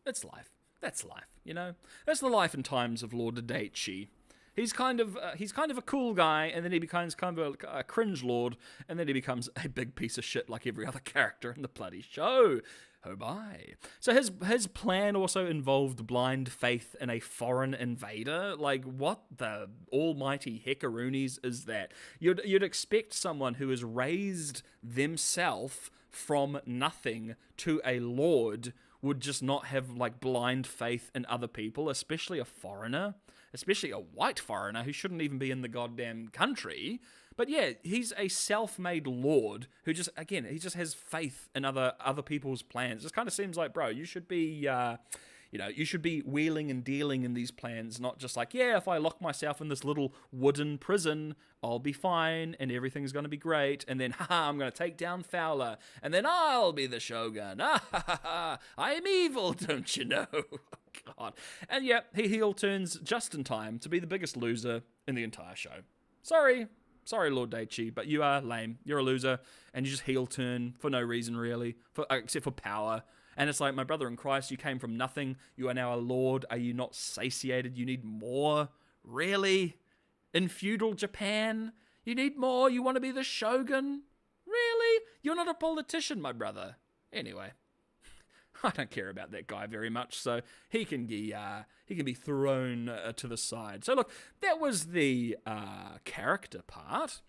It's life. That's life, you know? That's the life and times of Lord Daichi. He's kind of a cool guy, and then he becomes kind of a cringe lord, and then he becomes a big piece of shit like every other character in the bloody show. Oh my. So his plan also involved blind faith in a foreign invader? Like, what the almighty heckaroonies is that? You'd expect someone who has raised themselves from nothing to a lord would just not have, like, blind faith in other people, especially a foreigner, especially a white foreigner who shouldn't even be in the goddamn country. But yeah, he's a self-made lord who just, again, he just has faith in other people's plans. It just kind of seems like, bro, you should be, you should be wheeling and dealing in these plans, not just like, yeah, if I lock myself in this little wooden prison, I'll be fine, and everything's going to be great, and then, haha, I'm going to take down Fowler, and then I'll be the Shogun. I am evil, don't you know? God. And yeah, he heel turns just in time to be the biggest loser in the entire show. Sorry, Lord Daichi, but you are lame. You're a loser, and you just heel turn for no reason, really, except for power. And it's like, my brother in Christ, you came from nothing. You are now a lord. Are you not satiated? You need more? Really? In feudal Japan? You need more? You want to be the shogun? Really? You're not a politician, my brother. Anyway, I don't care about that guy very much, so he can be thrown to the side. So look, that was the character part.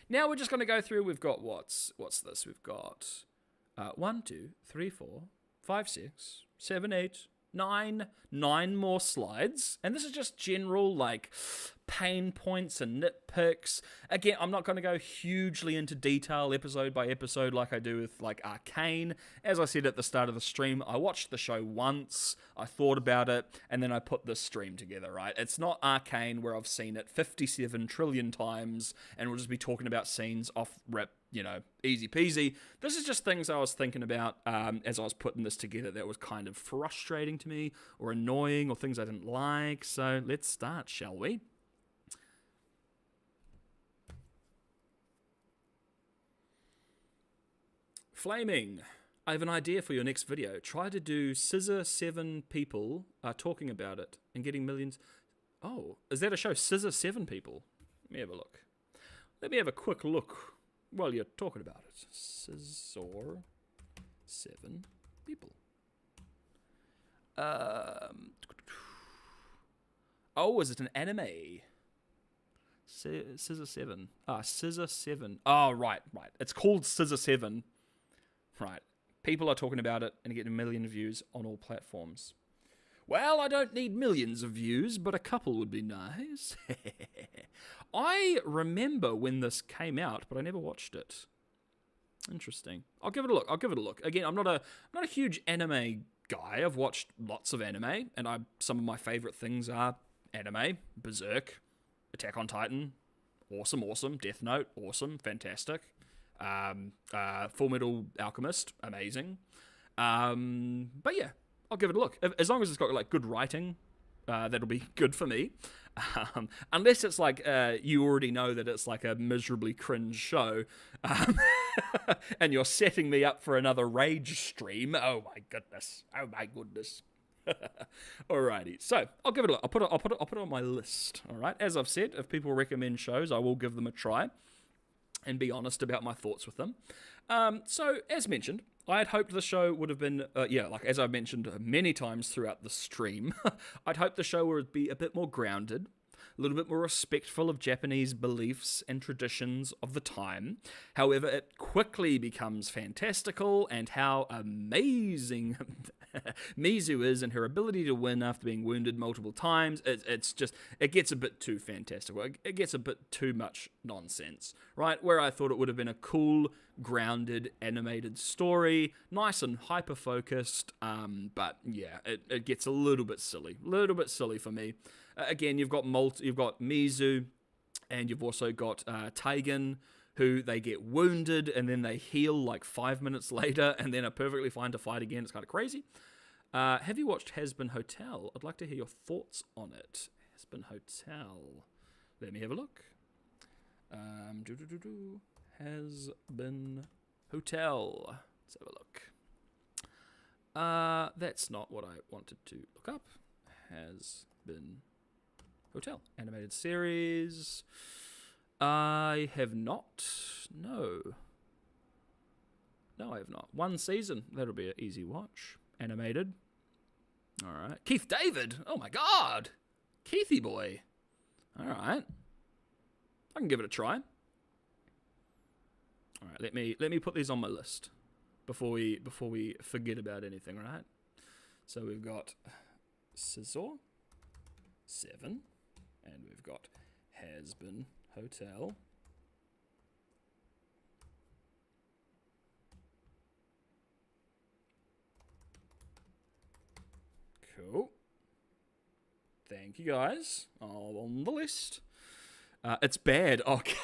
Now we're just going to go through. We've got what's this? We've got 1, 2, 3, 4, 5, 6, 7, 8, 9 more slides, and this is just general, like, pain points and nitpicks. Again, I'm not going to go hugely into detail episode by episode like I do with, like, Arcane. As I said at the start of the stream, I watched the show once, I thought about it, and then I put this stream together, right? It's not Arcane where I've seen it 57 trillion times, and we'll just be talking about scenes off rip, easy peasy. This is just things I was thinking about as I was putting this together that was kind of frustrating to me, or annoying, or things I didn't like. So let's start, shall we? Flaming. I have an idea for your next video. Try to do Scissor 7 people talking about it and getting millions. Oh, is that a show? Scissor 7 people? Let me have a look. Let me have a quick look while you're talking about it. Scissor 7 people. Oh, is it an anime? Scissor 7. Scissor 7. Oh, right. It's called Scissor 7. Right. People are talking about it and getting a million views on all platforms. Well, I don't need millions of views, but a couple would be nice. I remember when this came out, but I never watched it. Interesting. I'll give it a look. Again, I'm not a huge anime guy. I've watched lots of anime, and some of my favorite things are anime, Berserk, Attack on Titan, awesome, Death Note, awesome, fantastic. Full Metal Alchemist, amazing. But yeah, I'll give it a look. As long as it's got, like, good writing, that'll be good for me. Unless it's like, you already know that it's like a miserably cringe show, and you're setting me up for another rage stream. Oh my goodness. Alrighty, so I'll give it a look. I'll put it on my list. All right, as I've said, if people recommend shows, I will give them a try and be honest about my thoughts with them. So, as mentioned, I had hoped the show would have been, as I've mentioned many times throughout the stream, I'd hoped the show would be a bit more grounded, a little bit more respectful of Japanese beliefs and traditions of the time. However, it quickly becomes fantastical, and how amazing Mizu is and her ability to win after being wounded multiple times. It gets a bit too fantastical. It gets a bit too much nonsense, right? Where I thought it would have been a cool, grounded, animated story, nice and hyper-focused, but yeah, it gets a little bit silly for me. Again, you've got Mizu, and you've also got Taigen, who they get wounded and then they heal like 5 minutes later and then are perfectly fine to fight again. It's kind of crazy. Have you watched Has Been Hotel? I'd like to hear your thoughts on it. Has Been Hotel. Let me have a look. Has Been Hotel. Let's have a look. That's not what I wanted to look up. Has Been Hotel. Animated series. I have not. No, I have not. One season. That'll be an easy watch. Animated. All right. Keith David. Oh my God. Keithy boy. All right. I can give it a try. All right. Let me put these on my list before we forget about anything. Right. So we've got Scissor 7, and we've got Has Been Hotel. Cool. Thank you, guys. All on the list. It's bad. Okay.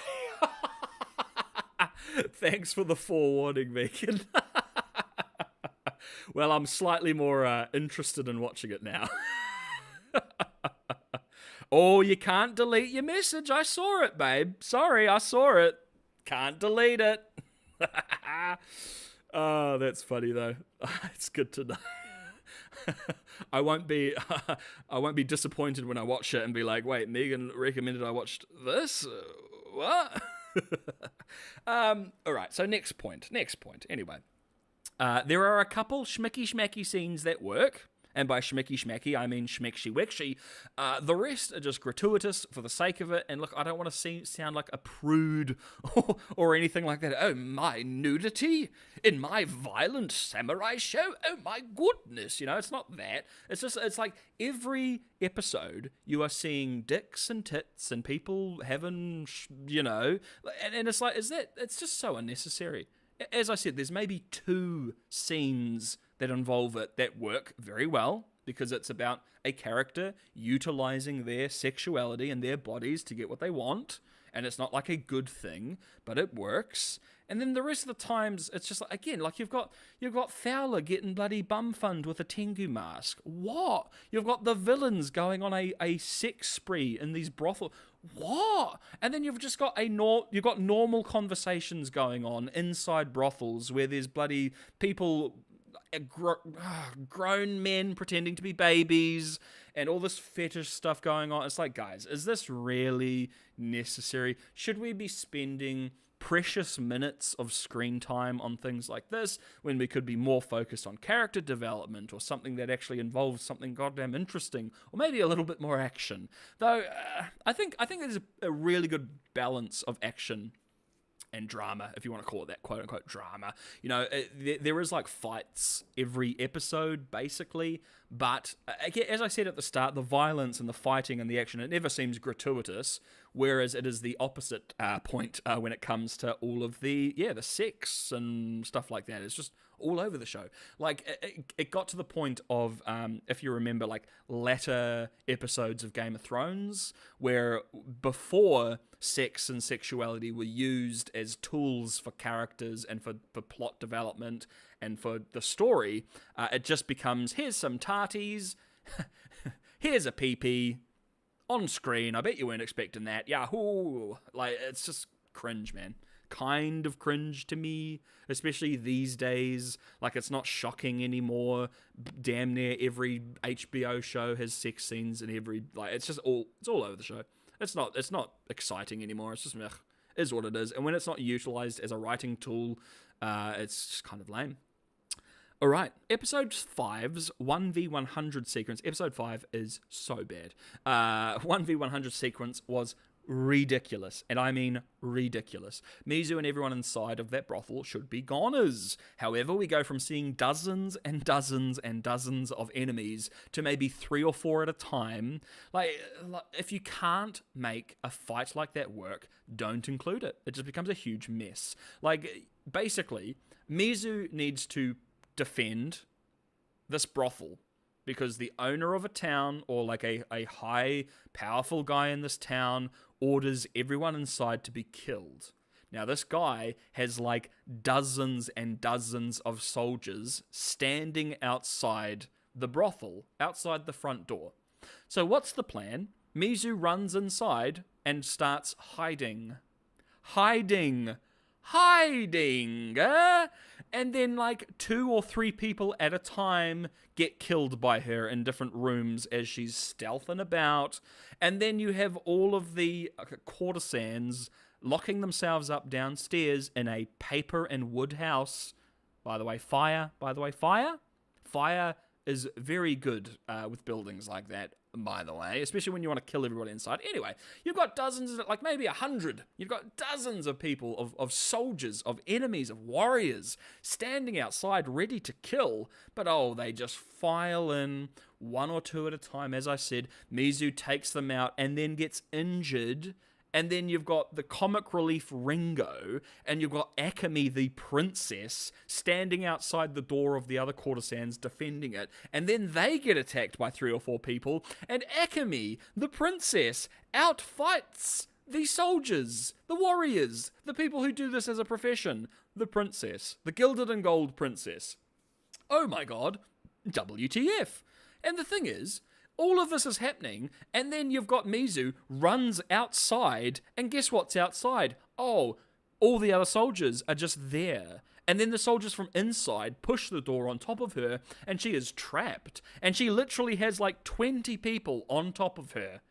Thanks for the forewarning, Megan. Well, I'm slightly more interested in watching it now. Oh, you can't delete your message. I saw it, babe. Sorry, I saw it. Can't delete it. Oh, that's funny, though. It's good to know. I won't be disappointed when I watch it and be like, wait, Megan recommended I watched this? What? All right, so next point. Anyway, there are a couple schmicky scenes that work. And by schmicky, I mean schmeckshy-weckshy. The rest are just gratuitous for the sake of it. And look, I don't want to sound like a prude or anything like that. Oh, my nudity in my violent samurai show? Oh, my goodness. You know, it's not that. It's like every episode you are seeing dicks and tits and people having, and it's like, it's just so unnecessary. As I said, there's maybe 2 scenes that involve it that work very well because it's about a character utilizing their sexuality and their bodies to get what they want, and it's not like a good thing, but it works. And then the rest of the times, it's just like, again, like you've got Fowler getting bloody bumfunned with a Tengu mask. What? You've got the villains going on a sex spree in these brothels. What? And then you've just got you've got normal conversations going on inside brothels where there's bloody people, grown men pretending to be babies and all this fetish stuff going on. It's like, guys, is this really necessary? Should we be spending precious minutes of screen time on things like this when we could be more focused on character development or something that actually involves something goddamn interesting or maybe a little bit more action? Though I think there's a really good balance of action and drama, if you want to call it that, quote-unquote drama. You know, there is like fights every episode, basically, but again, as I said at the start, the violence and the fighting and the action, it never seems gratuitous, whereas it is the opposite point when it comes to all of the sex and stuff like that. It's just all over the show. Like, it got to the point of, if you remember, like, latter episodes of Game of Thrones, where before sex and sexuality were used as tools for characters and for plot development and for the story, it just becomes, here's some tarties, here's a pee-pee, on screen. I bet you weren't expecting that. Yahoo! Like, it's just cringe, man. Kind of cringe to me, especially these days. Like, it's not shocking anymore. Damn near every HBO show has sex scenes in every, like, it's all over the show. It's not exciting anymore. It's just meh, is what it is. And when it's not utilized as a writing tool, it's just kind of lame. All right, episode 5's 1v100 sequence. Episode 5 is so bad. 1v100 sequence was ridiculous, and I mean ridiculous. Mizu and everyone inside of that brothel should be goners. However, we go from seeing dozens and dozens and dozens of enemies to maybe 3 or 4 at a time. Like, if you can't make a fight like that work, don't include it. It just becomes a huge mess. Like, basically, Mizu needs to defend this brothel because the owner of a town, or like a high, powerful guy in this town, orders everyone inside to be killed. Now, this guy has like dozens and dozens of soldiers standing outside the brothel outside the front door. So what's the plan? Mizu runs inside and starts hiding. Hiding! And then like 2 or 3 people at a time get killed by her in different rooms as she's stealthing about. And then you have all of the courtesans locking themselves up downstairs in a paper and wood house. By the way, fire. Fire is very good with buildings like that, by the way, especially when you want to kill everybody inside. Anyway, you've got dozens, like maybe 100. You've got dozens of people, of soldiers, of enemies, of warriors standing outside ready to kill. But they just file in 1 or 2 at a time. As I said, Mizu takes them out and then gets injured. And then you've got the comic relief Ringo, and you've got Akemi the princess standing outside the door of the other courtesans defending it. And then they get attacked by 3 or 4 people, and Akemi the princess outfights the soldiers, the warriors, the people who do this as a profession. The princess, the gilded and gold princess. Oh my god, WTF. And the thing is, all of this is happening, and then you've got Mizu runs outside, and guess what's outside? All the other soldiers are just there. And then the soldiers from inside push the door on top of her, and she is trapped. And she literally has like 20 people on top of her,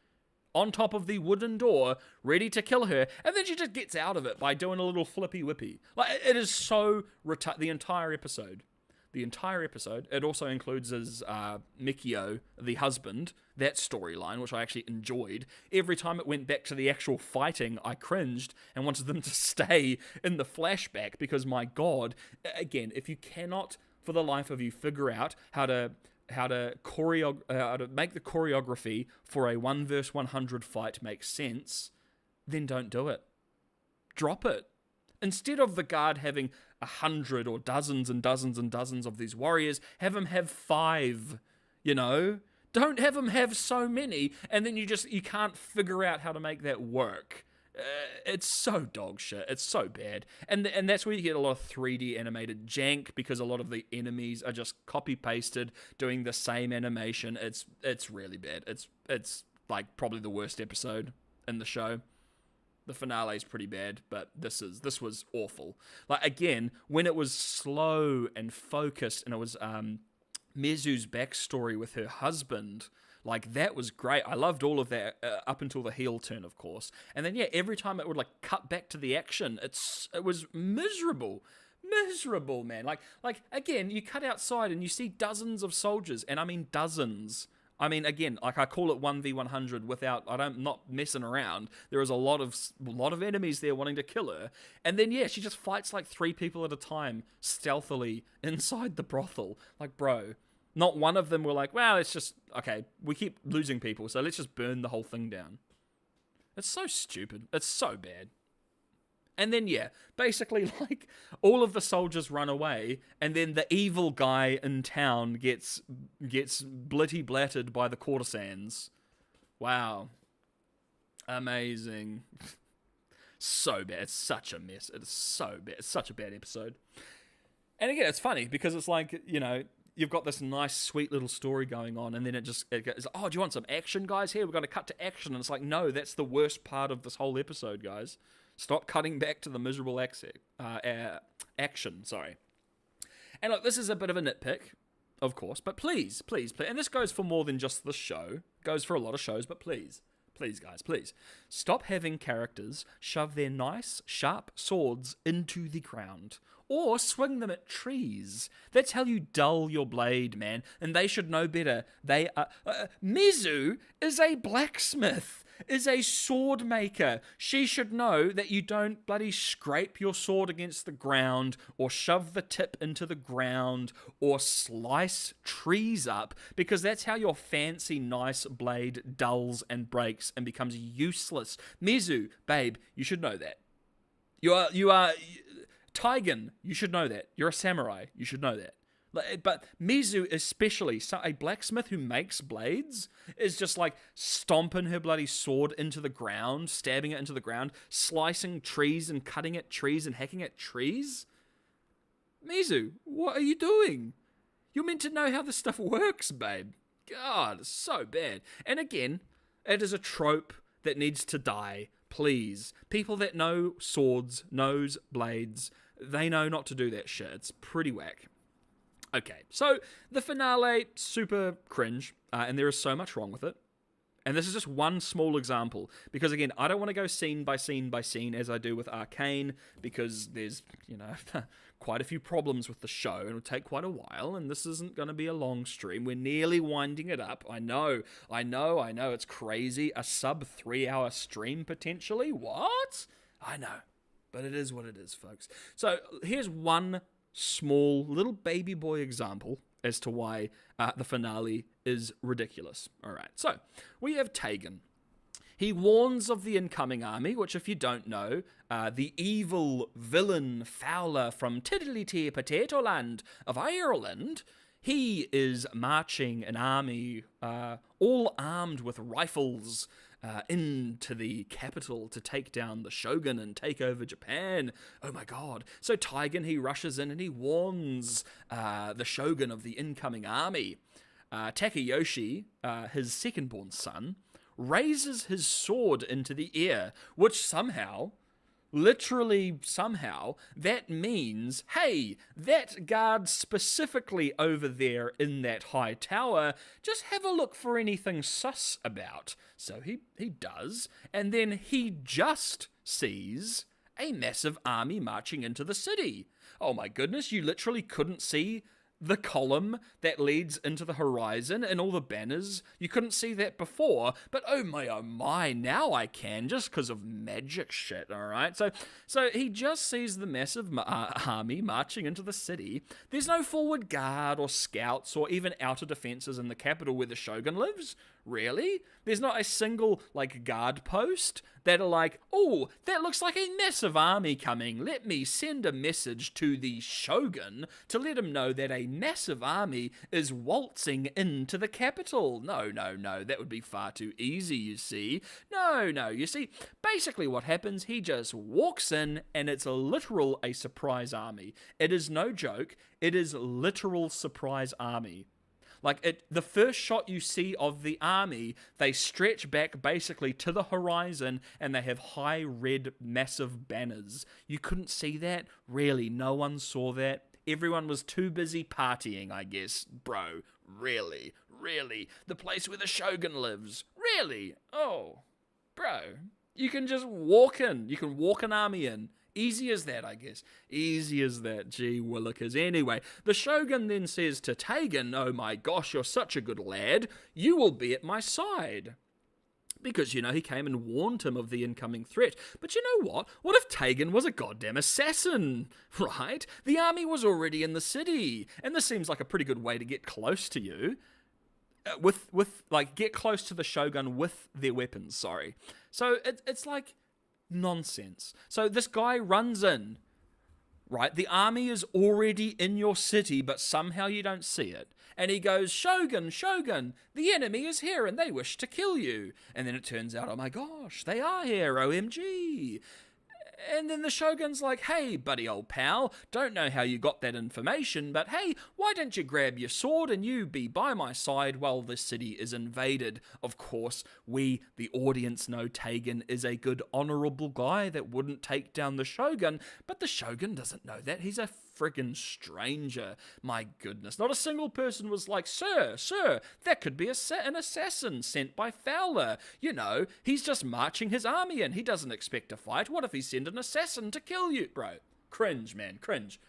on top of the wooden door, ready to kill her. And then she just gets out of it by doing a little flippy whippy. Like, it is so the entire episode. It also includes as Mikio, the husband, that storyline, which I actually enjoyed. Every time it went back to the actual fighting, I cringed and wanted them to stay in the flashback because, my god, again, if you cannot, for the life of you, figure out how to make the choreography for a 1 versus 100 fight make sense, then don't do it. Drop it. Instead of the guard having 100 or dozens and dozens and dozens of these warriors, have him have 5, Don't have him have so many, and then you can't figure out how to make that work. It's so dog shit. It's so bad. And that's where you get a lot of 3D animated jank, because a lot of the enemies are just copy-pasted, doing the same animation. It's really bad. It's like probably the worst episode in the show. The finale is pretty bad, but this was awful. Like, again, when it was slow and focused, and it was Mizu's backstory with her husband, like, that was great. I loved all of that up until the heel turn, of course. And then, yeah, every time it would like cut back to the action, it was miserable, man. Like again, you cut outside and you see dozens of soldiers, and I mean dozens. I mean, again, like, I call it 1v100 without, not messing around. There is a lot of enemies there wanting to kill her. And then, yeah, she just fights like 3 people at a time, stealthily, inside the brothel. Like, bro, not one of them were like, well, it's just, okay, we keep losing people, so let's just burn the whole thing down. It's so stupid. It's so bad. And then, yeah, basically, like, all of the soldiers run away, and then the evil guy in town gets blitty-blattered by the courtesans. Wow. Amazing. So bad. It's such a mess. It is so bad. It's such a bad episode. And again, it's funny, because it's like, you've got this nice, sweet little story going on, and then it goes, oh, do you want some action, guys? Here, we're going to cut to action. And it's like, no, that's the worst part of this whole episode, guys. Stop cutting back to the miserable action, sorry. And look, this is a bit of a nitpick, of course, but please, and this goes for more than just the show, it goes for a lot of shows, but please, guys, please, stop having characters shove their nice, sharp swords into the ground, or swing them at trees. That's how you dull your blade, man, and they should know better. They are... Mizu is a blacksmith, is a sword maker. She should know that you don't bloody scrape your sword against the ground, or shove the tip into the ground, or slice trees up, because that's how your fancy, nice blade dulls and breaks and becomes useless. Mizu, babe, you should know that. You are Taigen, you should know that. You're a samurai, you should know that. But Mizu, especially, a blacksmith who makes blades, is just like stomping her bloody sword into the ground, stabbing it into the ground, slicing trees and cutting at trees and hacking at trees. Mizu, what are you doing? You're meant to know how this stuff works, babe. God, it's so bad. And again, it is a trope that needs to die. Please. People that know swords, knows blades, they know not to do that shit. It's pretty whack. Okay, so the finale, super cringe, and there is so much wrong with it. And this is just one small example, because again, I don't want to go scene by scene by scene as I do with Arcane, because there's, quite a few problems with the show, and it'll take quite a while, and this isn't going to be a long stream. We're nearly winding it up. I know, it's crazy. A sub 3-hour stream, potentially? What? I know, but it is what it is, folks. So, here's one small little baby boy example as to why the finale is ridiculous. Alright, so we have Tegan. He warns of the incoming army, which if you don't know, the evil villain Fowler from Tiddly Potato Land of Ireland, he is marching an army all armed with rifles into the capital to take down the shogun and take over Japan. Oh my god. So Tegan, he rushes in and he warns the shogun of the incoming army. Takayoshi, his second-born son, raises his sword into the air, which somehow, literally somehow, that means, hey, that guard specifically over there in that high tower, just have a look for anything sus about. So he does, and then he just sees a massive army marching into the city. Oh my goodness, you literally couldn't see the column that leads into the horizon and all the banners. You couldn't see that before, but oh my, now I can, just because of magic shit, alright? So he just sees the massive army marching into the city. There's no forward guard or scouts or even outer defenses in the capital where the shogun lives. Really? There's not a single, guard post that are like, oh, that looks like a massive army coming. Let me send a message to the shogun to let him know that a massive army is waltzing into the capital. No, that would be far too easy, you see. No, you see, basically what happens, he just walks in and it's a surprise army. It is no joke. It is literal surprise army. The first shot you see of the army, they stretch back basically to the horizon and they have high red massive banners. You couldn't see that? Really? No one saw that? Everyone was too busy partying, I guess. Bro, really? The place where the shogun lives? Really? Oh, bro. You can just walk in. You can walk an army in. Easy as that, I guess. Easy as that, gee willikers. Anyway, the shogun then says to Tegan, oh my gosh, you're such a good lad. You will be at my side. Because, he came and warned him of the incoming threat. But you know what? What if Tegan was a goddamn assassin? Right? The army was already in the city. And this seems like a pretty good way to get close to you. Get close to the shogun with their weapons, sorry. So it's like nonsense. So this guy runs in, right? The army is already in your city, but somehow you don't see it. And he goes, Shogun, the enemy is here and they wish to kill you. And then it turns out, oh my gosh, they are here, OMG. And then the shogun's like, hey, buddy old pal, don't know how you got that information, but hey, why don't you grab your sword and you be by my side while the city is invaded? Of course, we, the audience, know Tegan is a good, honorable guy that wouldn't take down the shogun, but the shogun doesn't know that. He's a friggin' stranger. My goodness. Not a single person was like, Sir, that could be an assassin sent by Fowler. He's just marching his army in. He doesn't expect to fight. What if he sent an assassin to kill you? Bro, cringe, man. Cringe.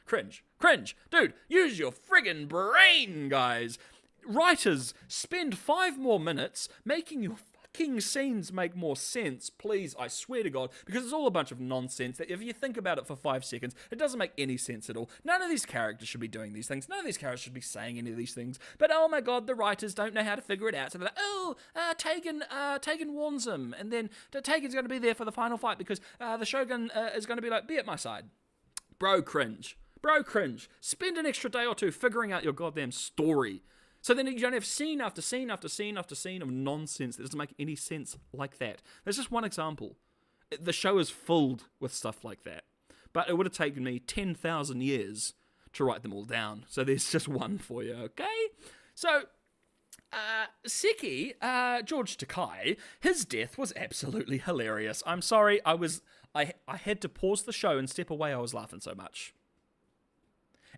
Dude, use your friggin' brain, guys. Writers, spend 5 more minutes making your fucking scenes make more sense, please, I swear to God, because it's all a bunch of nonsense that if you think about it for 5 seconds, it doesn't make any sense at all. None of these characters should be doing these things. None of these characters should be saying any of these things. But oh my God, the writers don't know how to figure it out. So they're like, Tegan warns him, and then Tegan's going to be there for the final fight because the Shogun is going to be like, be at my side. Bro, cringe. Spend an extra day or 2 figuring out your goddamn story. So then you don't have scene after scene after scene after scene of nonsense that doesn't make any sense like that. There's just one example. The show is filled with stuff like that. But it would have taken me 10,000 years to write them all down. So there's just one for you, okay? So, Seki, George Takei, his death was absolutely hilarious. I'm sorry, I had to pause the show and step away. I was laughing so much.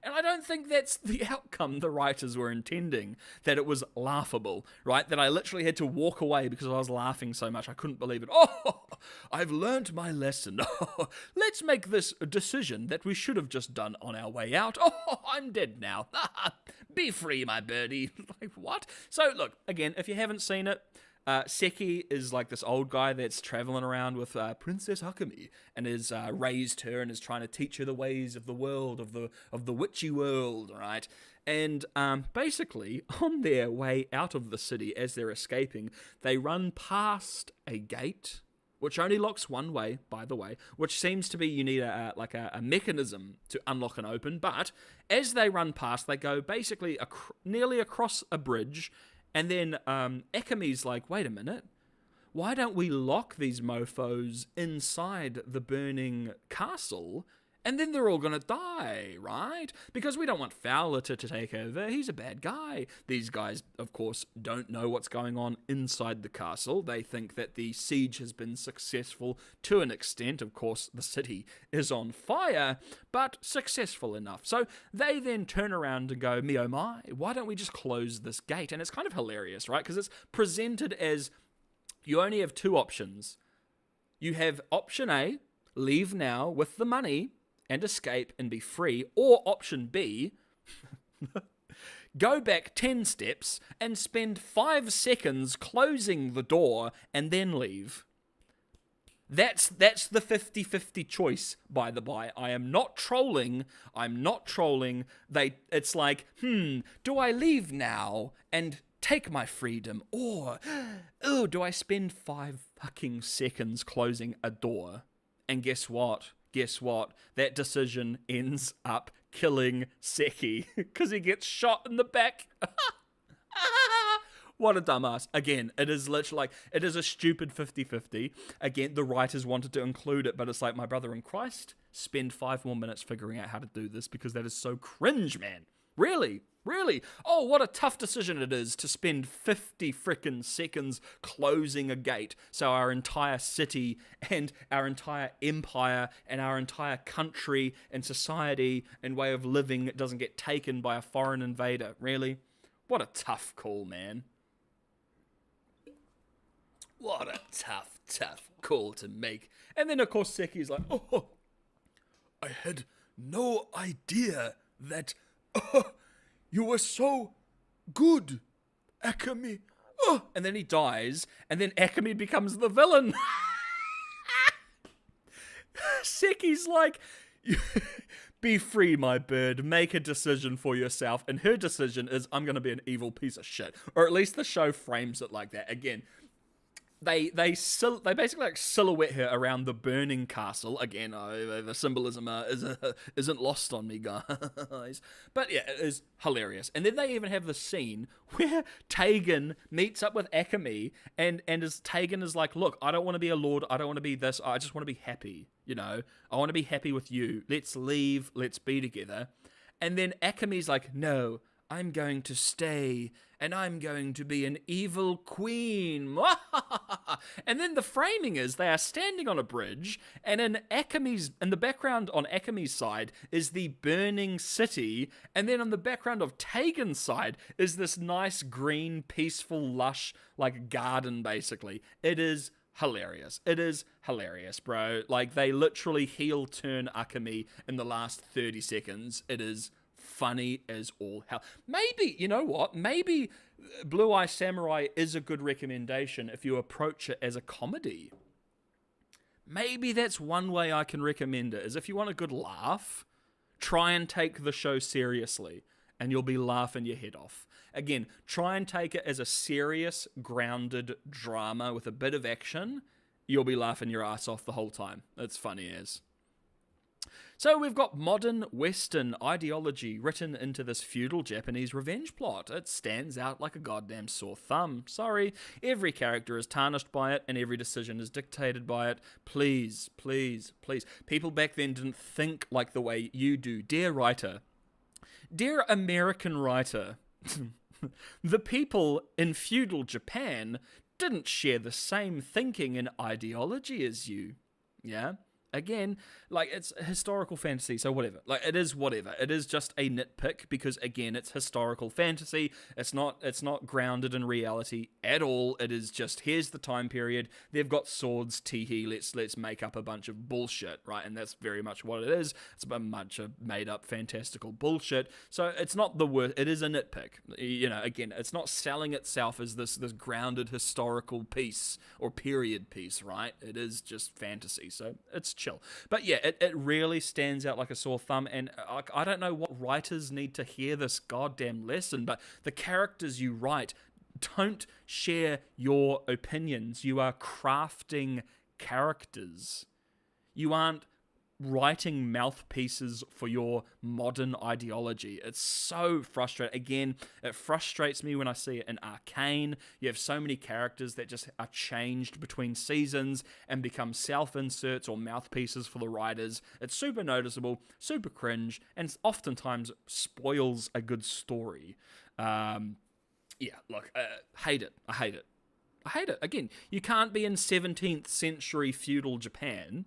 And I don't think that's the outcome the writers were intending, that it was laughable, right? That I literally had to walk away because I was laughing so much. I couldn't believe it. Oh, I've learned my lesson. Oh, let's make this a decision that we should have just done on our way out. Oh, I'm dead now. Be free, my birdie. Like, what? So, look, again, if you haven't seen it, Seki is like this old guy that's traveling around with Princess Akemi and has raised her and is trying to teach her the ways of the world, of the witchy world, right? And basically, on their way out of the city as they're escaping, they run past a gate, which only locks one way, by the way, which seems to be you need a mechanism to unlock and open. But as they run past, they go basically nearly across a bridge. And then Akemi's like, wait a minute, why don't we lock these mofos inside the burning castle? And then they're all going to die, right? Because we don't want Fowler to take over. He's a bad guy. These guys, of course, don't know what's going on inside the castle. They think that the siege has been successful to an extent. Of course, the city is on fire, but successful enough. So they then turn around and go, me oh my, why don't we just close this gate? And it's kind of hilarious, right? Because it's presented as you only have two options. You have option A, leave now with the money and escape and be free, or option B, go back 10 steps and spend 5 seconds closing the door and then leave. That's the 50-50 choice, by the by. I am not trolling. It's like, do I leave now and take my freedom, or do I spend 5 fucking seconds closing a door? And guess what? That decision ends up killing Seki because he gets shot in the back. What a dumbass. Again, it is literally like, it is a stupid 50-50. Again, the writers wanted to include it, but it's like, my brother in Christ, spend 5 more minutes figuring out how to do this because that is so cringe, man. Really? Oh, what a tough decision it is to spend 50 frickin' seconds closing a gate so our entire city and our entire empire and our entire country and society and way of living doesn't get taken by a foreign invader. Really? What a tough call, man. What a tough call to make. And then, of course, Seki's like, oh, I had no idea that... you were so good, Akemi. Oh. And then he dies, and then Akemi becomes the villain. Seki's like, be free, my bird. Make a decision for yourself. And her decision is, I'm going to be an evil piece of shit. Or at least the show frames it like that. Again, they basically like silhouette her around the burning castle. Again, the symbolism isn't lost on me, guys. But yeah, it is hilarious. And then they even have the scene where Tegan meets up with Akemi, and Tegan is like, look, I don't want to be a lord. I don't want to be this. I just want to be happy. You know, I want to be happy with you. Let's leave. Let's be together. And then Akemi's like, no, I'm going to stay, and I'm going to be an evil queen. And then the framing is they are standing on a bridge, and in the background on Akemi's side is the burning city, and then on the background of Tegan's side is this nice green, peaceful, lush, like garden, basically. It is hilarious. It is hilarious, bro. Like, they literally heel turn Akemi in the last 30 seconds. It is funny as all hell. Maybe, you know what? Maybe Blue Eye Samurai is a good recommendation if you approach it as a comedy. Maybe that's one way I can recommend it, is if you want a good laugh, try and take the show seriously, and you'll be laughing your head off. Again, try and take it as a serious, grounded drama with a bit of action. You'll be laughing your ass off the whole time. It's funny as. So we've got modern Western ideology written into this feudal Japanese revenge plot. It stands out like a goddamn sore thumb. Sorry, every character is tarnished by it and every decision is dictated by it. Please, please, please. People back then didn't think like the way you do. Dear writer, Dear American writer, the people in feudal Japan didn't share the same thinking and ideology as you. Yeah? Again, like, it's historical fantasy, so whatever. Like, it is whatever. It is just a nitpick because, again, it's historical fantasy. It's not grounded in reality at all. It is just, here's the time period. They've got swords, teehee, let's make up a bunch of bullshit, right? And that's very much what it is. It's a bunch of made-up fantastical bullshit. So it's not the worst. It is a nitpick. You know, again, it's not selling itself as this grounded historical piece or period piece, right? It is just fantasy, so it's chill. But yeah, it really stands out like a sore thumb, and I don't know what writers need to hear this goddamn lesson, but the characters you write don't share your opinions. You are crafting characters. You aren't writing mouthpieces for your modern ideology. It's so frustrating. Again, it frustrates me when I see it in Arcane. You have so many characters that just are changed between seasons and become self-inserts or mouthpieces for the writers. It's super noticeable, super cringe, and oftentimes spoils a good story. Hate it. I hate it. Again, you can't be in 17th century feudal Japan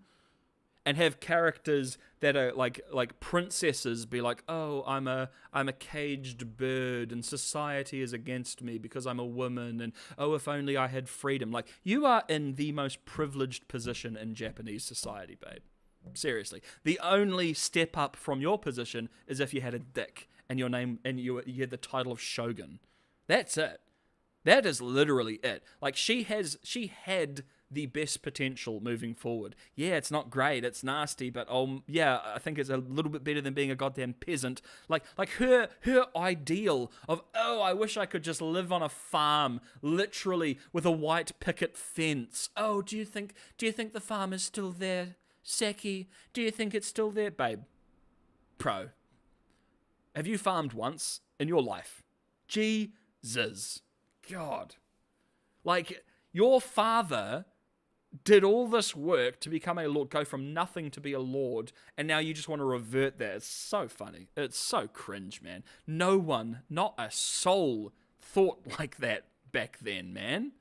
and have characters that are like princesses be like, oh, I'm a caged bird and society is against me because I'm a woman, and oh, if only I had freedom. Like, you are in the most privileged position in Japanese society, babe. Seriously. The only step up from your position is if you had a dick and your name and you had the title of shogun. That's it. That is literally it. Like, she had the best potential moving forward. Yeah, it's not great, it's nasty, but yeah, I think it's a little bit better than being a goddamn peasant. Like her ideal of, oh, I wish I could just live on a farm, literally with a white picket fence. Oh, do you think the farm is still there, Seki? Do you think it's still there, babe? Pro, have you farmed once in your life? Jesus, God, like, your father did all this work to become a lord, go from nothing to be a lord, and now you just want to revert that. It's so funny. It's so cringe, man. No one, not a soul, thought like that back then, man.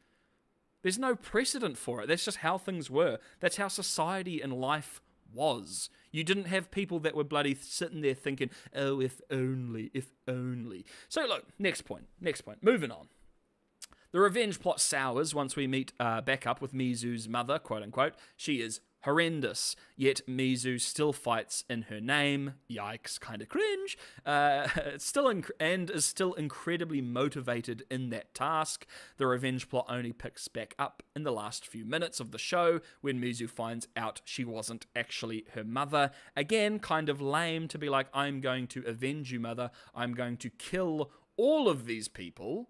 There's no precedent for it. That's just how things were. That's how society and life was. You didn't have people that were bloody sitting there thinking, oh, if only, if only. So look, next point, moving on. The revenge plot sours once we meet back up with Mizu's mother, quote-unquote. She is horrendous, yet Mizu still fights in her name. Yikes, kind of cringe. Is still incredibly motivated in that task. The revenge plot only picks back up in the last few minutes of the show when Mizu finds out she wasn't actually her mother. Again, kind of lame to be like, I'm going to avenge you, mother. I'm going to kill all of these people.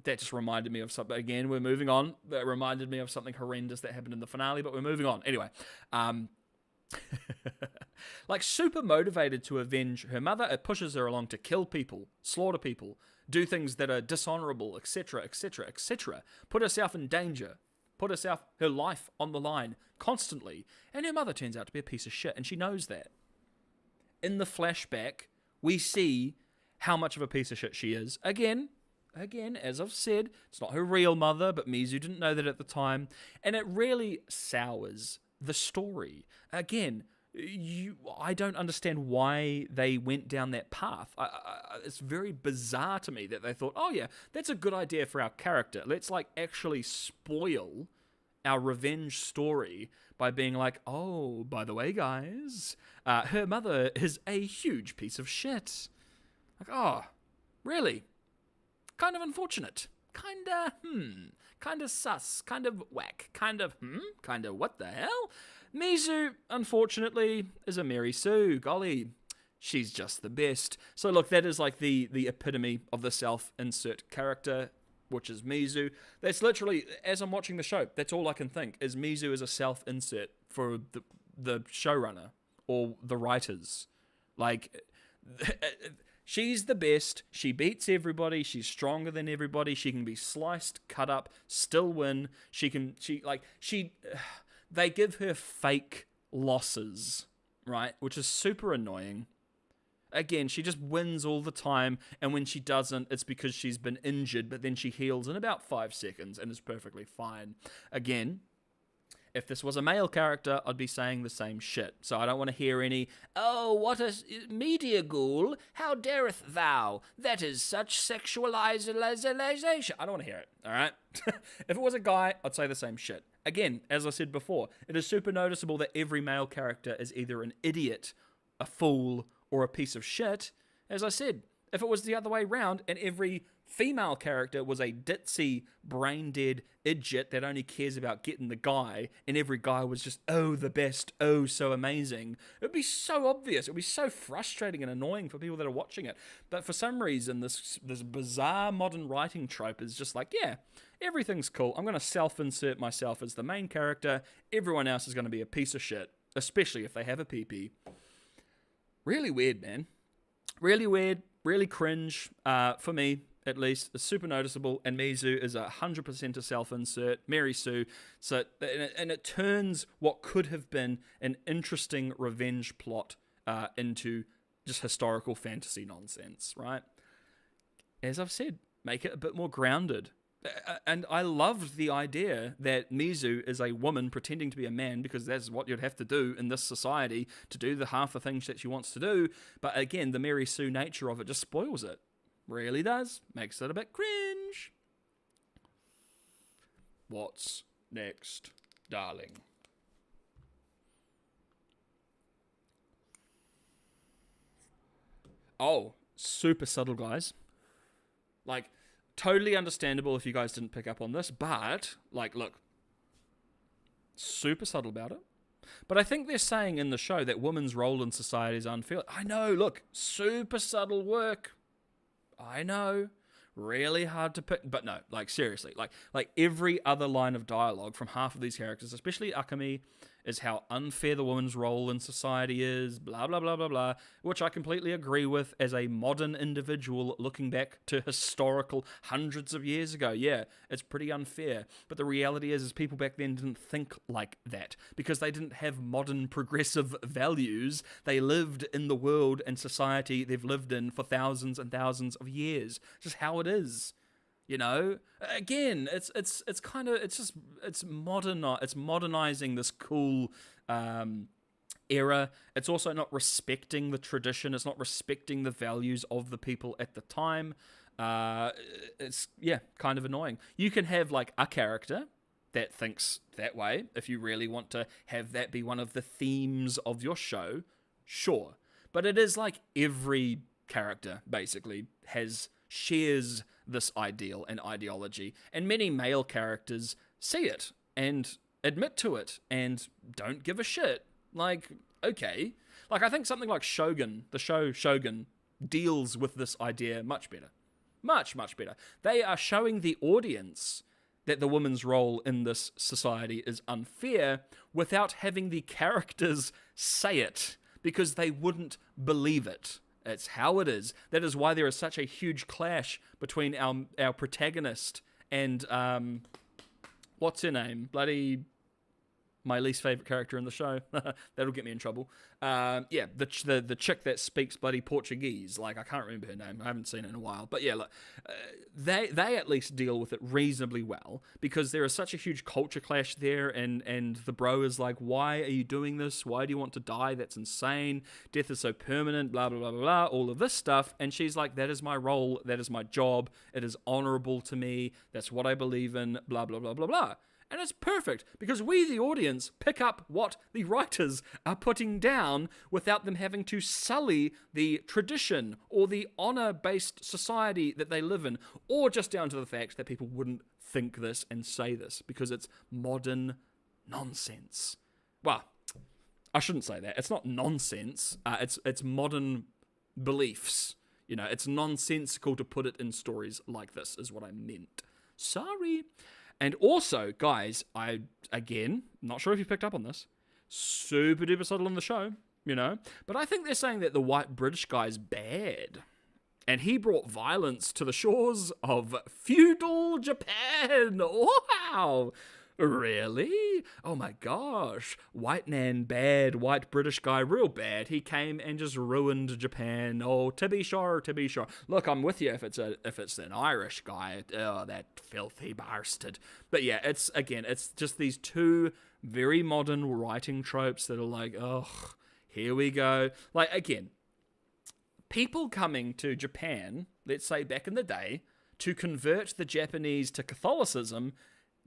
That just reminded me of something. Again, we're moving on. That reminded me of something horrendous that happened in the finale, but we're moving on. Anyway, like, super motivated to avenge her mother. It pushes her along to kill people, slaughter people, do things that are dishonorable, etc., etc., etc. Put herself in danger, put her life on the line constantly. And her mother turns out to be a piece of shit, and she knows that. In the flashback, we see how much of a piece of shit she is. Again, as I've said, it's not her real mother, but Mizu didn't know that at the time, and it really sours the story. Again, I don't understand why they went down that path. It's very bizarre to me that they thought, oh yeah, that's a good idea for our character. Let's like actually spoil our revenge story by being like, oh, by the way, guys, her mother is a huge piece of shit. Like, oh, really? Kind of unfortunate. Kinda sus. Kind of whack. Kind of what the hell? Mizu, unfortunately, is a Mary Sue. Golly, she's just the best. So look, that is like the epitome of the self-insert character, which is Mizu. That's literally, as I'm watching the show, that's all I can think, is Mizu is a self-insert for the showrunner or the writers. Like, she's the best. She beats everybody. She's stronger than everybody. She can be sliced, cut up, still win. They give her fake losses, right? Which is super annoying. Again, she just wins all the time, and when she doesn't, it's because she's been injured, but then she heals in about 5 seconds and is perfectly fine. Again, if this was a male character, I'd be saying the same shit. So I don't want to hear any, "Oh, what a media ghoul, how dareth thou? That is such sexualization." I don't want to hear it, alright? If it was a guy, I'd say the same shit. Again, as I said before, it is super noticeable that every male character is either an idiot, a fool, or a piece of shit. As I said, if it was the other way round and every female character was a ditzy, brain-dead idiot that only cares about getting the guy, and every guy was just, oh, the best, oh, so amazing, it would be so obvious. It would be so frustrating and annoying for people that are watching it. But for some reason, this bizarre modern writing trope is just like, yeah, everything's cool. I'm going to self-insert myself as the main character. Everyone else is going to be a piece of shit, especially if they have a PP. Really weird, man. Really weird, really cringe, for me, at least. It's super noticeable, and Mizu is 100% a self-insert, Mary Sue, and it turns what could have been an interesting revenge plot into just historical fantasy nonsense, right? As I've said, make it a bit more grounded. And I loved the idea that Mizu is a woman pretending to be a man, because that's what you'd have to do in this society to do the half the things that she wants to do. But again, the Mary Sue nature of it just spoils it. Really does. Makes it a bit cringe. What's next, darling? Oh, super subtle, guys. Like, totally understandable if you guys didn't pick up on this, but, like, look, super subtle about it. But I think they're saying in the show that women's role in society is unfair. I know, look, super subtle work. I know, really hard to pick, but no, like, seriously, like every other line of dialogue from half of these characters, especially Akemi, is how unfair the woman's role in society is, blah, blah, blah, blah, blah, which I completely agree with as a modern individual looking back to historical hundreds of years ago. Yeah, it's pretty unfair, but the reality is people back then didn't think like that because they didn't have modern progressive values. They lived in the world and society they've lived in for thousands and thousands of years. Just how it is. You know, again, it's modernizing this cool era. It's also not respecting the tradition. It's not respecting the values of the people at the time. It's, yeah, kind of annoying. You can have like a character that thinks that way if you really want to have that be one of the themes of your show, sure. But it is like every character basically shares this ideal and ideology, and many male characters see it and admit to it and don't give a shit. Like, okay. Like, I think something like Shogun, the show Shogun, deals with this idea much better. Much, much better. They are showing the audience that the woman's role in this society is unfair without having the characters say it, because they wouldn't believe it. It's how it is. That is why there is such a huge clash between our protagonist and, what's her name? Bloody, my least favorite character in the show. That'll get me in trouble. Yeah, the chick that speaks bloody Portuguese. Like, I can't remember her name. I haven't seen it in a while. But yeah, look, they at least deal with it reasonably well, because there is such a huge culture clash there, and the bro is like, why are you doing this? Why do you want to die? That's insane. Death is so permanent, blah, blah, blah, blah, blah, all of this stuff. And she's like, that is my role. That is my job. It is honorable to me. That's what I believe in, blah, blah, blah, blah, blah. And it's perfect, because we, the audience, pick up what the writers are putting down without them having to sully the tradition or the honor-based society that they live in, or just down to the fact that people wouldn't think this and say this, because it's modern nonsense. Well, I shouldn't say that. It's not nonsense. It's modern beliefs. You know, it's nonsensical to put it in stories like this, is what I meant. Sorry. And also, guys, again, not sure if you picked up on this, super duper subtle in the show, you know, but I think they're saying that the white British guy's bad. And he brought violence to the shores of Feudal Japan. Wow. Really? Oh my gosh. White man bad, white British guy real bad. He came and just ruined Japan. Oh, to be sure, to be sure. Look, I'm with you if it's an Irish guy. Oh, that filthy bastard. But yeah, it's just these two very modern writing tropes that are like, oh, here we go. Like, again, people coming to Japan, let's say back in the day, to convert the Japanese to Catholicism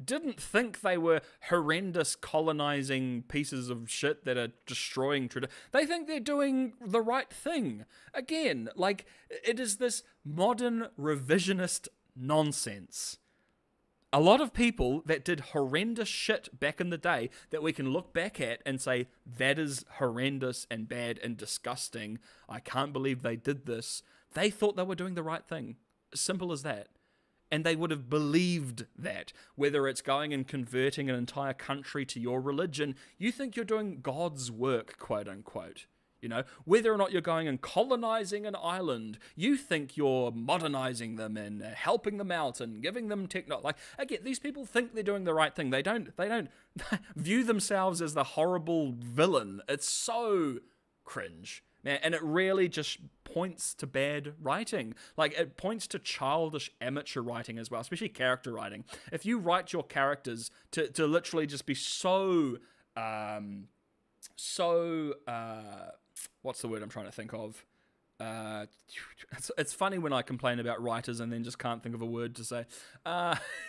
didn't think they were horrendous colonizing pieces of shit that are destroying tradition. They think they're doing the right thing. Again, like, it is this modern revisionist nonsense. A lot of people that did horrendous shit back in the day that we can look back at and say, that is horrendous and bad and disgusting. I can't believe they did this. They thought they were doing the right thing. Simple as that. And they would have believed that, whether it's going and converting an entire country to your religion, you think you're doing God's work, quote unquote. You know, whether or not you're going and colonizing an island, you think you're modernizing them and helping them out and giving them technology. Like, again, these people think they're doing the right thing. They don't view themselves as the horrible villain. It's so cringe. Man, and it really just points to bad writing. Like, it points to childish amateur writing as well, especially character writing. If you write your characters to literally just be so what's the word I'm trying to think of? It's funny when I complain about writers and then just can't think of a word to say.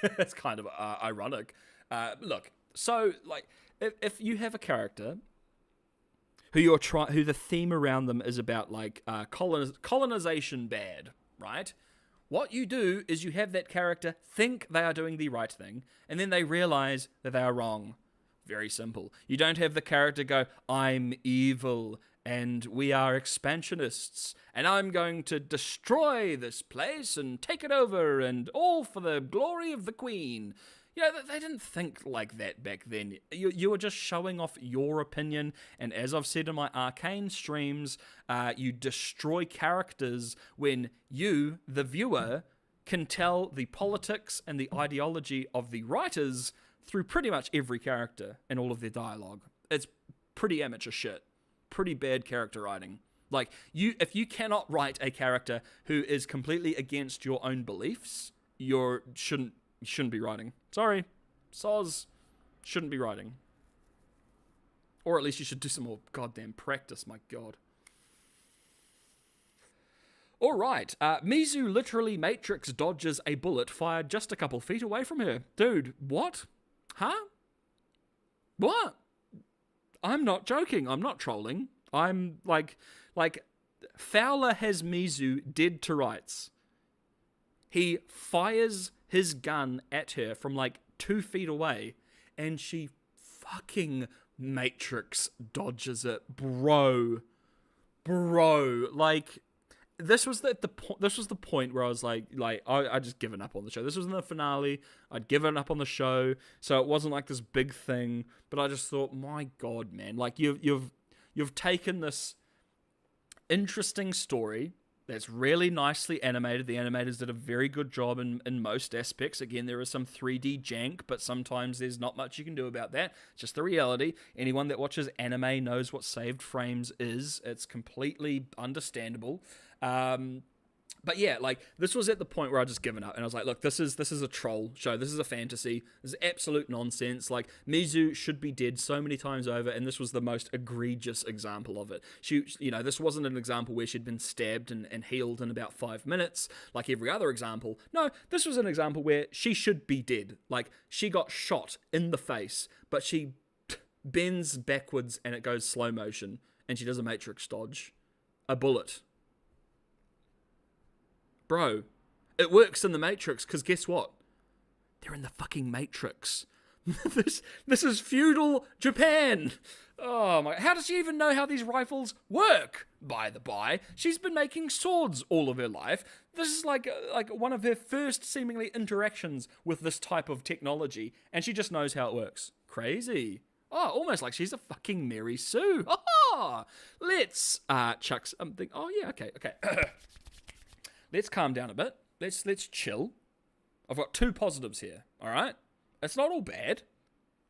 It's kind of ironic. Look, so, like, if you have a character who the theme around them is about, like, colonization bad, right? What you do is you have that character think they are doing the right thing, and then they realize that they are wrong. Very simple. You don't have the character go, I'm evil, and we are expansionists, and I'm going to destroy this place and take it over, and all for the glory of the Queen. You know, they didn't think like that back then. You were just showing off your opinion, and as I've said in my Arcane streams, you destroy characters when you, the viewer, can tell the politics and the ideology of the writers through pretty much every character and all of their dialogue. It's pretty amateur shit. Pretty bad character writing. Like, if you cannot write a character who is completely against your own beliefs, you shouldn't be writing. Sorry. Soz shouldn't be writing. Or at least you should do some more goddamn practice, my god. Alright, Mizu literally Matrix dodges a bullet fired just a couple feet away from her. Dude, what? Huh? What? I'm not joking. I'm not trolling. I'm like Fowler has Mizu dead to rights. He fires his gun at her from like 2 feet away, and she fucking Matrix dodges it, bro. Like, this was the point where I was like I just given up on the show. This was in the finale. I'd given up on the show, so it wasn't like this big thing. But I just thought, my god, man, like you've taken this interesting story that's really nicely animated. The animators did a very good job in most aspects. Again, there is some 3D jank, but sometimes there's not much you can do about that. It's just the reality. Anyone that watches anime knows what saved frames is. It's completely understandable. But yeah, like, this was at the point where I just given up, and I was like, look, this is a troll show. This is a fantasy. This is absolute nonsense. Like, Mizu should be dead so many times over, and this was the most egregious example of it. This wasn't an example where she'd been stabbed and healed in about 5 minutes, like every other example. No, this was an example where she should be dead. Like, she got shot in the face, but she bends backwards and it goes slow motion, and she does a Matrix dodge. A bullet. Bro, it works in the Matrix, because guess what? They're in the fucking Matrix. This is feudal Japan. Oh my, how does she even know how these rifles work? By the by, she's been making swords all of her life. This is like one of her first seemingly interactions with this type of technology, and she just knows how it works. Crazy. Oh, almost like she's a fucking Mary Sue. Oh, let's chuck something. Oh yeah, okay. Let's calm down a bit. Let's chill. I've got 2 positives here, all right? It's not all bad.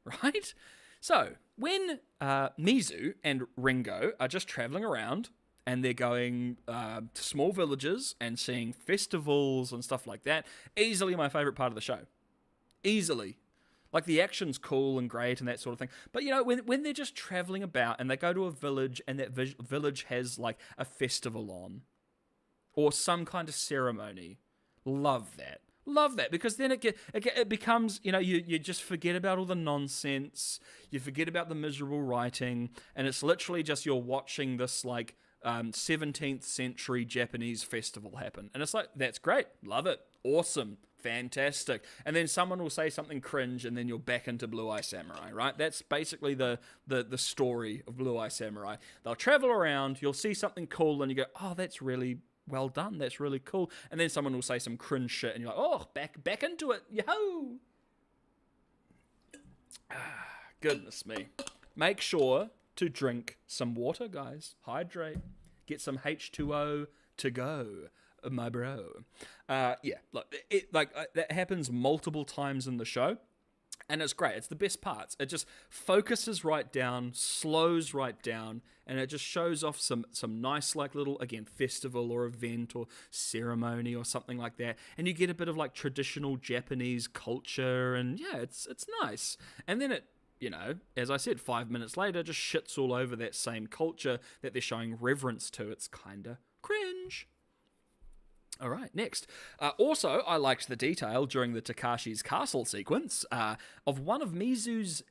right? So, when Mizu and Ringo are just traveling around and they're going to small villages and seeing festivals and stuff like that, easily my favourite part of the show. Easily. Like, the action's cool and great and that sort of thing. But, when they're just traveling about and they go to a village and that village has, like, a festival on or some kind of ceremony, love that. Love that, because then it becomes, you just forget about all the nonsense, you forget about the miserable writing, and it's literally just you're watching this, like, 17th century Japanese festival happen. And it's like, that's great. Love it. Awesome. Fantastic. And then someone will say something cringe and then you're back into Blue Eye Samurai, right? That's basically the story of Blue Eye Samurai. They'll travel around, you'll see something cool and you go, oh, that's really well done. That's really cool. And then someone will say some cringe shit and you're like, oh, back into it. Yo! Goodness me. Make sure to drink some water, guys. Hydrate. Get some H2O to go, my bro. Look, that happens multiple times in the show, and it's great. It's the best parts. It just focuses right down, slows right down, and it just shows off some nice, like, little, again, festival or event or ceremony or something like that, and you get a bit of, like, traditional Japanese culture, and yeah, it's nice. And then it, as I said, 5 minutes later, just shits all over that same culture that they're showing reverence to. It's kinda cringe. All right, next. Also, I liked the detail during the Takashi's castle sequence of one of Mizo's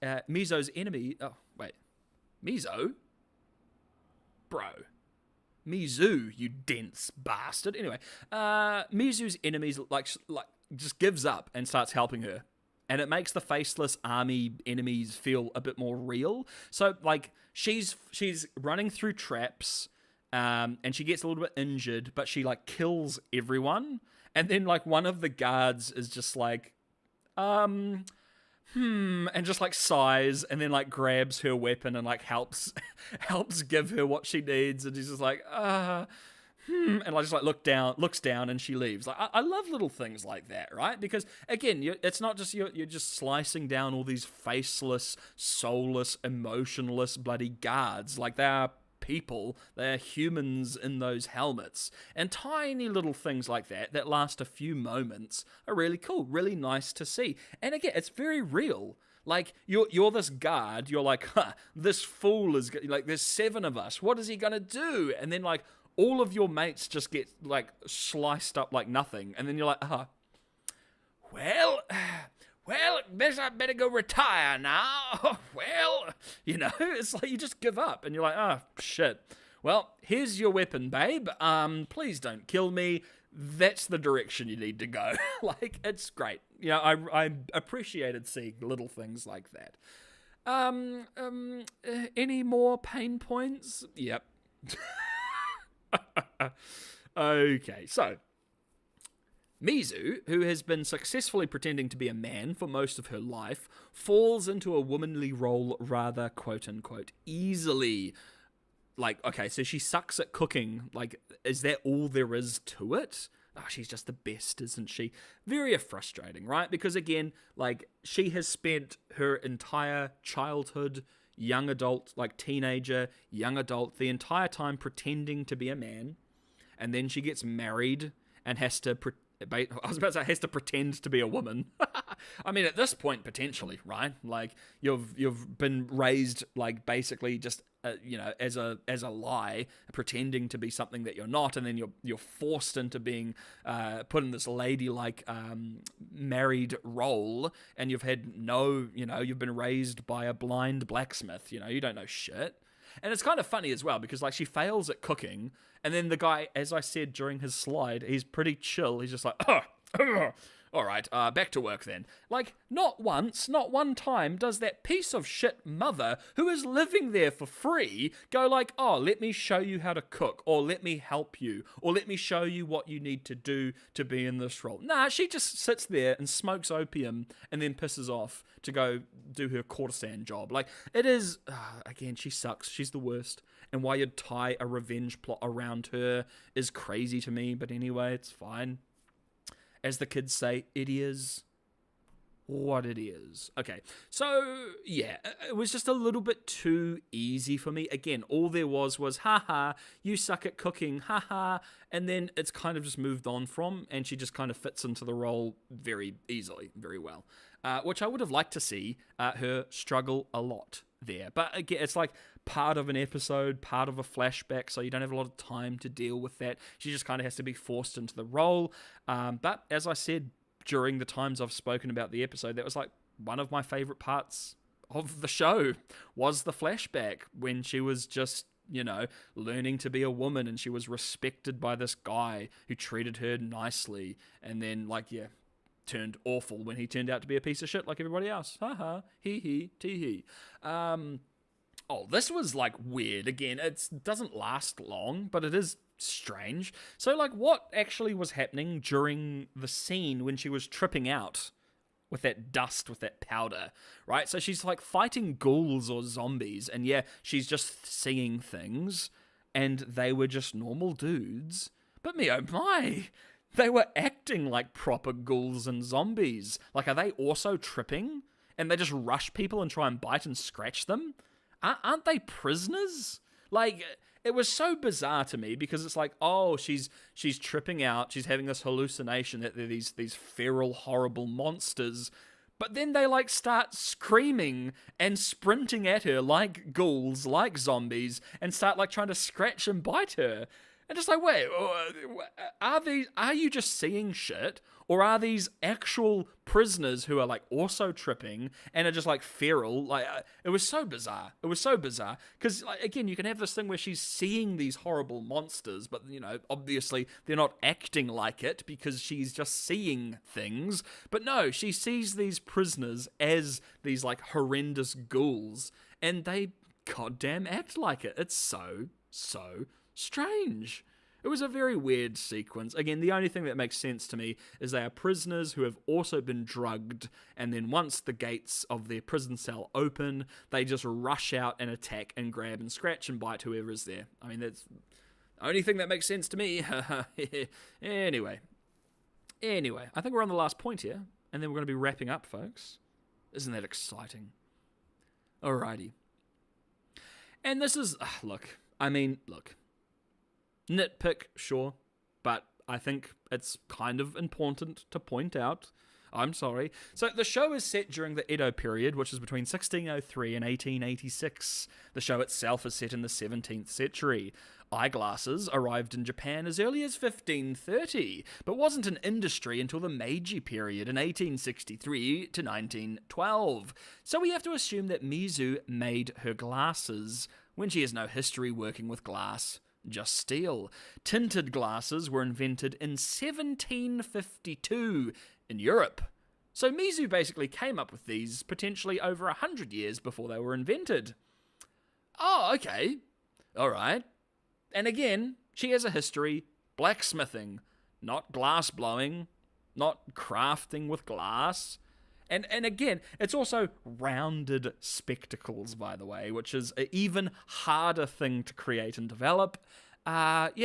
enemy. Oh, wait. Mizo? Bro. Mizu, you dense bastard. Anyway, Mizu's enemies, like just gives up and starts helping her. And it makes the faceless army enemies feel a bit more real. So, like, she's running through traps, and she gets a little bit injured, but she, like, kills everyone. And then, like, one of the guards is just like, and just, like, sighs, and then, like, grabs her weapon and, like, helps give her what she needs. And she's just like, and I just, like, looks down, and she leaves. Like, I love little things like that, right? Because, again, it's not just you're just slicing down all these faceless, soulless, emotionless bloody guards. Like, they are people, they are humans in those helmets. And tiny little things like that last a few moments are really cool, really nice to see. And again, it's very real. Like, you're this guard, you're like, this fool is, like, there's 7 of us, what is he gonna do? And then, like, all of your mates just get, like, sliced up like nothing. And then you're like, well, guess I better go retire now. Well, it's like you just give up. And you're like, oh, shit. Well, here's your weapon, babe. Please don't kill me. That's the direction you need to go. Like, it's great. I appreciated seeing little things like that. Any more pain points? Yep. Okay, so Mizu, who has been successfully pretending to be a man for most of her life, falls into a womanly role rather quote-unquote easily. Like, okay, so she sucks at cooking. Like, is that all there is to it? Oh, she's just the best, isn't she? Very frustrating, right? Because, again, like, she has spent her entire childhood, young adult, like teenager, young adult, the entire time pretending to be a man, and then she gets married and has to has to pretend to be a woman. I mean, at this point, potentially, right? Like, you've been raised, like, basically just as a lie, pretending to be something that you're not, and then you're forced into being put in this ladylike married role, and you've been raised by a blind blacksmith. You don't know shit. And it's kind of funny as well, because, like, she fails at cooking, and then the guy, as I said during his slide, he's pretty chill. He's just like, all right, back to work then. Like, not once, not one time does that piece of shit mother, who is living there for free, go like, oh, let me show you how to cook, or let me help you, or let me show you what you need to do to be in this role. Nah, she just sits there and smokes opium and then pisses off to go do her courtesan job. Like, it is, again, she sucks. She's the worst. And why you'd tie a revenge plot around her is crazy to me, but anyway, it's fine. As the kids say, it is. what it is. Okay, so yeah, it was just a little bit too easy for me. Again, all there was haha, you suck at cooking, haha, and then it's kind of just moved on from, and she just kind of fits into the role very easily, very well. Which I would have liked to see her struggle a lot there. But again, it's like part of an episode, part of a flashback, so you don't have a lot of time to deal with that. She just kind of has to be forced into the role. But as I said, during the times I've spoken about the episode, that was like one of my favorite parts of the show was the flashback when she was just, learning to be a woman, and she was respected by this guy who treated her nicely, and then turned awful when he turned out to be a piece of shit like everybody else. Haha, hee hee, tee hee. This was weird. Again, it doesn't last long, but it is strange. So what actually was happening during the scene when she was tripping out with that dust, with that powder, right? So she's fighting ghouls or zombies, and she's just seeing things, and they were just normal dudes. But me oh my, they were acting like proper ghouls and zombies. Are they also tripping? And they just rush people and try and bite and scratch them? Aren't they prisoners? It was so bizarre to me, because it's she's tripping out, she's having this hallucination that they're these feral, horrible monsters, but then they start screaming and sprinting at her like ghouls, like zombies, and start trying to scratch and bite her. And just wait, are you just seeing shit? Or are these actual prisoners who are also tripping and are just feral? It was so bizarre. It was so bizarre. Because, again, you can have this thing where she's seeing these horrible monsters, but, obviously they're not acting like it because she's just seeing things. But no, she sees these prisoners as these, horrendous ghouls, and they goddamn act like it. It's so strange. It was a very weird sequence. Again, the only thing that makes sense to me is they are prisoners who have also been drugged, and then once the gates of their prison cell open, they just rush out and attack and grab and scratch and bite whoever is there. I mean, that's the only thing that makes sense to me. Anyway, I think we're on the last point here, and then we're going to be wrapping up, folks. Isn't that exciting? Alrighty. And this is, look, nitpick, sure, but I think it's kind of important to point out. I'm sorry. So the show is set during the Edo period, which is between 1603 and 1886. The show itself is set in the 17th century. Eyeglasses arrived in Japan as early as 1530, but wasn't an industry until the Meiji period in 1863 to 1912. So we have to assume that Mizu made her glasses when she has no history working with glass. Just steel. Tinted glasses were invented in 1752 in Europe. So Mizu basically came up with these potentially over 100 years before they were invented. Oh, okay. Alright. And again, she has a history blacksmithing, not glass blowing, not crafting with glass. And again, it's also rounded spectacles, by the way, which is an even harder thing to create and develop.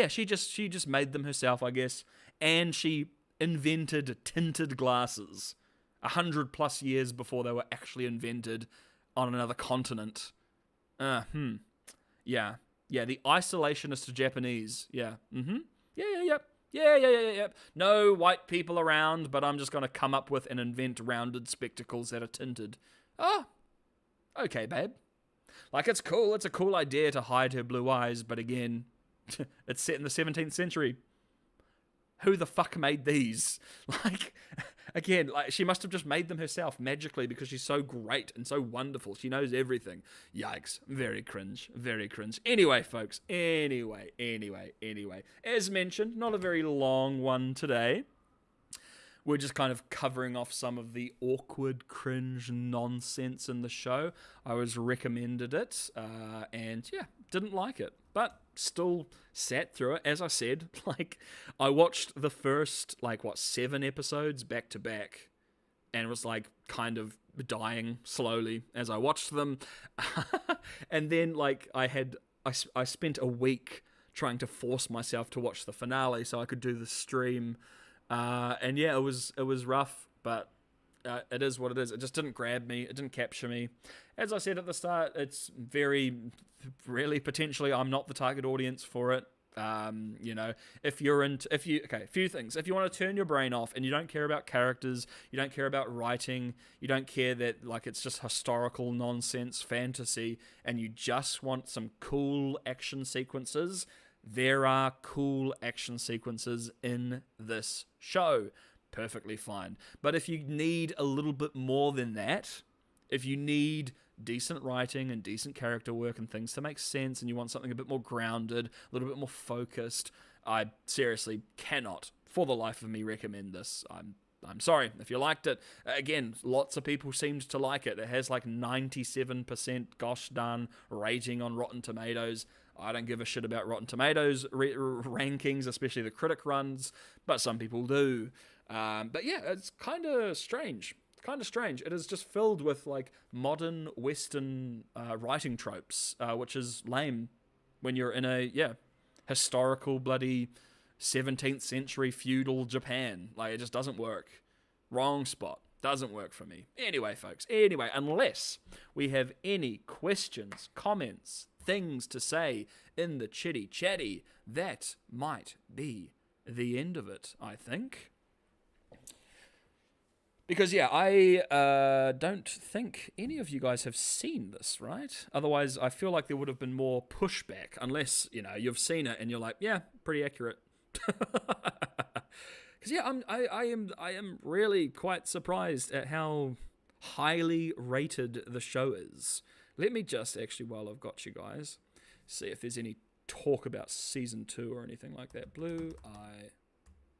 She just made them herself, I guess, and she invented tinted glasses 100+ years before they were actually invented on another continent. Yeah, the isolationist Japanese. Yeah. Yeah. No white people around, but I'm just going to come up with and invent rounded spectacles that are tinted. Oh, okay, babe. It's cool. It's a cool idea to hide her blue eyes, but again, it's set in the 17th century. Who the fuck made these? Again, she must have just made them herself magically because she's so great and so wonderful. She knows everything. Yikes. Very cringe. Very cringe. Anyway, folks. Anyway. As mentioned, not a very long one today. We're just kind of covering off some of the awkward, cringe nonsense in the show. I was recommended it, and didn't like it. But still sat through it. As I said, I watched the first, 7 episodes back to back, and was kind of dying slowly as I watched them. And then I spent a week trying to force myself to watch the finale so I could do the stream. It was rough, but It is what it is. It just didn't grab me. It didn't capture me. As I said at the start, it's really potentially I'm not the target audience for it. A few things. If you want to turn your brain off and you don't care about characters, you don't care about writing, you don't care that like it's just historical nonsense fantasy, and you just want some cool action sequences, there are cool action sequences in this show. Perfectly fine. But if you need a little bit more than that, if you need decent writing and decent character work and things to make sense, and you want something a bit more grounded, a little bit more focused, I seriously cannot, for the life of me, recommend this. I'm sorry if you liked it. Again, lots of people seemed to like it. It has like 97% gosh darn rating on Rotten Tomatoes. I don't give a shit about Rotten Tomatoes rankings, especially the critic runs, but some people do. But yeah, it's kind of strange. It is just filled with like modern Western writing tropes, which is lame when you're in a historical bloody 17th century feudal Japan. Like, it just doesn't work. Wrong spot. Doesn't work for me. Anyway, folks. Unless we have any questions, comments, things to say in the chitty chatty, that might be the end of it, I think. Because, I don't think any of you guys have seen this, right? Otherwise, I feel like there would have been more pushback, unless, you've seen it and you're like, yeah, pretty accurate. Because, I am really quite surprised at how highly rated the show is. Let me just, actually, while I've got you guys, see if there's any talk about Season 2 or anything like that. Blue Eye.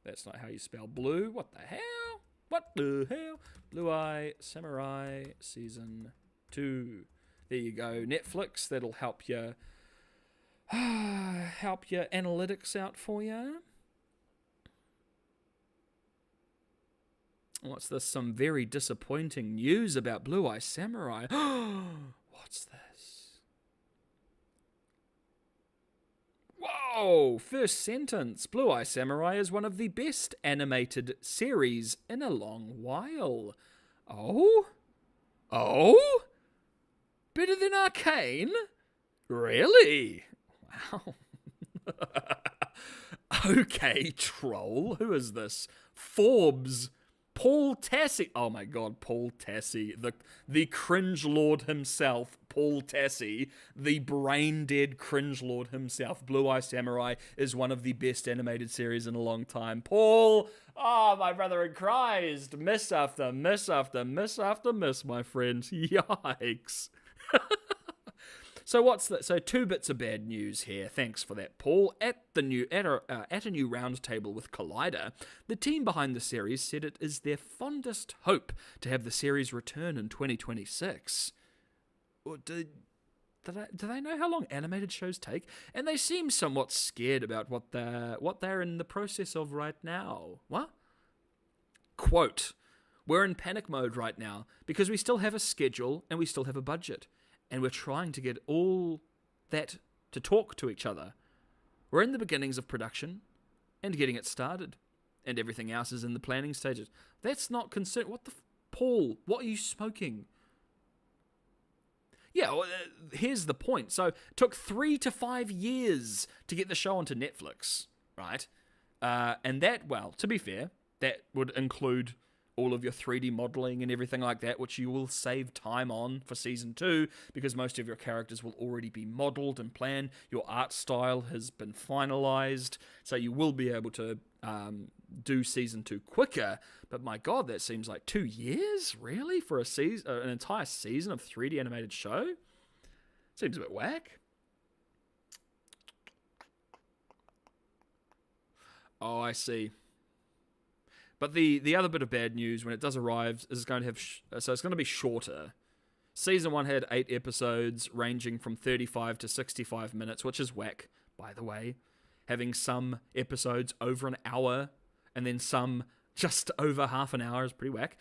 That's not how you spell blue. What the hell? What the hell? Blue Eye Samurai Season 2. There you go. Netflix, that'll help your analytics out for you. What's this? Some very disappointing news about Blue Eye Samurai. What's this? Whoa! First sentence. Blue Eye Samurai is one of the best animated series in a long while. Oh? Better than Arcane? Really? Wow. Okay, troll. Who is this? Forbes. Paul Tassi. Oh my god, Paul Tassi. The cringe lord himself, Paul Tassi. The brain-dead cringe lord himself. Blue Eye Samurai is one of the best animated series in a long time. Paul! Oh, my brother in Christ. Miss after miss after miss after miss, my friend. Yikes. So what's that? So 2 bits of bad news here. Thanks for that, Paul. At a new roundtable with Collider, the team behind the series said it is their fondest hope to have the series return in 2026. Or do they know how long animated shows take? And they seem somewhat scared about what they're in the process of right now. What? Quote, "We're in panic mode right now because we still have a schedule and we still have a budget. And we're trying to get all that to talk to each other. We're in the beginnings of production and getting it started. And everything else is in the planning stages." That's not concern. What the... Paul, what are you smoking? Yeah, well, here's the point. So it took 3 to 5 years to get the show onto Netflix, right? And that, well, to be fair, that would include all of your 3D modeling and everything like that, which you will save time on for Season 2, because most of your characters will already be modeled and planned. Your art style has been finalized, so you will be able to do Season 2 quicker. But my god, that seems like 2 years? Really? For an entire season of 3D animated show? Seems a bit whack. Oh, I see. But the other bit of bad news when it does arrive is going to have... so it's going to be shorter. Season 1 had 8 episodes ranging from 35 to 65 minutes, which is whack, by the way. Having some episodes over an hour and then some just over half an hour is pretty whack.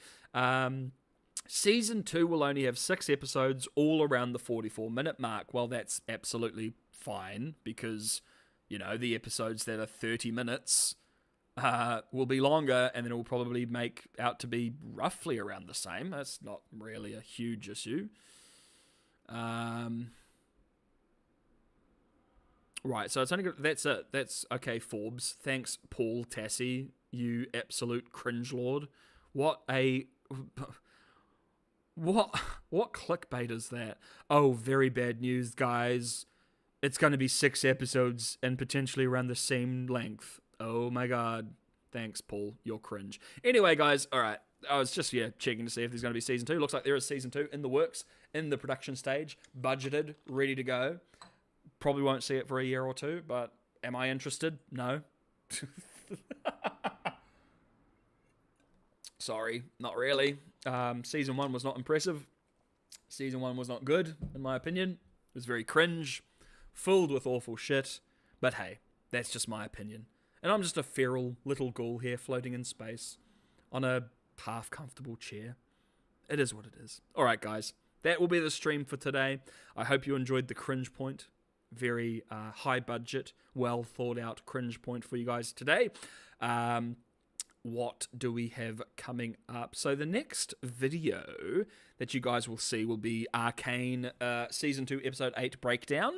Season 2 will only have 6 episodes all around the 44-minute mark. Well, that's absolutely fine because, the episodes that are 30 minutes... will be longer, and then it will probably make out to be roughly around the same. That's not really a huge issue. Right, so it's only that's it. That's okay, Forbes. Thanks, Paul Tassie, you absolute cringe lord. What clickbait is that? Oh, very bad news, guys. It's going to be 6 episodes and potentially around the same length. Oh my god. Thanks, Paul. You're cringe. Anyway, guys, alright. I was just, checking to see if there's going to be season 2. Looks like there is season 2 in the works, in the production stage, budgeted, ready to go. Probably won't see it for a year or 2, but am I interested? No. Sorry, not really. Season 1 was not impressive. Season 1 was not good, in my opinion. It was very cringe, filled with awful shit. But hey, that's just my opinion. And I'm just a feral little ghoul here floating in space on a half-comfortable chair. It is what it is. Alright, guys. That will be the stream for today. I hope you enjoyed the cringe point. Very high budget, well thought out cringe point for you guys today. What do we have coming up? So the next video that you guys will see will be Arcane Season 2 Episode 8 Breakdown,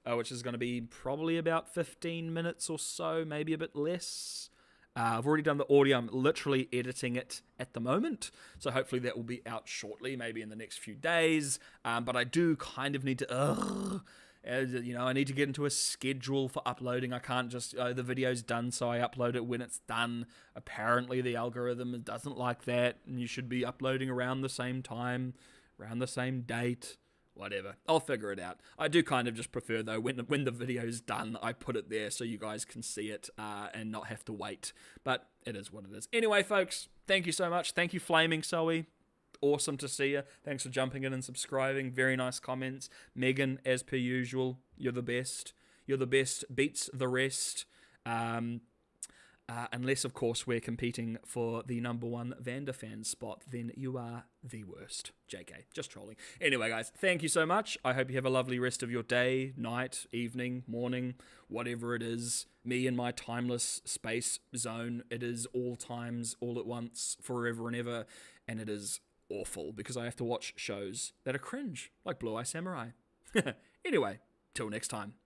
which is going to be probably about 15 minutes or so, maybe a bit less. I've already done the audio. I'm literally editing it at the moment, so hopefully that will be out shortly, maybe in the next few days. But I do kind of need to... I need to get into a schedule for uploading. I can't just, the video's done, so I upload it when it's done. Apparently the algorithm doesn't like that, and you should be uploading around the same time, around the same date, whatever. I'll figure it out. I do kind of just prefer, though, when the video's done, I put it there so you guys can see it and not have to wait. But it is what it is. Anyway, folks, thank you so much. Thank you, Flaming Zoe. Awesome to see you. Thanks for jumping in and subscribing. Very nice comments. Megan, as per usual, you're the best. You're the best. Beats the rest. Unless, of course, we're competing for the #1 Vanderfan spot, then you are the worst. JK, just trolling. Anyway, guys, thank you so much. I hope you have a lovely rest of your day, night, evening, morning, whatever it is. Me and my timeless space zone. It is all times, all at once, forever and ever. And it is awful because I have to watch shows that are cringe, like Blue Eye Samurai. Anyway, till next time.